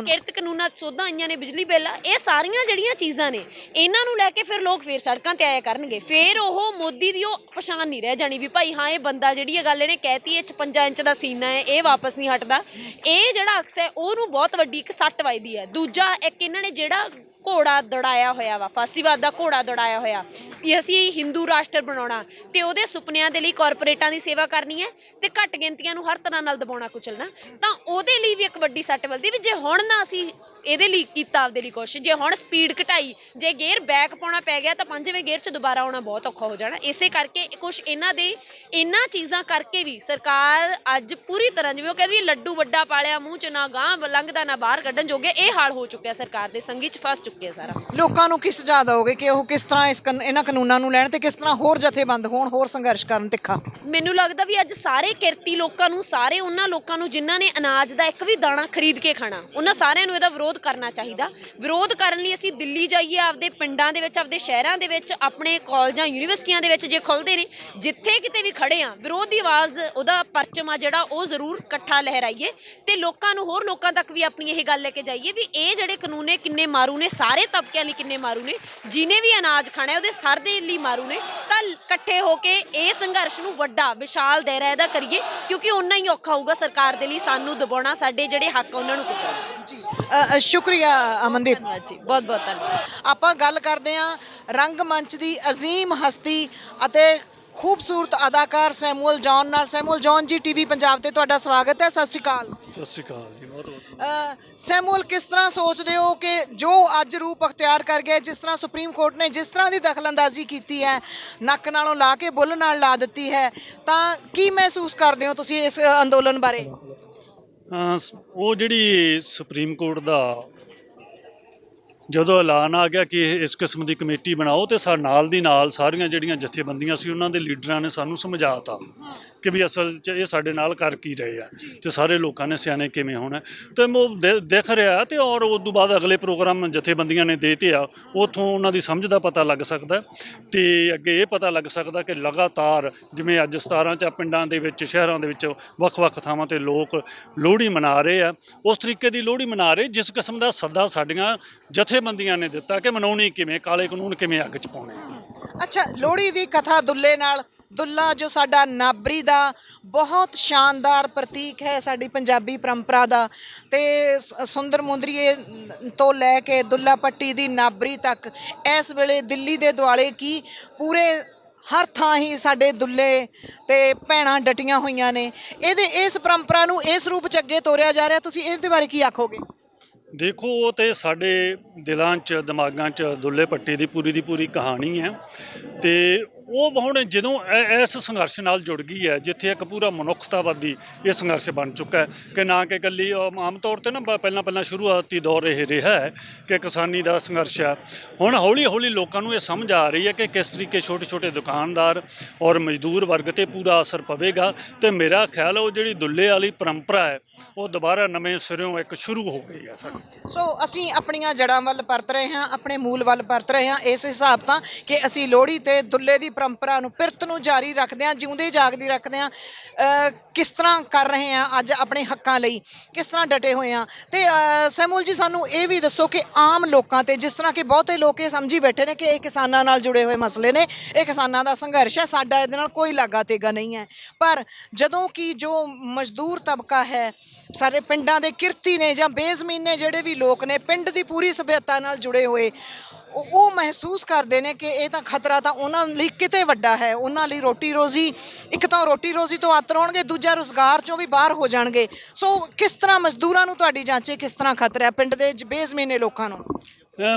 ਕਾਨੂੰਨਾਂ ਸੋਧਾਂ ਆਈਆਂ ਨੇ, ਬਿਜਲੀ ਬਿੱਲ, ਇਹ ਸਾਰੀਆਂ ਜਿਹੜੀਆਂ ਚੀਜ਼ਾਂ ਨੇ ਇਹਨਾਂ ਨੂੰ ਲੈ ਕੇ ਫਿਰ ਲੋਕ ਫੇਰ ਸੜਕਾਂ ਤੇ ਆਇਆ ਕਰਨਗੇ। ਫਿਰ ਉਹ ਮੋਦੀ ਦੀ ਉਹ ਪਛਾਣ ਨਹੀਂ ਰਹਿ ਜਾਣੀ ਵੀ ਭਾਈ ਹਾਂ ਇਹ ਬੰਦਾ ਜਿਹੜੀ ਇਹ ਗੱਲ ਇਹਨੇ ਕਹਿਤੀ, ਇਹ 56 ਇੰਚ ਦਾ ਸੀਨਾ ਹੈ, ਇਹ ਵਾਪਸ ਨਹੀਂ ਹਟਦਾ। ਇਹ ਜਿਹੜਾ ਅਕਸ ਹੈ ਉਹਨੂੰ ਬਹੁਤ ਵੱਡੀ ਇੱਕ ਸੱਟ ਵੱਜਦੀ ਹੈ। ਦੂਜਾ ਇੱਕ ਇਹਨਾਂ ਨੇ ਜਿਹੜਾ ਘੋੜਾ ਦੌੜਾਇਆ ਹੋਇਆ ਵਾ, ਫਾਸੀਵਾਦ ਦਾ ਘੋੜਾ ਦੌੜਾਇਆ ਹੋਇਆ ਵੀ ਅਸੀਂ ਹਿੰਦੂ ਰਾਸ਼ਟਰ ਬਣਾਉਣਾ ਤੇ ਉਹਦੇ ਸੁਪਨਿਆਂ ਦੇ ਲਈ ਕਾਰਪੋਰੇਟਾਂ ਦੀ ਸੇਵਾ ਕਰਨੀ ਹੈ ਤੇ ਘੱਟ ਗਿਣਤੀਆਂ ਨੂੰ ਹਰ ਤਰ੍ਹਾਂ ਨਾਲ ਦਬਾਉਣਾ ਕੁਚਲਣਾ, ਤਾਂ ਉਹਦੇ ਲਈ ਵੀ ਇੱਕ ਵੱਡੀ ਸੱਟ ਵੱਜਦੀ ਵੀ ਜੇ ਹੁਣ ਨਾ ਅਸੀਂ ਇਹਦੇ ਲਈ ਕੀਤਾ ਆਪਦੇ ਲਈ ਕੋਸ਼ਿਸ਼, ਜੇ ਹੁਣ ਸਪੀਡ ਘਟਾਈ, ਜੇ ਗੇਅਰ ਬੈਕ ਪਾਉਣਾ ਪੈ ਗਿਆ ਤਾਂ 5ਵੇਂ ਗੇਅਰ 'ਚ ਦੁਬਾਰਾ ਆਉਣਾ ਬਹੁਤ ਔਖਾ ਹੋ ਜਾਣਾ। ਇਸੇ ਕਰਕੇ ਕੁਛ ਇਹਨਾਂ ਚੀਜ਼ਾਂ ਕਰਕੇ ਵੀ ਸਰਕਾਰ ਅੱਜ ਪੂਰੀ ਤਰ੍ਹਾਂ ਜਿਵੇਂ ਉਹ ਕਹਿੰਦੀ ਲੱਡੂ ਵੱਡਾ ਪਾਲਿਆ ਮੂੰਹ 'ਚ, ਨਾ ਗਾਂ ਲੰਘਦਾ ਨਾ ਬਾਹਰ ਕੱਢਣ ਜੋਗੇ, ਇਹ ਹਾਲ ਹੋ ਚੁੱਕਿਆ ਸਰਕਾਰ ਦੇ, ਸੰਗੀ 'ਚ ਫਸ ਚੁੱਕਿਆ ਸਾਰਾ। ਲੋਕਾਂ ਨੂੰ ਕਿਸ ਸੁਝਾਅ ਦਿਓਗੇ ਕਿ ਉਹ ਕਿਸ ਤਰ੍ਹਾਂ ਇਹਨਾਂ ਕਾਨੂੰਨਾਂ ਨੂੰ ਲੈਣ ਤੇ ਕਿਸ ਤਰ੍ਹਾਂ ਹੋਰ ਜਥੇਬੰਦ ਹੋਣ, ਹੋਰ ਸੰਘਰਸ਼ ਕਰਨ ਤਿੱਖਾ? ਮੈਨੂੰ ਲੱਗਦਾ ਵੀ ਅੱਜ ਸਾਰੇ ਕਿਰਤੀ ਲੋਕਾਂ ਨੂੰ, ਸਾਰੇ ਉਹਨਾਂ ਲੋਕਾਂ ਨੂੰ ਜਿਨ੍ਹਾਂ ਨੇ ਅਨਾਜ ਦਾ ਇੱਕ ਵੀ ਦਾਣਾ ਖਰੀਦ ਕੇ ਖਾਣਾ, ਉਹਨਾਂ ਸਾਰਿਆਂ ਨੂੰ ਇਹਦਾ ਵਿਰੋਧ ਕਰਨਾ ਚਾਹੀਦਾ। ਵਿਰੋਧ ਕਰਨ ਲਈ ਅਸੀਂ ਦਿੱਲੀ ਜਾਈਏ, ਆਪਦੇ ਪਿੰਡਾਂ ਦੇ ਵਿੱਚ, ਆਪਦੇ ਸ਼ਹਿਰਾਂ ਦੇ ਵਿੱਚ, ਆਪਣੇ ਕਾਲਜਾਂ ਯੂਨੀਵਰਸਿਟੀਆਂ ਦੇ ਵਿੱਚ ਜੇ ਖੁੱਲ੍ਹਦੇ ਨੇ, ਜਿੱਥੇ ਕਿਤੇ ਵੀ ਖੜੇ ਆ, ਵਿਰੋਧ ਦੀ ਆਵਾਜ਼, ਉਹਦਾ ਪਰਚਮ ਆ ਜਿਹੜਾ ਉਹ ਜ਼ਰੂਰ ਇਕੱਠਾ ਲਹਿਰਾਈਏ ਤੇ ਲੋਕਾਂ ਨੂੰ, ਹੋਰ ਲੋਕਾਂ ਤੱਕ ਵੀ ਆਪਣੀ ਇਹ ਗੱਲ ਲੈ ਕੇ ਜਾਈਏ ਵੀ ਇਹ ਜਿਹੜੇ ਕਾਨੂੰਨ ਨੇ ਕਿੰਨੇ ਮਾਰੂ ਨੇ, ਸਾਰੇ ਤਬਕਿਆਂ ਲਈ ਕਿੰਨੇ ਮਾਰੂ ਨੇ। ਜਿਹਨੇ ਵੀ ਅਨਾਜ ਖਾਣਾ ਉਹਦੇ ਸਰ ਦੇ ਲਈ ਮਾਰੂ ਨੇ। ਤਾਂ ਇਕੱਠੇ ਹੋ ਕੇ ਇਹ ਸੰਘਰਸ਼ ਨੂੰ ਵੱਡਾ ਵਿਸ਼ਾਲ ਦਾਇਰਾ ਇਹਦਾ ਕਰੀਏ, ਕਿਉਂਕਿ ਓਨਾ ਹੀ ਔਖਾ ਹੋਊਗਾ ਸਰਕਾਰ ਦੇ ਲਈ ਸਾਨੂੰ ਦਬਾਉਣਾ, ਸਾਡੇ ਜਿਹੜੇ ਹੱਕ ਉਹਨਾਂ ਨੂੰ ਕੁਚਲਣਾ। ਜੀ ਸ਼ੁਕਰੀਆ ਅਮਨਦੀਪ ਜੀ, ਬਹੁਤ ਬਹੁਤ ਧੰਨਵਾਦ। ਆਪਾਂ ਗੱਲ ਕਰਦੇ ਹਾਂ ਰੰਗਮੰਚ ਦੀ ਅਜ਼ੀਮ ਹਸਤੀ ਅਤੇ ਖੂਬਸੂਰਤ ਅਦਾਕਾਰ ਸੈਮੂਅਲ ਜੌਨ ਨਾਲ। ਸੈਮੂਅਲ ਜੌਨ ਜੀ, TV ਪੰਜਾਬ ਤੇ ਤੁਹਾਡਾ ਸਵਾਗਤ ਹੈ। ਸਤਿ ਸ਼੍ਰੀ ਅਕਾਲ। ਸਤਿ ਸ਼੍ਰੀ ਅਕਾਲ ਜੀ, ਬਹੁਤ ਸੈਮੂਅਲ, ਕਿਸ ਤਰ੍ਹਾਂ ਸੋਚਦੇ ਹੋ ਕਿ ਜੋ ਅੱਜ ਰੂਪ ਅਖਤਿਆਰ ਕਰ ਗਿਆ, ਜਿਸ ਤਰ੍ਹਾਂ ਸੁਪਰੀਮ ਕੋਰਟ ਨੇ ਜਿਸ ਤਰ੍ਹਾਂ ਦੀ ਦਖਲਅੰਦਾਜ਼ੀ ਕੀਤੀ ਹੈ, ਨੱਕ ਨਾਲੋਂ ਲਾ ਕੇ ਬੁੱਲ ਨਾਲ ਲਾ ਦਿੱਤੀ ਹੈ, ਤਾਂ ਕੀ ਮਹਿਸੂਸ ਕਰਦੇ ਹੋ ਤੁਸੀਂ ਇਸ ਅੰਦੋਲਨ ਬਾਰੇ? ਉਹ ਜਿਹੜੀ ਸੁਪਰੀਮ ਕੋਰਟ ਦਾ ਜਦੋਂ ਐਲਾਨ ਆ ਗਿਆ ਕਿ ਇਸ ਕਿਸਮ ਦੀ ਕਮੇਟੀ ਬਣਾਓ, ਤੇ ਨਾਲ ਦੀ ਨਾਲ ਸਾਰੀਆਂ ਜਿਹੜੀਆਂ ਜਥੇਬੰਦੀਆਂ ਸੀ ਉਹਨਾਂ ਦੇ ਲੀਡਰਾਂ ਨੇ ਸਾਨੂੰ ਸਮਝਾਤਾ ਕਿ ਵੀ ਅਸਲ 'ਚ ਇਹ ਸਾਡੇ ਨਾਲ ਕਰ ਕੀ ਰਹੇ ਆ ਤੇ ਸਾਰੇ ਲੋਕਾਂ ਨੇ ਸਿਆਣੇ ਕਿਵੇਂ ਹੋਣਾ। ਤੇ ਉਹ ਦੇਖ ਰਿਹਾ ਤੇ ਔਰ ਉਸ ਤੋਂ ਬਾਅਦ ਅਗਲੇ ਪ੍ਰੋਗਰਾਮ ਜਥੇਬੰਦੀਆਂ ਨੇ ਦੇਤੇ ਆ, ਉੱਥੋਂ ਉਹਨਾਂ ਦੀ ਸਮਝ ਦਾ ਪਤਾ ਲੱਗ ਸਕਦਾ ਤੇ ਅੱਗੇ ਇਹ ਪਤਾ ਲੱਗ ਸਕਦਾ ਕਿ ਲਗਾਤਾਰ ਜਿਵੇਂ ਅੱਜ 17 ਚ ਪਿੰਡਾਂ ਦੇ ਵਿੱਚ, ਸ਼ਹਿਰਾਂ ਦੇ ਵਿੱਚ ਵੱਖ-ਵੱਖ ਥਾਵਾਂ ਤੇ ਲੋਕ ਲੋਹੜੀ ਮਨਾ ਰਹੇ ਆ, ਉਸ ਤਰੀਕੇ ਦੀ ਲੋਹੜੀ ਮਨਾ ਰਹੇ ਜਿਸ ਕਿਸਮ ਦਾ ਸੱਦਾ ਸਾਡੀਆਂ ਜਥੇਬੰਦੀਆਂ ਨੇ ਦਿੱਤਾ ਕਿ ਮਨਾਉਣੀ ਕਿਵੇਂ, ਕਾਲੇ ਕਾਨੂੰਨ ਕਿਵੇਂ ਅੱਗ 'ਚ ਪਾਉਣੇ ਆ। ਅੱਛਾ, ਲੋਹੜੀ ਦੀ ਕਥਾ ਦੁੱਲੇ ਨਾਲ, ਦੁੱਲਾ ਜੋ ਸਾਡਾ ਨਾਬਰੀ ਦਾ ਬਹੁਤ ਸ਼ਾਨਦਾਰ ਪ੍ਰਤੀਕ ਹੈ ਸਾਡੀ ਪੰਜਾਬੀ ਪਰੰਪਰਾ ਦਾ, ਤੇ ਸੁੰਦਰ ਮੁੰਦਰੀਏ ਤੋਂ ਲੈ ਕੇ ਦੁੱਲਾ ਪੱਟੀ ਦੀ ਨਾਬਰੀ ਤੱਕ ਇਸ ਵੇਲੇ ਦਿੱਲੀ ਦੇ ਦੁਆਲੇ ਕੀ ਪੂਰੇ ਹਰ ਥਾਂ ਹੀ ਸਾਡੇ ਦੁੱਲੇ ਤੇ ਭੈਣਾਂ ਡਟੀਆਂ ਹੋਈਆਂ ਨੇ। ਇਸ ਪਰੰਪਰਾ ਨੂੰ ਇਸ ਰੂਪ 'ਚ ਅੱਗੇ ਤੋਰਿਆ ਜਾ ਰਿਹਾ, ਤੁਸੀਂ ਇਹਦੇ ਬਾਰੇ ਕੀ ਆਖੋਗੇ? ਦੇਖੋ, ਉਹ ਤੇ ਸਾਡੇ ਦਿਲਾਂ 'ਚ ਦਿਮਾਗਾਂ 'ਚ ਦੁੱਲੇ ਪੱਟੀ ਦੀ ਪੂਰੀ ਕਹਾਣੀ ਹੈ, ਤੇ ਉਹ ਹੁਣ ਜਦੋਂ ਇਸ ਸੰਘਰਸ਼ ਨਾਲ ਜੁੜ ਗਈ ਹੈ, ਜਿੱਥੇ ਇੱਕ ਪੂਰਾ ਮਨੁੱਖਤਾਵਾਦੀ ਇਹ ਸੰਘਰਸ਼ ਬਣ ਚੁੱਕਾ ਹੈ ਕਿ ਨਾ ਕਿ ਇਕੱਲੀ ਆਮ ਤੌਰ 'ਤੇ ਨਾ ਪਹਿਲਾਂ ਸ਼ੁਰੂਆਤੀ ਦੌਰ ਇਹ ਰਿਹਾ ਹੈ ਕਿ ਕਿਸਾਨੀ ਦਾ ਸੰਘਰਸ਼ ਹੈ। ਹੁਣ ਹੌਲੀ ਲੋਕਾਂ ਨੂੰ ਇਹ ਸਮਝ ਆ ਰਹੀ ਹੈ ਕਿ ਕਿਸ ਤਰੀਕੇ ਛੋਟੇ ਦੁਕਾਨਦਾਰ ਔਰ ਮਜ਼ਦੂਰ ਵਰਗ 'ਤੇ ਪੂਰਾ ਅਸਰ ਪਵੇਗਾ, ਤੇ ਮੇਰਾ ਖਿਆਲ ਉਹ ਜਿਹੜੀ ਦੁੱਲੇ ਵਾਲੀ ਪਰੰਪਰਾ ਹੈ ਉਹ ਦੁਬਾਰਾ ਨਵੇਂ ਸਿਰਿਓਂ ਇੱਕ ਸ਼ੁਰੂ ਹੋ ਗਈ ਹੈ ਸਾਡੀ। ਸੋ ਅਸੀਂ ਆਪਣੀਆਂ ਜੜ੍ਹਾਂ ਵੱਲ ਪਰਤ ਰਹੇ ਹਾਂ, ਆਪਣੇ ਮੂਲ ਵੱਲ ਪਰਤ ਰਹੇ ਹਾਂ, ਇਸ ਹਿਸਾਬ ਤਾਂ ਕਿ ਅਸੀਂ ਲੋਹੜੀ ਤੇ ਦੁੱਲੇ ਦੀ ਪਰੰਪਰਾ ਨੂੰ, ਪਿਰਤ ਨੂੰ ਜਾਰੀ ਰੱਖਦੇ ਹਾਂ, ਜਿਉਂਦੇ ਜਾਗਦੀ ਰੱਖਦੇ ਹਾਂ। ਕਿਸ ਤਰ੍ਹਾਂ ਕਰ ਰਹੇ ਹਾਂ ਅੱਜ ਆਪਣੇ ਹੱਕਾਂ ਲਈ, ਕਿਸ ਤਰ੍ਹਾਂ ਡਟੇ ਹੋਏ ਹਾਂ। ਤੇ ਸੈਮੂਅਲ ਜੀ, ਸਾਨੂੰ ਇਹ ਵੀ ਦੱਸੋ ਕਿ ਆਮ ਲੋਕਾਂ ਤੇ, ਜਿਸ ਤਰ੍ਹਾਂ ਕਿ ਬਹੁਤੇ ਲੋਕ ਇਹ ਸਮਝੀ ਬੈਠੇ ਨੇ ਕਿ ਇਹ ਕਿਸਾਨਾਂ ਨਾਲ ਜੁੜੇ ਹੋਏ ਮਸਲੇ ਨੇ, ਇਹ ਕਿਸਾਨਾਂ ਦਾ ਸੰਘਰਸ਼ ਹੈ, ਸਾਡਾ ਇਹਦੇ ਨਾਲ ਕੋਈ ਲਾਗਾ ਤੇਗਾ ਨਹੀਂ ਹੈ, ਪਰ ਜਦੋਂ ਕਿ ਜੋ ਮਜ਼ਦੂਰ ਤਬਕਾ ਹੈ, ਸਾਰੇ ਪਿੰਡਾਂ ਦੇ ਕਿਰਤੀ ਨੇ ਜਾਂ ਬੇਜ਼ਮੀਨ ਨੇ ਜਿਹੜੇ ਵੀ ਲੋਕ ਨੇ, ਪਿੰਡ ਦੀ ਪੂਰੀ ਸਭਿਅਤਾ ਨਾਲ ਜੁੜੇ ਹੋਏ, ਉਹ ਮਹਿਸੂਸ ਕਰਦੇ ਨੇ ਕਿ ਇਹ ਤਾਂ ਖਤਰਾ ਤਾਂ ਉਹਨਾਂ ਲਈ ਕਿਤੇ ਵੱਡਾ ਹੈ। ਉਹਨਾਂ ਲਈ ਰੋਟੀ ਰੋਜ਼ੀ, ਇੱਕ ਤਾਂ ਰੋਟੀ ਰੋਜ਼ੀ ਤੋਂ ਆਤਰ ਹੋਣਗੇ, ਦੂਜਾ ਰੁਜ਼ਗਾਰ 'ਚੋਂ ਵੀ ਬਾਹਰ ਹੋ ਜਾਣਗੇ। ਸੋ ਕਿਸ ਤਰ੍ਹਾਂ ਮਜ਼ਦੂਰਾਂ ਨੂੰ ਤੁਹਾਡੀ ਜਾਂਚੇ, ਕਿਸ ਤਰ੍ਹਾਂ ਖਤਰਾ ਹੈ ਪਿੰਡ ਦੇ ਬੇਜ਼ਮੀਨੇ ਲੋਕਾਂ ਨੂੰ?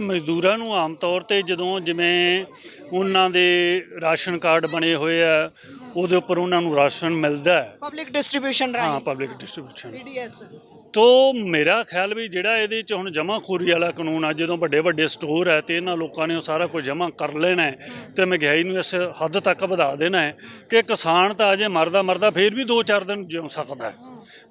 ਮਜ਼ਦੂਰਾਂ ਨੂੰ ਆਮ ਤੌਰ 'ਤੇ ਜਦੋਂ ਜਿਵੇਂ ਉਹਨਾਂ ਦੇ ਰਾਸ਼ਨ ਕਾਰਡ ਬਣੇ ਹੋਏ ਆ, ਉਹਦੇ ਉੱਪਰ ਉਹਨਾਂ ਨੂੰ ਰਾਸ਼ਨ ਮਿਲਦਾ ਹੈ ਪਬਲਿਕ ਡਿਸਟ੍ਰੀਬਿਊਸ਼ਨ ਰਾਹੀਂ। ਹਾਂ, ਪਬਲਿਕ ਡਿਸਟ੍ਰੀਬਿਊਸ਼ਨ PDS। ਤੋ ਮੇਰਾ ਖਿਆਲ ਵੀ ਜਿਹੜਾ ਇਹਦੇ 'ਚ ਹੁਣ ਜਮ੍ਹਾਂਖੋਰੀ ਵਾਲਾ ਕਾਨੂੰਨ ਆ, ਜਦੋਂ ਵੱਡੇ ਸਟੋਰ ਹੈ ਤੇ ਇਹਨਾਂ ਲੋਕਾਂ ਨੇ ਉਹ ਸਾਰਾ ਕੁਝ ਜਮ੍ਹਾਂ ਕਰ ਲੈਣਾ ਹੈ ਤੇ ਮਹਿੰਗਾਈ ਨੂੰ ਇਸ ਹੱਦ ਤੱਕ ਵਧਾ ਦੇਣਾ ਹੈ ਕਿ ਕਿਸਾਨ ਤਾਂ ਅਜੇ ਮਰਦਾ ਫਿਰ ਵੀ 2-4 ਦਿਨ ਜਿਉ ਸਕਦਾ ਹੈ,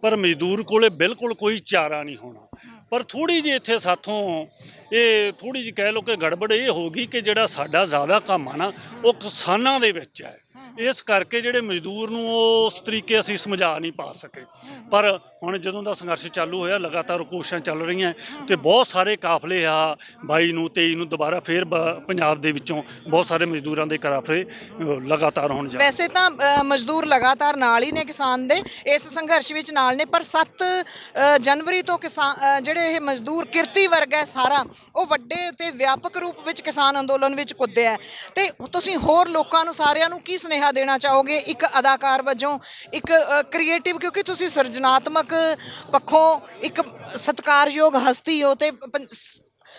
ਪਰ ਮਜ਼ਦੂਰ ਕੋਲੇ ਬਿਲਕੁਲ ਕੋਈ ਚਾਰਾ ਨਹੀਂ ਹੋਣਾ। ਪਰ ਥੋੜ੍ਹੀ ਜਿਹੀ ਇੱਥੇ ਸਾਥੋਂ ਇਹ ਥੋੜ੍ਹੀ ਜਿਹੀ ਕਹਿ ਲਓ ਕਿ ਗੜਬੜ ਇਹ ਹੋ ਗਈ ਕਿ ਜਿਹੜਾ ਸਾਡਾ ਜ਼ਿਆਦਾ ਕੰਮ ਆ ਨਾ ਉਹ ਕਿਸਾਨਾਂ ਦੇ ਵਿੱਚ ਹੈ, ਇਸ ਕਰਕੇ ਜਿਹੜੇ ਮਜ਼ਦੂਰ ਨੂੰ ਉਸ ਤਰੀਕੇ ਅਸੀਂ ਸਮਝਾ ਨਹੀਂ ਪਾ ਸਕੇ। ਪਰ ਹੁਣ ਜਦੋਂ ਦਾ ਸੰਘਰਸ਼ ਚਾਲੂ ਹੋਇਆ, ਲਗਾਤਾਰ ਕੋਸ਼ਿਸ਼ਾਂ ਚੱਲ ਰਹੀਆਂ ਤੇ ਬਹੁਤ ਸਾਰੇ ਕਾਫਲੇ ਆ 22 ਨੂੰ 23 ਨੂੰ ਦੁਬਾਰਾ ਫੇਰ ਪੰਜਾਬ ਦੇ ਵਿੱਚੋਂ ਬਹੁਤ ਸਾਰੇ ਮਜ਼ਦੂਰਾਂ ਦੇ ਕਾਫਲੇ ਲਗਾਤਾਰ ਹੋਣ ਜਾ। ਵੈਸੇ ਤਾਂ ਮਜ਼ਦੂਰ ਲਗਾਤਾਰ ਨਾਲ ਹੀ ਨੇ ਕਿਸਾਨ ਦੇ, ਇਸ ਸੰਘਰਸ਼ ਵਿੱਚ ਨਾਲ ਨੇ, ਪਰ 7 ਜਨਵਰੀ ਤੋਂ ਕਿਸਾਨ ਜਿਹੜੇ ਇਹ ਮਜ਼ਦੂਰ ਕਿਰਤੀ ਵਰਗ ਹੈ ਸਾਰਾ, ਉਹ ਵੱਡੇ ਤੇ ਵਿਆਪਕ ਰੂਪ ਵਿੱਚ ਕਿਸਾਨ ਅੰਦੋਲਨ ਵਿੱਚ ਕੁੱਦਿਆ ਹੈ। ਤੇ ਤੁਸੀਂ ਹੋਰ ਲੋਕਾਂ ਨੂੰ, ਸਾਰਿਆਂ ਨੂੰ ਕੀ ਸੁਨੇਹਾ ਦੇਣਾ ਚਾਹੋਗੇ ਇੱਕ ਅਦਾਕਾਰ ਵਜੋਂ, ਇੱਕ ਕ੍ਰੀਏਟਿਵ, ਕਿਉਂਕਿ ਤੁਸੀਂ ਸਿਰਜਣਾਤਮਕ ਪੱਖੋਂ ਇੱਕ ਸਤਿਕਾਰਯੋਗ ਹਸਤੀ ਹੋ, ਤੇ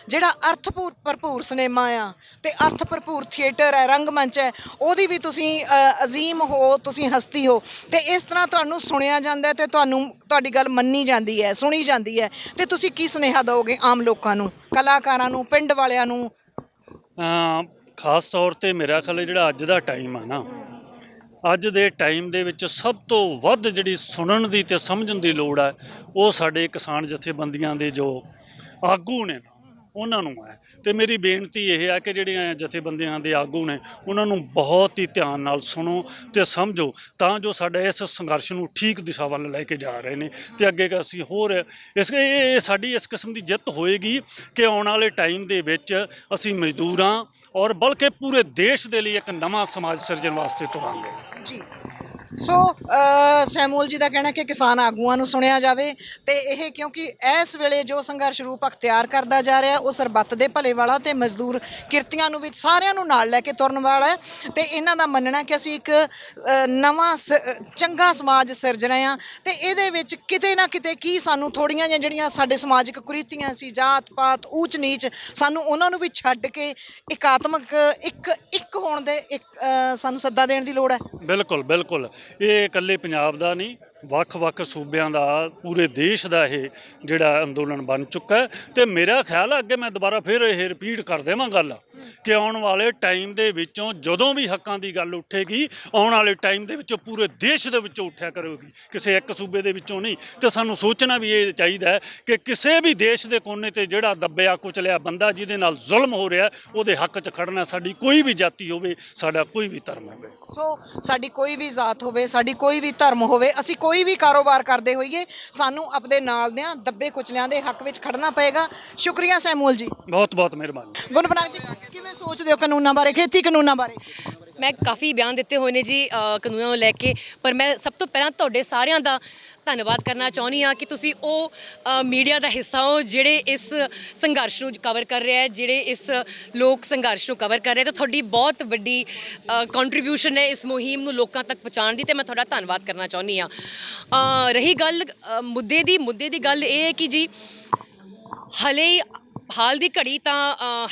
ਜਿਹੜਾ ਭਰਪੂਰ ਸਿਨੇਮਾ ਆ ਤੇ ਅਰਥ ਭਰਪੂਰ ਥੀਏਟਰ ਹੈ, ਰੰਗਮੰਚ ਹੈ, ਉਹਦੀ ਵੀ ਤੁਸੀਂ ਅਜ਼ੀਮ ਹੋ, ਤੁਸੀਂ ਹਸਤੀ ਹੋ, ਤੇ ਇਸ ਤਰ੍ਹਾਂ ਤੁਹਾਨੂੰ ਸੁਣਿਆ ਜਾਂਦਾ ਤੇ ਤੁਹਾਡੀ ਗੱਲ ਮੰਨੀ ਜਾਂਦੀ ਹੈ, ਸੁਣੀ ਜਾਂਦੀ ਹੈ, ਤੇ ਤੁਸੀਂ ਕੀ ਸੁਨੇਹਾ ਦਿਓਗੇ ਆਮ ਲੋਕਾਂ ਨੂੰ, ਕਲਾਕਾਰਾਂ ਨੂੰ, ਪਿੰਡ ਵਾਲਿਆਂ ਨੂੰ? ਖਾਸ ਤੌਰ 'ਤੇ ਮੇਰਾ ਖਿਆਲ ਜਿਹੜਾ ਅੱਜ ਦਾ ਟਾਈਮ ਆ ਨਾ, ਅੱਜ ਦੇ ਟਾਈਮ ਦੇ ਵਿੱਚ ਸਭ ਤੋਂ ਵੱਧ ਜਿਹੜੀ ਸੁਣਨ ਦੀ ਤੇ ਸਮਝਣ ਦੀ ਲੋੜ ਹੈ ਉਹ ਸਾਡੇ ਕਿਸਾਨ ਜਥੇਬੰਦੀਆਂ ਦੇ ਜੋ ਆਗੂ ਨੇ ਉਹਨਾਂ ਨੂੰ ਹੈ। ਤੇ ਮੇਰੀ ਬੇਨਤੀ ਇਹ ਹੈ ਕਿ ਜਿਹੜੀਆਂ ਜਥੇਬੰਦੀਆਂ ਦੇ ਆਗੂ ਨੇ ਉਹਨਾਂ ਨੂੰ ਬਹੁਤ ਹੀ ਧਿਆਨ ਨਾਲ ਸੁਣੋ ਤੇ ਸਮਝੋ, ਤਾਂ ਜੋ ਸਾਡੇ ਇਸ ਸੰਘਰਸ਼ ਨੂੰ ਠੀਕ ਦਿਸ਼ਾ ਵੱਲ ਲੈ ਕੇ ਜਾ ਰਹੇ ਨੇ ਤੇ ਅੱਗੇ ਅਸੀਂ ਹੋਰ ਸਾਡੀ ਇਸ ਕਿਸਮ ਦੀ ਜਿੱਤ ਹੋਏਗੀ ਕਿ ਆਉਣ ਵਾਲੇ ਟਾਈਮ ਦੇ ਵਿੱਚ ਅਸੀਂ ਮਜ਼ਦੂਰਾਂ ਔਰ ਬਲਕਿ ਪੂਰੇ ਦੇਸ਼ ਦੇ ਲਈ ਇੱਕ ਨਵਾਂ ਸਮਾਜ ਸਿਰਜਣ ਵਾਸਤੇ ਤੁਰਾਂਗੇ ਜੀ। ਸੋ ਸੈਮੂਅਲ ਜੀ ਦਾ ਕਹਿਣਾ ਕਿ ਕਿਸਾਨ ਆਗੂਆਂ ਨੂੰ ਸੁਣਿਆ ਜਾਵੇ, ਤੇ ਇਹ ਕਿਉਂਕਿ ਇਸ ਵੇਲੇ ਜੋ ਸੰਘਰਸ਼ ਰੂਪ ਅਖਤਿਆਰ ਕਰਦਾ ਜਾ ਰਿਹਾ ਉਹ ਸਰਬੱਤ ਦੇ ਭਲੇ ਵਾਲਾ ਤੇ ਮਜ਼ਦੂਰ ਕਿਰਤੀਆਂ ਨੂੰ ਵੀ ਸਾਰਿਆਂ ਨੂੰ ਨਾਲ ਲੈ ਕੇ ਤੁਰਨ ਵਾਲਾ ਹੈ, ਤੇ ਇਹਨਾਂ ਦਾ ਮੰਨਣਾ ਕਿ ਅਸੀਂ ਇੱਕ ਨਵਾਂ ਚੰਗਾ ਸਮਾਜ ਸਿਰਜ ਰਹੇ ਹਾਂ, ਤੇ ਇਹਦੇ ਵਿੱਚ ਕਿਤੇ ਨਾ ਕਿਤੇ ਕੀ ਸਾਨੂੰ ਥੋੜ੍ਹੀਆਂ ਜਿਹੜੀਆਂ ਸਾਡੇ ਸਮਾਜਿਕ ਕੁਰੀਤੀਆਂ ਸੀ, ਜਾਤ ਪਾਤ, ਊਚ ਨੀਚ, ਸਾਨੂੰ ਉਹਨਾਂ ਨੂੰ ਵੀ ਛੱਡ ਕੇ ਇਕਾਤਮਕ ਇੱਕ ਹੋਣ ਦੇ ਸਾਨੂੰ ਸੱਦਾ ਦੇਣ ਦੀ ਲੋੜ ਹੈ। ਬਿਲਕੁਲ ਇਹ ਇਕੱਲੇ ਪੰਜਾਬ ਦਾ ਨਹੀਂ, ਵੱਖ-ਵੱਖ ਸੂਬਿਆਂ ਦਾ, ਪੂਰੇ ਦੇਸ਼ ਦਾ ਇਹ ਜਿਹੜਾ ਅੰਦੋਲਨ ਬਣ ਚੁੱਕਾ। ਤੇ ਮੇਰਾ ਖਿਆਲ ਹੈ, ਅੱਗੇ ਮੈਂ ਦੁਬਾਰਾ ਫਿਰ ਇਹ ਰਿਪੀਟ ਕਰ ਦੇਵਾਂ ਗੱਲ, ਕਿ ਆਉਣ ਵਾਲੇ ਟਾਈਮ ਦੇ ਵਿੱਚੋਂ ਜਦੋਂ ਵੀ ਹੱਕਾਂ ਦੀ ਗੱਲ ਉੱਠੇਗੀ, ਆਉਣ ਵਾਲੇ ਟਾਈਮ ਦੇ ਵਿੱਚੋਂ ਪੂਰੇ ਦੇਸ਼ ਦੇ ਵਿੱਚੋਂ ਉੱਠਿਆ ਕਰੇਗੀ, ਕਿਸੇ ਇੱਕ ਸੂਬੇ ਦੇ ਵਿੱਚੋਂ ਨਹੀਂ। ਤੇ ਸਾਨੂੰ ਸੋਚਣਾ ਵੀ ਇਹ ਚਾਹੀਦਾ ਹੈ ਕਿ ਕਿਸੇ ਵੀ ਦੇਸ਼ ਦੇ ਕੋਨੇ ਤੇ ਜਿਹੜਾ ਦੱਬਿਆ ਕੁਚਲਿਆ ਬੰਦਾ, ਜਿਹਦੇ ਨਾਲ ਜ਼ੁਲਮ ਹੋ ਰਿਹਾ, ਉਹਦੇ ਹੱਕ 'ਚ ਖੜਨਾ, ਸਾਡੀ ਕੋਈ ਵੀ ਜਾਤੀ ਹੋਵੇ, ਸਾਡਾ ਕੋਈ ਵੀ ਧਰਮ ਹੋਵੇ। ਸੋ ਸਾਡੀ ਕੋਈ ਵੀ ਜ਼ਾਤ ਹੋਵੇ, ਸਾਡੀ ਕੋਈ ਵੀ ਧਰਮ ਹੋਵੇ, ਅਸੀਂ ਕੋਈ ਵੀ ਕਾਰੋਬਾਰ ਕਰਦੇ ਹੋਈਏ ਸਾਨੂੰ ਆਪਣੇ ਨਾਲ ਦਿਆਂ ਦੱਬੇ ਕੁਚਲਿਆਂ ਦੇ ਹੱਕ ਵਿੱਚ ਖੜਨਾ ਪਏਗਾ। ਸ਼ੁਕਰੀਆ ਸੈਮੂਅਲ ਜੀ, ਬਹੁਤ ਬਹੁਤ ਮਿਹਰਬਾਨੀ। ਗੁਣਪ੍ਰਾਗ ਜੀ, ਕਿਵੇਂ ਸੋਚਦੇ ਹੋ ਕਾਨੂੰਨਾਂ ਬਾਰੇ, ਖੇਤੀ ਕਾਨੂੰਨਾਂ ਬਾਰੇ? ਮੈਂ ਕਾਫੀ ਬਿਆਨ ਦਿੱਤੇ ਹੋਏ ਨੇ ਜੀ ਕਾਨੂੰਨਾਂ ਨੂੰ ਲੈ ਕੇ, ਪਰ ਮੈਂ ਸਭ ਤੋਂ ਪਹਿਲਾਂ ਤੁਹਾਡੇ ਸਾਰਿਆਂ ਦਾ ਧੰਨਵਾਦ ਕਰਨਾ ਚਾਹੁੰਦੀ ਹਾਂ ਕਿ ਤੁਸੀਂ ਉਹ ਮੀਡੀਆ ਦਾ ਹਿੱਸਾ ਹੋ ਜਿਹੜੇ ਇਸ ਸੰਘਰਸ਼ ਨੂੰ ਕਵਰ ਕਰ ਰਿਹਾ ਹੈ, ਜਿਹੜੇ ਇਸ ਲੋਕ ਸੰਘਰਸ਼ ਨੂੰ ਕਵਰ ਕਰ ਰਿਹਾ, ਤਾਂ ਤੁਹਾਡੀ ਬਹੁਤ ਵੱਡੀ ਕੰਟਰੀਬਿਊਸ਼ਨ ਹੈ ਇਸ ਮੁਹਿੰਮ ਨੂੰ ਲੋਕਾਂ ਤੱਕ ਪਹੁੰਚਾਉਣ ਦੀ, ਤੇ ਮੈਂ ਤੁਹਾਡਾ ਧੰਨਵਾਦ ਕਰਨਾ ਚਾਹੁੰਦੀ ਹਾਂ। ਰਹੀ ਗੱਲ ਮੁੱਦੇ ਦੀ ਗੱਲ ਇਹ ਹੈ ਕਿ ਜੀ ਹਾਲ ਦੀ ਘੜੀ ਤਾਂ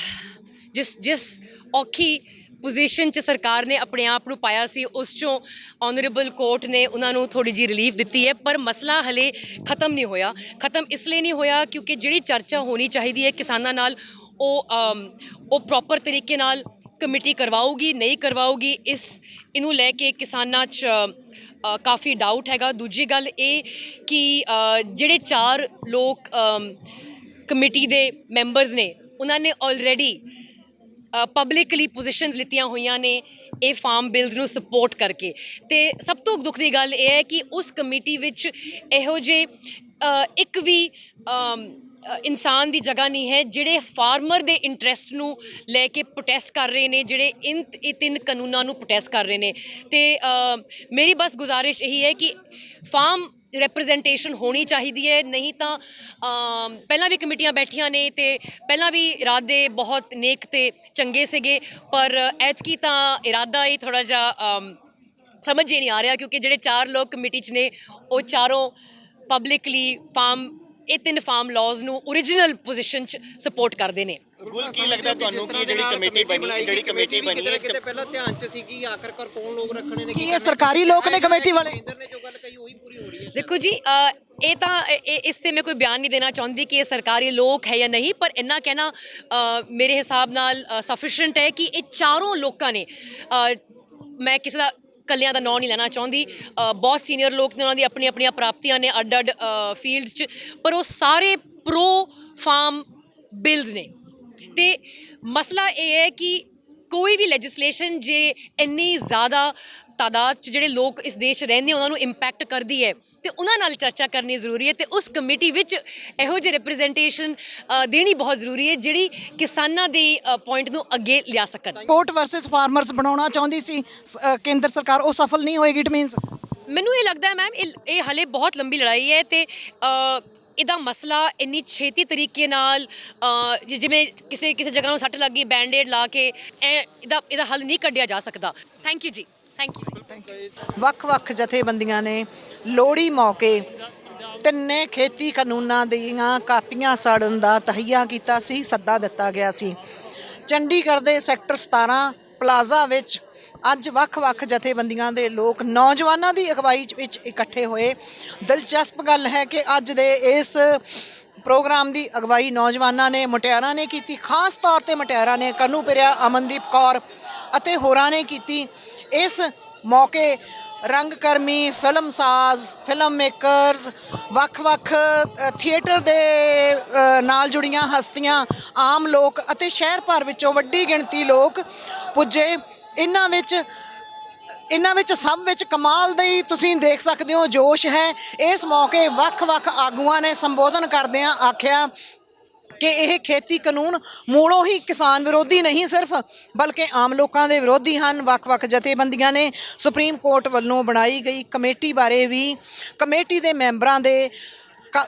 ਜਿਸ ਔਖੀ ਪੋਜੀਸ਼ਨ 'ਚ ਸਰਕਾਰ ਨੇ ਆਪਣੇ ਆਪ ਨੂੰ ਪਾਇਆ ਸੀ, ਉਸ 'ਚੋਂ ਆਨਰੇਬਲ ਕੋਰਟ ਨੇ ਉਹਨਾਂ ਨੂੰ ਥੋੜ੍ਹੀ ਜਿਹੀ ਰਿਲੀਫ ਦਿੱਤੀ ਹੈ, ਪਰ ਮਸਲਾ ਹਲੇ ਖਤਮ ਨਹੀਂ ਹੋਇਆ। ਖਤਮ ਇਸ ਲਈ ਨਹੀਂ ਹੋਇਆ ਕਿਉਂਕਿ ਜਿਹੜੀ ਚਰਚਾ ਹੋਣੀ ਚਾਹੀਦੀ ਹੈ ਕਿਸਾਨਾਂ ਨਾਲ, ਉਹ ਪ੍ਰੋਪਰ ਤਰੀਕੇ ਨਾਲ ਕਮੇਟੀ ਕਰਵਾਊਗੀ ਨਹੀਂ ਕਰਵਾਊਗੀ, ਇਹਨੂੰ ਲੈ ਕੇ ਕਿਸਾਨਾਂ 'ਚ ਕਾਫੀ ਡਾਊਟ ਹੈਗਾ। ਦੂਜੀ ਗੱਲ ਇਹ ਕਿ ਜਿਹੜੇ 4 ਲੋਕ ਕਮੇਟੀ ਦੇ ਮੈਂਬਰਸ ਨੇ, ਉਹਨਾਂ ਨੇ ਆਲਰੇਡੀ ਪਬਲਿਕਲੀ ਪੋਜੀਸ਼ਨਸ ਲਿੱਤੀਆਂ ਹੋਈਆਂ ਨੇ ਇਹ ਫਾਰਮ ਬਿਲਸ ਨੂੰ ਸਪੋਰਟ ਕਰਕੇ। ਤੇ ਸਭ ਤੋਂ ਦੁੱਖ ਦੀ ਗੱਲ ਇਹ ਹੈ ਕਿ ਉਸ ਕਮੇਟੀ ਵਿੱਚ ਇਹੋ ਜਿਹੇ ਇੱਕ ਵੀ ਇਨਸਾਨ ਦੀ ਜਗ੍ਹਾ ਨਹੀਂ ਹੈ ਜਿਹੜੇ ਫਾਰਮਰ ਦੇ ਇੰਟਰਸਟ ਨੂੰ ਲੈ ਕੇ ਪ੍ਰੋਟੈਸਟ ਕਰ ਰਹੇ ਨੇ, ਜਿਹੜੇ ਇਹ 3 ਕਾਨੂੰਨਾਂ ਨੂੰ ਪ੍ਰੋਟੈਸਟ ਕਰ ਰਹੇ ਨੇ। ਤੇ ਮੇਰੀ ਬਸ ਗੁਜ਼ਾਰਿਸ਼ ਇਹੀ ਹੈ ਕਿ ਫਾਰਮ ਰਿਪਰੈਜ਼ੈਂਟੇਸ਼ਨ ਹੋਣੀ ਚਾਹੀਦੀ ਹੈ, ਨਹੀਂ ਤਾਂ ਪਹਿਲਾਂ ਵੀ ਕਮੇਟੀਆਂ ਬੈਠੀਆਂ ਨੇ ਤੇ ਪਹਿਲਾਂ ਵੀ ਇਰਾਦੇ ਬਹੁਤ ਨੇਕ ਤੇ ਚੰਗੇ ਸੀਗੇ, ਪਰ ਐਤਕੀ ਤਾਂ ਇਰਾਦਾ ਹੀ ਥੋੜ੍ਹਾ ਜਿਹਾ ਸਮਝ ਹੀ ਨਹੀਂ ਆ ਰਿਹਾ, ਕਿਉਂਕਿ ਜਿਹੜੇ 4 ਲੋਕ ਕਮੇਟੀ 'ਚ ਨੇ ਉਹ ਚਾਰੋਂ ਪਬਲਿਕਲੀ ਇਹ 3 ਫਾਰਮ ਲਾਜ਼ ਨੂੰ ਓਰੀਜਨਲ ਪੋਜੀਸ਼ਨ 'ਚ ਸਪੋਰਟ ਕਰਦੇ ਨੇ। ਗੁਲ ਕੀ ਲੱਗਦਾ ਤੁਹਾਨੂੰ ਕਿ ਜਿਹੜੀ ਕਮੇਟੀ ਬਣੀ ਹੈ ਕਿਤੇ ਪਹਿਲਾਂ ਧਿਆਨ 'ਚ ਸੀ ਕਿ ਆਖਰਕਾਰ ਕੌਣ ਲੋਕ ਰੱਖਣੇ ਨੇ, ਕੀ ਇਹ ਸਰਕਾਰੀ ਲੋਕ ਨੇ ਕਮੇਟੀ ਵਾਲੇ? ਨੇ ਜੋ ਗੱਲ ਕਹੀ ਉਹੀ ਪੂਰੀ ਹੋ ਰਹੀ ਹੈ। ਦੇਖੋ ਜੀ, ਇਹ ਤਾਂ ਇਸ ਤੇ ਮੈਂ ਕੋਈ ਬਿਆਨ ਨਹੀਂ ਦੇਣਾ ਚਾਹੁੰਦੀ ਕਿ ਇਹ ਸਰਕਾਰੀ ਲੋਕ ਹੈ ਜਾਂ ਨਹੀਂ, ਪਰ ਇੰਨਾ ਕਹਿਣਾ ਮੇਰੇ ਹਿਸਾਬ ਨਾਲ ਸਫੀਸ਼ੀਐਂਟ ਹੈ ਕਿ ਇਹ ਚਾਰੋਂ ਲੋਕਾਂ ਨੇ, ਮੈਂ ਕਿਸੇ ਦਾ ਕੱਲਿਆਂ ਦਾ ਨਾਂ ਨਹੀਂ ਲੈਣਾ ਚਾਹੁੰਦੀ, ਬਹੁਤ ਸੀਨੀਅਰ ਲੋਕ ਨੇ, ਉਹਨਾਂ ਦੀ ਆਪਣੀਆਂ ਪ੍ਰਾਪਤੀਆਂ ਨੇ ਅੱਡ ਫੀਲਡਸ 'ਚ, ਪਰ ਉਹ ਸਾਰੇ ਪ੍ਰੋ ਫਾਰਮ ਬਿਲਸ ਨੇ। ਤੇ ਮਸਲਾ ਇਹ ਹੈ ਕਿ ਕੋਈ ਵੀ ਲੈਜਿਸਲੇਸ਼ਨ ਜੇ ਇੰਨੀ ਜ਼ਿਆਦਾ ਤਾਦਾਦ 'ਚ ਜਿਹੜੇ ਲੋਕ ਇਸ ਦੇਸ਼ 'ਚ ਰਹਿੰਦੇ ਉਹਨਾਂ ਨੂੰ ਇੰਪੈਕਟ ਕਰਦੀ ਹੈ ਤੇ ਉਹਨਾਂ ਨਾਲ ਚਰਚਾ ਕਰਨੀ ਜ਼ਰੂਰੀ ਹੈ, ਤੇ ਉਸ ਕਮੇਟੀ ਵਿੱਚ ਇਹੋ ਜਿਹੀ ਰਿਪਰੈਜ਼ੈਂਟੇਸ਼ਨ ਦੇਣੀ ਬਹੁਤ ਜ਼ਰੂਰੀ ਹੈ ਜਿਹੜੀ ਕਿਸਾਨਾਂ ਦੇ ਪੁਆਇੰਟ ਨੂੰ ਅੱਗੇ ਲਿਆ ਸਕਣ। ਕੋਰਟ ਵਰਸਸ ਫਾਰਮਰਸ ਬਣਾਉਣਾ ਚਾਹੁੰਦੀ ਸੀ ਕੇਂਦਰ ਸਰਕਾਰ, ਉਹ ਸਫਲ ਨਹੀਂ ਹੋਏਗੀ। ਇਟ ਮੀਨਸ ਮੈਨੂੰ ਇਹ ਲੱਗਦਾ ਹੈ ਮੈਮ ਇਹ ਹਲੇ ਬਹੁਤ ਲੰਬੀ ਲੜਾਈ ਹੈ, ਤੇ ਇਹਦਾ ਮਸਲਾ ਇੰਨੀ ਛੇਤੀ ਤਰੀਕੇ ਨਾਲ ਜਿਵੇਂ ਕਿਸੇ ਜਗ੍ਹਾ ਨੂੰ ਸੱਟ ਲੱਗੀ ਬੈਂਡੇਡ ਲਾ ਕੇ ਇਹਦਾ ਹੱਲ ਨਹੀਂ ਕੱਢਿਆ ਜਾ ਸਕਦਾ। ਥੈਂਕ ਯੂ ਜੀ, ਥੈਂਕ ਯੂ। ਵੱਖ-ਵੱਖ ਜਥੇਬੰਦੀਆਂ ਨੇ ਲੋਹੜੀ ਮੌਕੇ 3 ਖੇਤੀ ਕਾਨੂੰਨਾਂ ਦੀਆਂ ਕਾਪੀਆਂ ਸਾੜਨ ਦਾ ਤਹਈਆ ਕੀਤਾ ਸੀ, ਸੱਦਾ ਦਿੱਤਾ ਗਿਆ ਸੀ। ਚੰਡੀਗੜ੍ਹ ਦੇ ਸੈਕਟਰ 17 ਪਲਾਜ਼ਾ ਵਿੱਚ ਅੱਜ ਵੱਖ-ਵੱਖ ਜਥੇਬੰਦੀਆਂ ਦੇ ਲੋਕ ਨੌਜਵਾਨਾਂ ਦੀ ਅਗਵਾਈ ਵਿੱਚ ਇਕੱਠੇ ਹੋਏ। ਦਿਲਚਸਪ ਗੱਲ ਹੈ ਕਿ ਅੱਜ ਦੇ ਇਸ ਪ੍ਰੋਗਰਾਮ ਦੀ ਅਗਵਾਈ ਨੌਜਵਾਨਾਂ ਨੇ, ਮੁਟਿਆਰਾਂ ਨੇ ਕੀਤੀ। ਖਾਸ ਤੌਰ ਤੇ ਮੁਟਿਆਰਾਂ ਨੇ ਕਨੂਪ੍ਰਿਆ, ਅਮਨਦੀਪ ਕੌਰ ਅਤੇ ਹੋਰਾਂ ਨੇ ਕੀਤੀ। ਇਸ ਮੌਕੇ ਰੰਗਕਰਮੀ, ਫਿਲਮਸਾਜ਼, ਫਿਲਮ ਮੇਕਰਸ, ਵੱਖ-ਵੱਖ ਥੀਏਟਰ ਦੇ ਨਾਲ ਜੁੜੀਆਂ ਹਸਤੀਆਂ, ਆਮ ਲੋਕ ਅਤੇ ਸ਼ਹਿਰ ਭਰ ਵਿੱਚੋਂ ਵੱਡੀ ਗਿਣਤੀ ਲੋਕ ਪੁੱਜੇ। ਇਹਨਾਂ ਵਿੱਚ ਸਭ ਵਿੱਚ ਕਮਾਲ ਦੀ ਤੁਸੀਂ ਦੇਖ ਸਕਦੇ ਹੋ ਜੋਸ਼ ਹੈ। ਇਸ ਮੌਕੇ ਵੱਖ-ਵੱਖ ਆਗੂਆਂ ਨੇ ਸੰਬੋਧਨ ਕਰਦਿਆਂ ਆਖਿਆ ਕਿ ਇਹ ਖੇਤੀ ਕਾਨੂੰਨ ਮੂਲੋਂ ਹੀ ਕਿਸਾਨ ਵਿਰੋਧੀ ਨਹੀਂ ਸਿਰਫ, ਬਲਕਿ ਆਮ ਲੋਕਾਂ ਦੇ ਵਿਰੋਧੀ ਹਨ। ਵੱਖ-ਵੱਖ ਜਥੇਬੰਦੀਆਂ ਨੇ ਸੁਪਰੀਮ ਕੋਰਟ ਵੱਲੋਂ ਬਣਾਈ ਗਈ ਕਮੇਟੀ ਬਾਰੇ ਵੀ, ਕਮੇਟੀ ਦੇ ਮੈਂਬਰਾਂ ਦੇ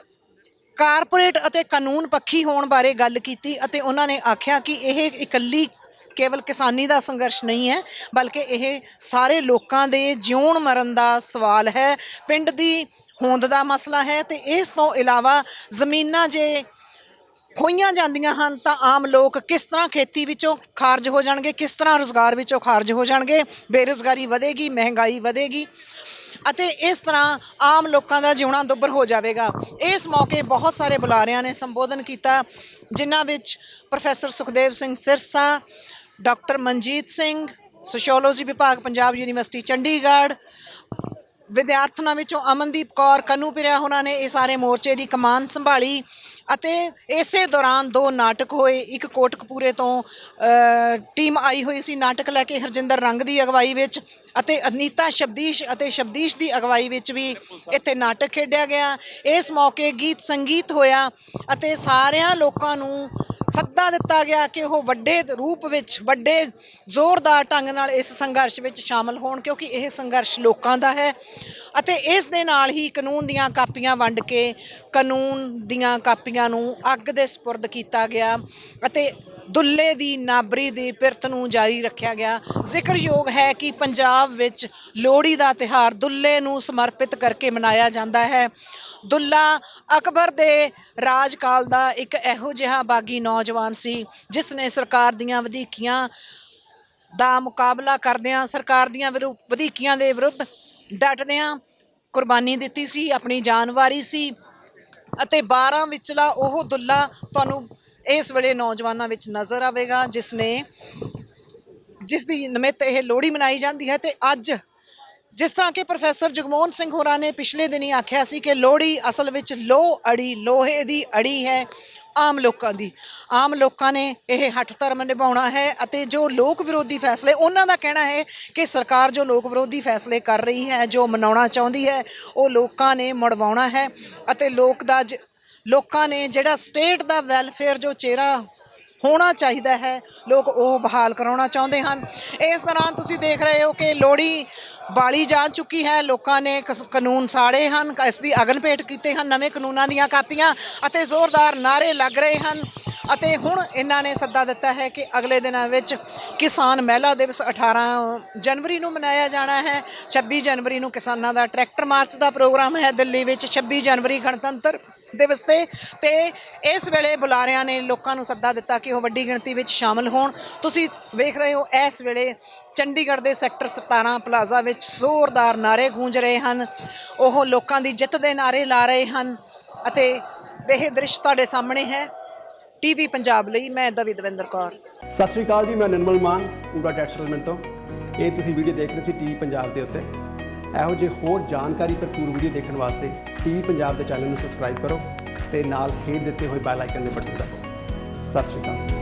ਕਾਰਪੋਰੇਟ ਅਤੇ ਕਾਨੂੰਨ ਪੱਖੀ ਹੋਣ ਬਾਰੇ ਗੱਲ ਕੀਤੀ, ਅਤੇ ਉਹਨਾਂ ਨੇ ਆਖਿਆ ਕਿ ਇਹ ਇਕੱਲੀ ਕੇਵਲ ਕਿਸਾਨੀ ਦਾ ਸੰਘਰਸ਼ ਨਹੀਂ ਹੈ, ਬਲਕਿ ਇਹ ਸਾਰੇ ਲੋਕਾਂ ਦੇ ਜਿਉਣ ਮਰਨ ਦਾ ਸਵਾਲ ਹੈ, ਪਿੰਡ ਦੀ ਹੋਂਦ ਦਾ ਮਸਲਾ ਹੈ। ਤੇ ਇਸ ਤੋਂ ਇਲਾਵਾ ਜ਼ਮੀਨਾਂ ਜੇ ਖੋਈਆਂ ਜਾਂਦੀਆਂ ਹਨ ਤਾਂ ਆਮ ਲੋਕ ਕਿਸ ਤਰ੍ਹਾਂ ਖੇਤੀ ਵਿੱਚੋਂ ਖਾਰਜ ਹੋ ਜਾਣਗੇ, ਕਿਸ ਤਰ੍ਹਾਂ ਰੁਜ਼ਗਾਰ ਵਿੱਚੋਂ ਖਾਰਜ ਹੋ ਜਾਣਗੇ, ਬੇਰੁਜ਼ਗਾਰੀ ਵਧੇਗੀ, ਮਹਿੰਗਾਈ ਵਧੇਗੀ ਅਤੇ ਇਸ ਤਰ੍ਹਾਂ ਆਮ ਲੋਕਾਂ ਦਾ ਜਿਉਣਾ ਦੁੱਭਰ ਹੋ ਜਾਵੇਗਾ। ਇਸ ਮੌਕੇ ਬਹੁਤ ਸਾਰੇ ਬੁਲਾਰਿਆਂ ਨੇ ਸੰਬੋਧਨ ਕੀਤਾ, ਜਿਨ੍ਹਾਂ ਵਿੱਚ professor Sukhdev Singh Sirsa, doctor Manjit Singh, sociology ਵਿਭਾਗ ਪੰਜਾਬ ਯੂਨੀਵਰਸਿਟੀ ਚੰਡੀਗੜ੍ਹ, ਵਿਦਿਆਰਥਣਾਂ ਵਿੱਚੋਂ ਅਮਨਦੀਪ ਕੌਰ, ਕਨੂਪ੍ਰਿਆ ਹੋਰਾਂ ਨੇ ਇਹ ਸਾਰੇ ਮੋਰਚੇ ਦੀ ਕਮਾਨ ਸੰਭਾਲੀ ਅਤੇ ਇਸੇ ਦੌਰਾਨ 2 ਨਾਟਕ ਹੋਏ। ਇੱਕ ਕੋਟਕਪੂਰੇ ਤੋਂ ਟੀਮ ਆਈ ਹੋਈ ਸੀ ਨਾਟਕ ਲੈ ਕੇ ਹਰਜਿੰਦਰ ਰੰਗ ਦੀ ਅਗਵਾਈ ਵਿੱਚ, ਅਤੇ ਅਨੀਤਾ ਸ਼ਬਦੀਸ਼ ਅਤੇ ਸ਼ਬਦੀਸ਼ ਦੀ ਅਗਵਾਈ ਵਿੱਚ ਵੀ ਇੱਥੇ ਨਾਟਕ ਖੇਡਿਆ ਗਿਆ। ਇਸ ਮੌਕੇ ਗੀਤ ਸੰਗੀਤ ਹੋਇਆ ਅਤੇ ਸਾਰਿਆਂ ਲੋਕਾਂ ਨੂੰ ਸੱਦਾ ਦਿੱਤਾ ਗਿਆ ਕਿ ਉਹ ਵੱਡੇ ਰੂਪ ਵਿੱਚ, ਵੱਡੇ ਜ਼ੋਰਦਾਰ ਢੰਗ ਨਾਲ ਇਸ ਸੰਘਰਸ਼ ਵਿੱਚ ਸ਼ਾਮਲ ਹੋਣ, ਕਿਉਂਕਿ ਇਹ ਸੰਘਰਸ਼ ਲੋਕਾਂ ਦਾ ਹੈ। ਅਤੇ ਇਸ ਦੇ ਨਾਲ ਹੀ ਕਾਨੂੰਨ ਦੀਆਂ ਕਾਪੀਆਂ ਵੰਡ ਕੇ ਕਾਨੂੰਨ ਦੀਆਂ ਕਾਪੀਆਂ ਨੂੰ ਅੱਗ ਦੇ ਸਪੁਰਦ ਕੀਤਾ ਗਿਆ ਅਤੇ ਦੁੱਲੇ ਦੀ ਨਾਬਰੀ ਦੀ ਪਿਰਤ ਨੂੰ ਜਾਰੀ ਰੱਖਿਆ ਗਿਆ। ਜ਼ਿਕਰਯੋਗ ਹੈ ਕਿ ਪੰਜਾਬ ਵਿੱਚ ਲੋਹੜੀ ਦਾ ਤਿਉਹਾਰ ਦੁੱਲੇ ਨੂੰ ਸਮਰਪਿਤ ਕਰਕੇ ਮਨਾਇਆ ਜਾਂਦਾ ਹੈ। ਦੁੱਲਾ ਅਕਬਰ ਦੇ ਰਾਜਕਾਲ ਦਾ ਇੱਕ ਇਹੋ ਜਿਹਾ ਬਾਗੀ ਨੌਜਵਾਨ ਸੀ ਜਿਸ ਨੇ ਸਰਕਾਰ ਦੀਆਂ ਵਧੀਕੀਆਂ ਦਾ ਮੁਕਾਬਲਾ ਕਰਦਿਆਂ, ਸਰਕਾਰ ਦੀਆਂ ਵਧੀਕੀਆਂ ਦੇ ਵਿਰੁੱਧ ਡਟਦਿਆਂ ਕੁਰਬਾਨੀ ਦਿੱਤੀ ਸੀ, ਆਪਣੀ ਜਾਨ ਵਾਰੀ ਸੀ। ਅਤੇ 12 ਵਿਚਲਾ ਉਹ ਦੁੱਲਾ ਤੁਹਾਨੂੰ ਇਸ ਵੇਲੇ ਨੌਜਵਾਨਾਂ ਵਿੱਚ ਨਜ਼ਰ ਆਵੇਗਾ ਜਿਸ ਦੀ ਨਿਮਿਤ ਇਹ ਲੋਹੜੀ ਮਨਾਈ ਜਾਂਦੀ ਹੈ। ਤੇ ਅੱਜ ਜਿਸ ਤਰ੍ਹਾਂ ਕਿ ਪ੍ਰੋਫੈਸਰ ਜਗਮੋਹਨ ਸਿੰਘ ਹੋਰਾਂ ਨੇ ਪਿਛਲੇ ਦਿਨੀ ਆਖਿਆ ਸੀ ਕਿ ਲੋਹੜੀ ਅਸਲ ਵਿੱਚ ਲੋਹੇ ਦੀ ਅੜੀ ਹੈ ਆਮ ਲੋਕਾਂ ਦੀ। ਆਮ ਲੋਕਾਂ ਨੇ ਇਹ ਹੱਠ ਧਰਮ ਨਿਭਾਉਣਾ ਹੈ ਅਤੇ ਜੋ ਲੋਕ ਵਿਰੋਧੀ ਫੈਸਲੇ, ਉਹਨਾਂ ਦਾ ਕਹਿਣਾ ਹੈ ਕਿ ਸਰਕਾਰ ਜੋ ਲੋਕ ਵਿਰੋਧੀ ਫੈਸਲੇ ਕਰ ਰਹੀ ਹੈ, ਜੋ ਮਨਾਉਣਾ ਚਾਹੁੰਦੀ ਹੈ, ਉਹ ਲੋਕਾਂ ਨੇ ਮੁੜਵਾਉਣਾ ਹੈ ਅਤੇ ਲੋਕਾਂ ਨੇ ਜਿਹੜਾ ਸਟੇਟ ਦਾ ਵੈਲਫੇਅਰ ਜੋ ਚਿਹਰਾ ਹੋਣਾ ਚਾਹੀਦਾ ਹੈ, ਲੋਕ ਉਹ ਬਹਾਲ ਕਰਾਉਣਾ ਚਾਹੁੰਦੇ ਹਨ। ਇਸ ਦੌਰਾਨ ਤੁਸੀਂ ਦੇਖ ਰਹੇ ਹੋ ਕਿ ਲੋਹੜੀ ਬਾਲੀ ਜਾ ਚੁੱਕੀ ਹੈ। ਲੋਕਾਂ ਨੇ ਕਾਨੂੰਨ ਸਾੜੇ ਹਨ, ਇਸ ਦੀ ਅਗਨ ਭੇਟ ਕੀਤੇ ਹਨ, ਨਵੇਂ ਕਾਨੂੰਨਾਂ ਦੀਆਂ ਕਾਪੀਆਂ ਅਤੇ ਜ਼ੋਰਦਾਰ ਨਾਅਰੇ ਲੱਗ ਰਹੇ ਹਨ। ਅਤੇ ਹੁਣ ਇਹਨਾਂ ਨੇ ਸੱਦਾ ਦਿੱਤਾ ਹੈ ਕਿ ਅਗਲੇ ਦਿਨਾਂ ਵਿੱਚ ਕਿਸਾਨ ਮਹਿਲਾ ਦਿਵਸ 18 ਜਨਵਰੀ ਨੂੰ ਮਨਾਇਆ ਜਾਣਾ ਹੈ। 26 ਜਨਵਰੀ ਨੂੰ ਕਿਸਾਨਾਂ ਦਾ ਟਰੈਕਟਰ ਮਾਰਚ ਦਾ ਪ੍ਰੋਗਰਾਮ ਹੈ ਦਿੱਲੀ ਵਿੱਚ। 26 ਜਨਵਰੀ ਗਣਤੰਤਰ ਦਿਵਸ ਤੇ ਇਸ ਵੇਲੇ ਬੁਲਾਰਿਆਂ ਨੇ ਲੋਕਾਂ ਨੂੰ ਸੱਦਾ ਦਿੱਤਾ ਕਿ ਉਹ ਵੱਡੀ ਗਿਣਤੀ ਵਿੱਚ ਸ਼ਾਮਲ ਹੋਣ। ਤੁਸੀਂ ਵੇਖ ਰਹੇ ਹੋ ਇਸ ਵੇਲੇ ਚੰਡੀਗੜ੍ਹ ਦੇ ਸੈਕਟਰ 17 ਪਲਾਜ਼ਾ ਵਿੱਚ ਜ਼ੋਰਦਾਰ ਨਾਅਰੇ ਗੂੰਜ ਰਹੇ ਹਨ। ਉਹ ਲੋਕਾਂ ਦੀ ਜਿੱਤ ਦੇ ਨਾਅਰੇ ਲਾ ਰਹੇ ਹਨ ਅਤੇ ਇਹ ਦ੍ਰਿਸ਼ ਤੁਹਾਡੇ ਸਾਹਮਣੇ ਹੈ। ਟੀਵੀ ਪੰਜਾਬ ਲਈ ਮੈਂ ਦਵਿੰਦਰ ਕੌਰ। ਸਤਿ ਸ਼੍ਰੀ ਅਕਾਲ ਜੀ, ਮੈਂ ਨਿਰਮਲ ਮਾਨ ਪੂਰਾ ਟੈਕਸ ਸੈਟਲਮੈਂਟ ਤੋਂ। ਇਹ ਤੁਸੀਂ ਵੀਡੀਓ ਦੇਖ ਰਹੇ ਸੀ ਟੀਵੀ ਪੰਜਾਬ ਦੇ ਉੱਤੇ। ਇਹੋ ਜਿਹੇ ਹੋਰ ਜਾਣਕਾਰੀ ਭਰਪੂਰ ਵੀਡੀਓ ਦੇਖਣ ਵਾਸਤੇ ਟੀਵੀ ਪੰਜਾਬ ਦੇ ਚੈਨਲ ਨੂੰ ਸਬਸਕ੍ਰਾਈਬ ਕਰੋ ਤੇ ਨਾਲ ਹੇਠ ਦਿੱਤੇ ਹੋਏ ਬੈਲ ਆਈਕਨ ਦੇ ਬਟਨ ਦਬਾਓ। ਸਤਿ ਸ਼੍ਰੀ ਅਕਾਲ।